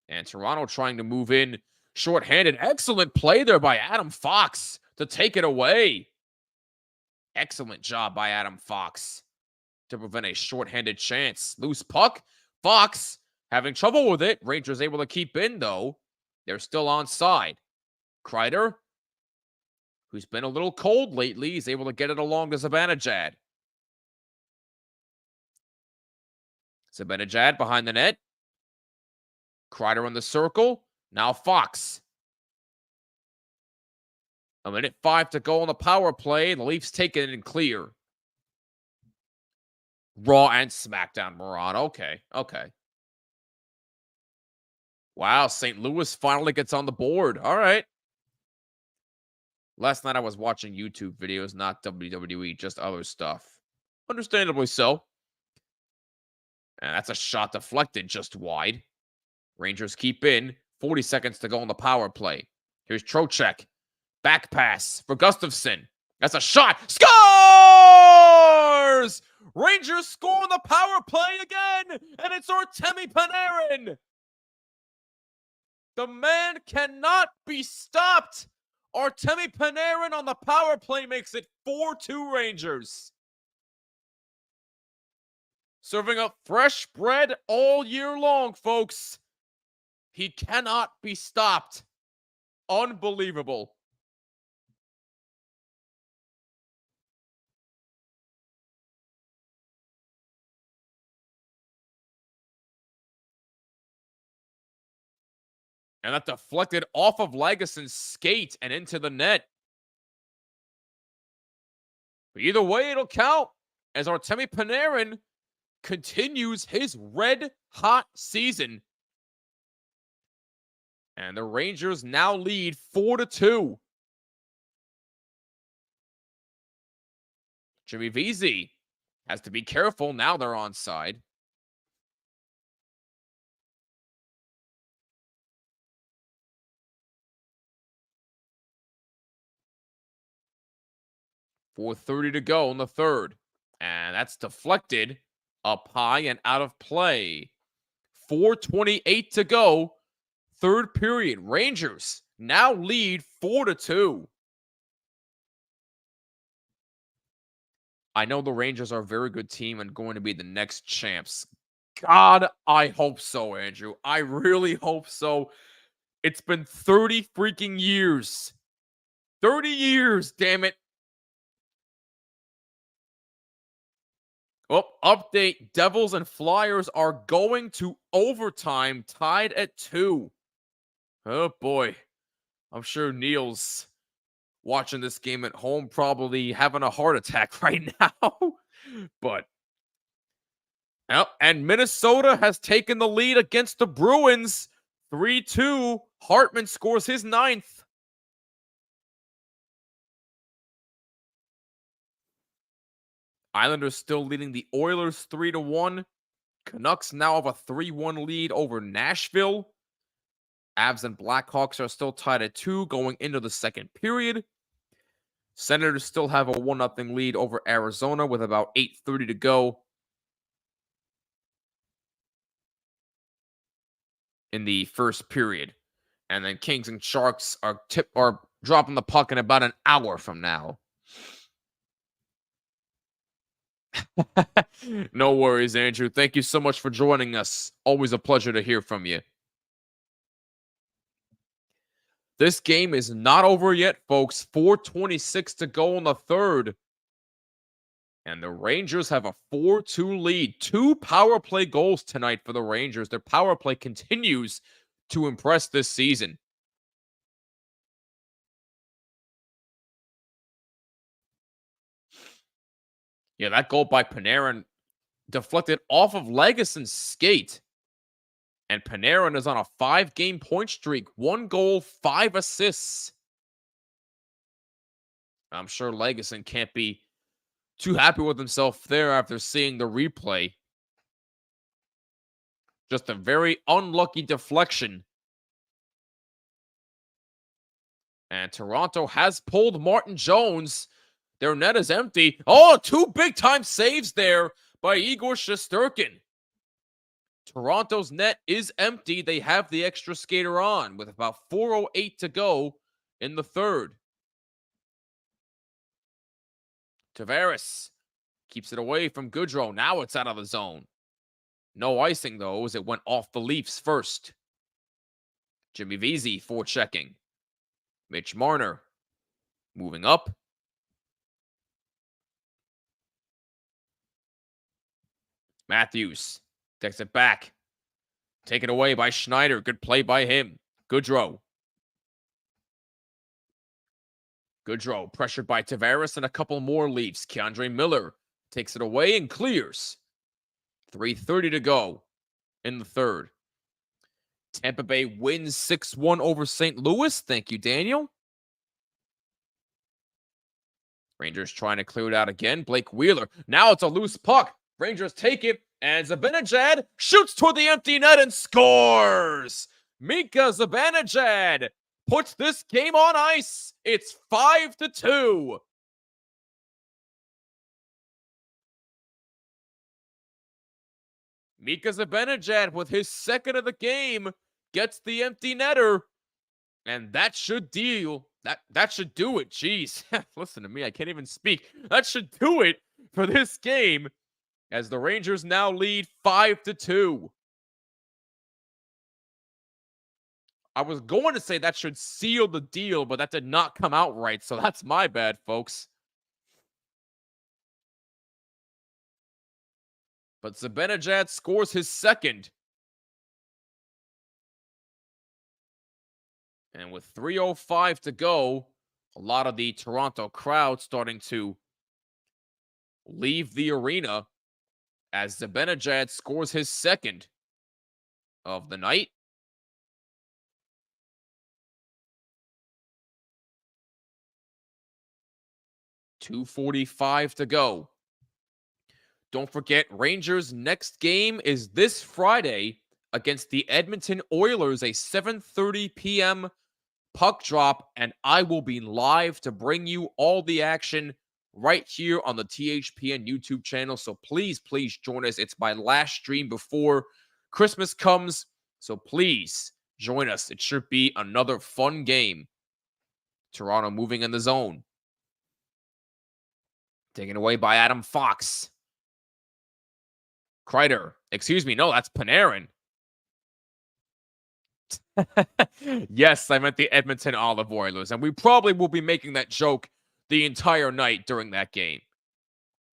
And Toronto trying to move in shorthanded. Excellent play there by Adam Fox to take it away. Excellent job by Adam Fox to prevent a shorthanded chance. Loose puck. Fox having trouble with it. Rangers able to keep in, though. They're still onside. Kreider, who's been a little cold lately, is able to get it along to Zibanejad. Zibanejad behind the net. Kreider on the circle. Now Fox. 1:05 to go on the power play. The Leafs take it in clear. Raw and SmackDown, Moran. Okay. Wow, St. Louis finally gets on the board. All right. Last night I was watching YouTube videos, not WWE, just other stuff. Understandably so. And that's a shot deflected just wide. Rangers keep in. 40 seconds to go on the power play. Here's Trocheck. Back pass for Gustafsson. That's a shot. Scores! Rangers score on the power play again, and it's Artemi Panarin. The man cannot be stopped. Artemi Panarin on the power play makes it 4-2 Rangers. Serving up fresh bread all year long, folks. He cannot be stopped. Unbelievable. And that deflected off of Laguson's skate and into the net. But either way, it'll count as Artemi Panarin continues his red-hot season. And the Rangers now lead 4-2. Jimmy Vesey has to be careful. Now they're onside. .430 to go in the third. And that's deflected up high and out of play. 4:28 to go. Third period. Rangers now lead 4-2. I know the Rangers are a very good team and going to be the next champs. God, I hope so, Andrew. I really hope so. It's been 30 freaking years. 30 years, damn it. Oh, update. Devils and Flyers are going to overtime, tied at 2. Oh, boy. I'm sure Neil's watching this game at home, probably having a heart attack right now. But, and Minnesota has taken the lead against the Bruins. 3-2. Hartman scores his 9th. Islanders still leading the Oilers 3-1. Canucks now have a 3-1 lead over Nashville. Avs and Blackhawks are still tied at 2 going into the second period. Senators still have a 1-0 lead over Arizona with about 8:30 to go in the first period. And then Kings and Sharks are dropping the puck in about an hour from now. No worries, Andrew. Thank you so much for joining us. Always a pleasure to hear from you. This game is not over yet, folks. 4:26 to go in the third. And the Rangers have a 4-2 lead. 2 power play goals tonight for the Rangers. Their power play continues to impress this season. Yeah, that goal by Panarin deflected off of Legisson's skate. And Panarin is on a 5-game point streak. 1 goal, 5 assists. I'm sure Legisson can't be too happy with himself there after seeing the replay. Just a very unlucky deflection. And Toronto has pulled Martin Jones. Their net is empty. Oh, 2 big-time saves there by Igor Shesterkin. Toronto's net is empty. They have the extra skater on with about 4:08 to go in the third. Tavares keeps it away from Goodrow. Now it's out of the zone. No icing, though, as it went off the Leafs first. Jimmy Vesey forechecking. Mitch Marner moving up. Matthews takes it back. Taken away by Schneider. Good play by him. Goodrow. Goodrow pressured by Tavares and a couple more Leafs. Keandre Miller takes it away and clears. 3:30 to go in the third. Tampa Bay wins 6-1 over St. Louis. Thank you, Daniel. Rangers trying to clear it out again. Blake Wheeler. Now it's a loose puck. Rangers take it, and Zibanejad shoots toward the empty net and scores. Mika Zibanejad puts this game on ice. It's 5-2. Mika Zibanejad, with his second of the game, gets the empty netter, and that should deal. That should do it. Jeez, listen to me. I can't even speak. That should do it for this game, as the Rangers now lead 5-2. I was going to say that should seal the deal, but that did not come out right, so that's my bad, folks. But Zibanejad scores his second. And with 3:05 to go, a lot of the Toronto crowd starting to leave the arena as Zibanejad scores his second of the night. .245 to go. Don't forget, Rangers' next game is this Friday against the Edmonton Oilers, a 7:30 p.m. puck drop, and I will be live to bring you all the action right here on the THPN YouTube channel. So please join us. It's my last stream before Christmas comes, so please join us. It should be another fun game. Toronto moving in the zone. Taken away by Adam Fox. Kreider. Excuse me. No, that's Panarin. Yes, I meant the Edmonton Olive Oilers, and we probably will be making that joke the entire night during that game.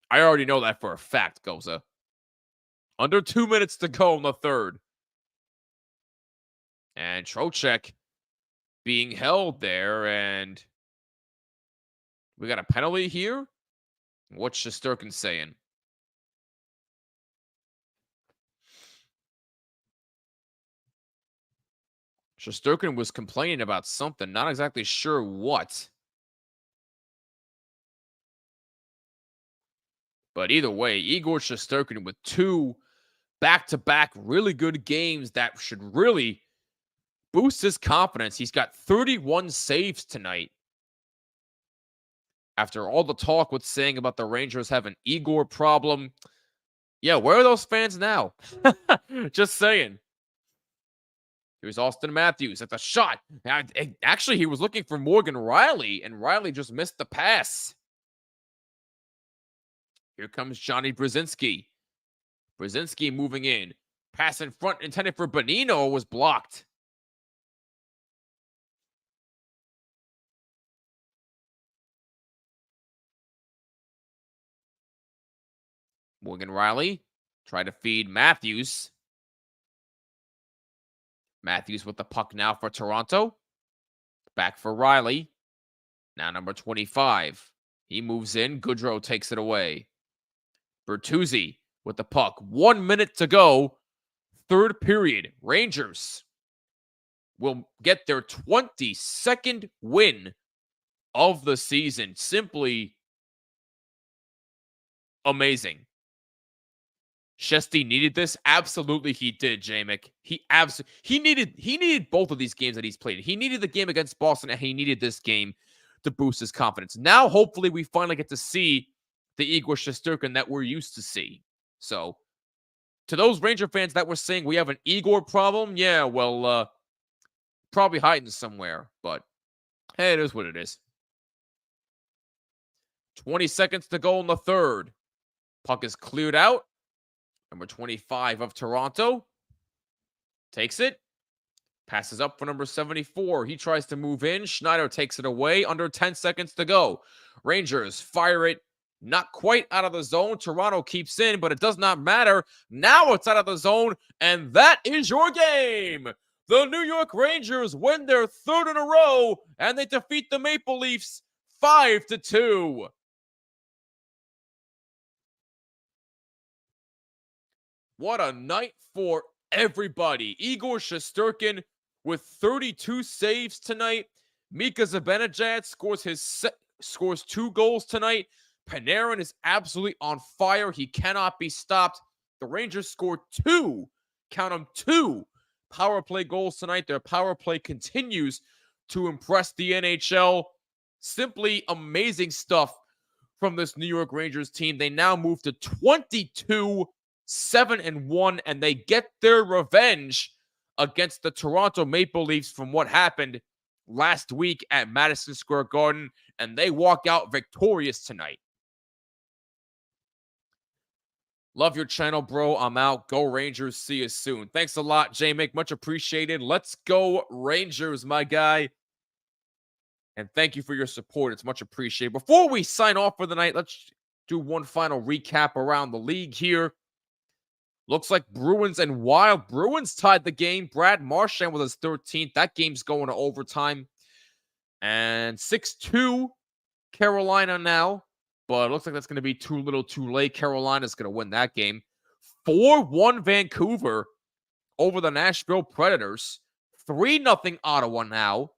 I already know that for a fact, Goza. Under 2 minutes to go in the third. And Trocheck being held there, and we got a penalty here. What's Shesterkin saying? Shesterkin was complaining about something, not exactly sure what. But either way, Igor Shesterkin with 2 back-to-back really good games that should really boost his confidence. He's got 31 saves tonight. After all the talk with saying about the Rangers have an Igor problem. Yeah, where are those fans now? Just saying. Here's Austin Matthews at the shot. Actually, he was looking for Morgan Riley, and Riley just missed the pass. Here comes Johnny Brzezinski. Brzezinski moving in. Pass in front intended for Bonino was blocked. Morgan Riley try to feed Matthews. Matthews with the puck now for Toronto. Back for Riley. Now number 25. He moves in. Goodrow takes it away. Bertuzzi with the puck. 1 minute to go. Third period. Rangers will get their 22nd win of the season. Simply amazing. Shesty needed this. Absolutely he did, Jamick. He needed both of these games that he's played. He needed the game against Boston, and he needed this game to boost his confidence. Now, hopefully, we finally get to see the Igor Shesterkin that we're used to see. So, to those Ranger fans that were saying we have an Igor problem, yeah, well, probably hiding somewhere. But, hey, it is what it is. 20 seconds to go in the third. Puck is cleared out. Number 25 of Toronto takes it. Passes up for number 74. He tries to move in. Schneider takes it away. Under 10 seconds to go. Rangers fire it. Not quite out of the zone. Toronto keeps in, but it does not matter. Now it's out of the zone, and that is your game. The New York Rangers win their third in a row, and they defeat the Maple Leafs 5-2. What a night for everybody. Igor Shesterkin with 32 saves tonight. Mika Zibanejad scores 2 goals tonight. Panarin is absolutely on fire. He cannot be stopped. The Rangers scored 2, count them 2, power play goals tonight. Their power play continues to impress the NHL. Simply amazing stuff from this New York Rangers team. They now move to 22-7-1, and they get their revenge against the Toronto Maple Leafs from what happened last week at Madison Square Garden, and they walk out victorious tonight. Love your channel, bro. I'm out. Go Rangers. See you soon. Thanks a lot, J-Mick. Much appreciated. Let's go Rangers, my guy. And thank you for your support. It's much appreciated. Before we sign off for the night, let's do one final recap around the league here. Looks like Bruins and Wild. Bruins tied the game. Brad Marchand with his 13th. That game's going to overtime. And 6-2 Carolina now. But it looks like that's going to be too little too late. Carolina's going to win that game. 4-1 Vancouver over the Nashville Predators. 3-0 Ottawa now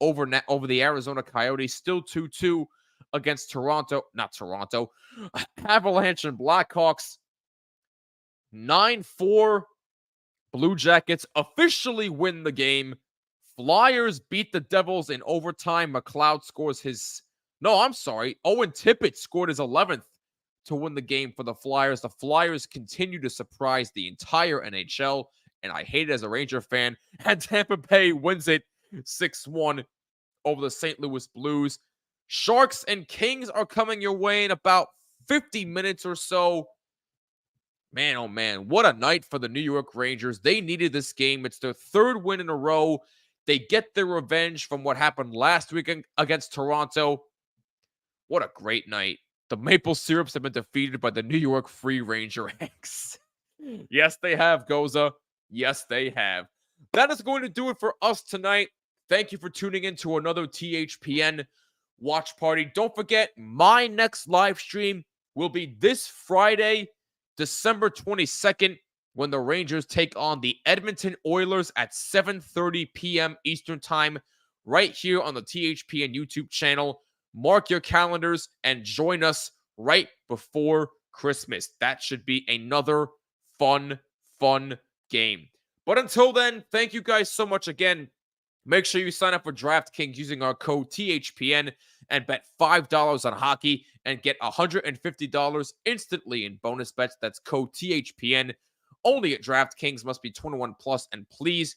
over the Arizona Coyotes. Still 2-2 against Toronto. Not Toronto. Avalanche and Blackhawks. 9-4 Blue Jackets officially win the game. Flyers beat the Devils in overtime. McLeod scores his... No, I'm sorry. Owen Tippett scored his 11th to win the game for the Flyers. The Flyers continue to surprise the entire NHL, and I hate it as a Ranger fan. And Tampa Bay wins it 6-1 over the St. Louis Blues. Sharks and Kings are coming your way in about 50 minutes or so. Man, oh man, what a night for the New York Rangers. They needed this game. It's their third win in a row. They get their revenge from what happened last week against Toronto. What a great night. The Maple Syrups have been defeated by the New York Free Ranger X. Yes, they have, Goza. Yes, they have. That is going to do it for us tonight. Thank you for tuning in to another THPN watch party. Don't forget, my next live stream will be this Friday, December 22nd, when the Rangers take on the Edmonton Oilers at 7:30 p.m. Eastern Time, right here on the THPN YouTube channel. Mark your calendars and join us right before Christmas. That should be another fun game. But until then, thank you guys so much again. Make sure you sign up for DraftKings using our code THPN and bet $5 on hockey and get $150 instantly in bonus bets. That's code THPN. Only at DraftKings. Must be 21 plus, and please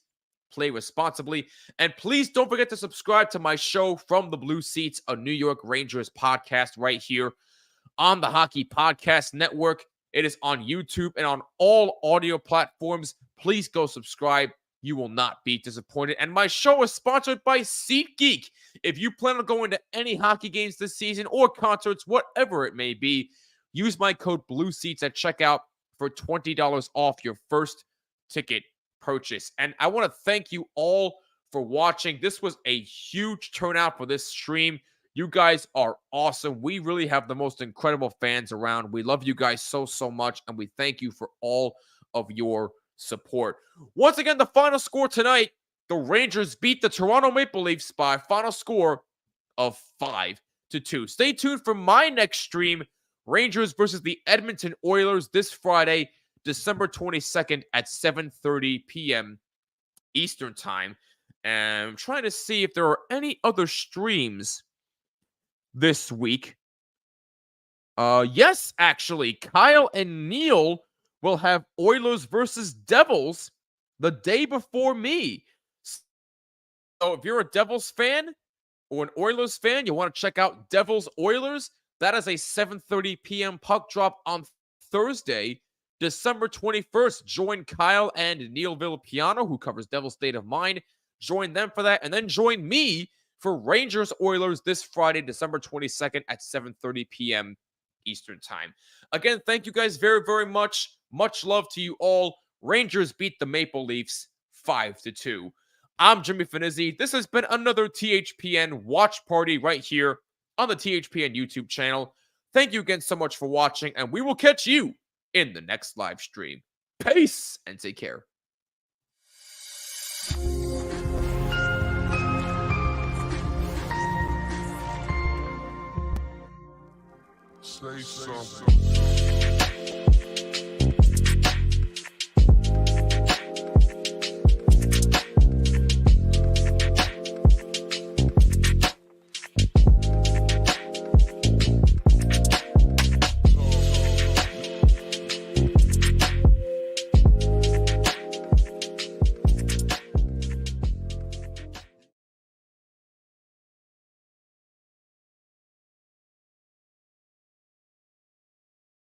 play responsibly. And please don't forget to subscribe to my show From the Blue Seats, a New York Rangers podcast right here on the Hockey Podcast Network. It is on YouTube and on all audio platforms. Please go subscribe. You will not be disappointed. And my show is sponsored by SeatGeek. If you plan on going to any hockey games this season or concerts, whatever it may be, use my code BLUESEATS at checkout for $20 off your first ticket purchase. And I want to thank you all for watching. This was a huge turnout for this stream. You guys are awesome. We really have the most incredible fans around. We love you guys so much, and we thank you for all of your support. Once again, the final score tonight, the Rangers beat the Toronto Maple Leafs by a final score of 5-2. Stay tuned for my next stream, Rangers versus the Edmonton Oilers, this Friday, December 22nd at 7:30 p.m. Eastern Time. And I'm trying to see if there are any other streams this week. Yes, actually, Kyle and Neil will have Oilers versus Devils the day before me. So if you're a Devils fan or an Oilers fan, you want to check out Devils Oilers, that is a 7:30 p.m. puck drop on Thursday, December 21st. Join Kyle and Neil Villapiano, who covers Devils State of Mind. Join them for that, and then join me for Rangers Oilers this Friday, December 22nd at 7:30 p.m. Eastern Time. Again, thank you guys very, very much. Much love to you all. Rangers beat the Maple Leafs 5-2. I'm Jimmy Finizzi. This has been another THPN watch party right here on the THPN YouTube channel. Thank you again so much for watching, and we will catch you in the next live stream. Peace, and take care.
Say something.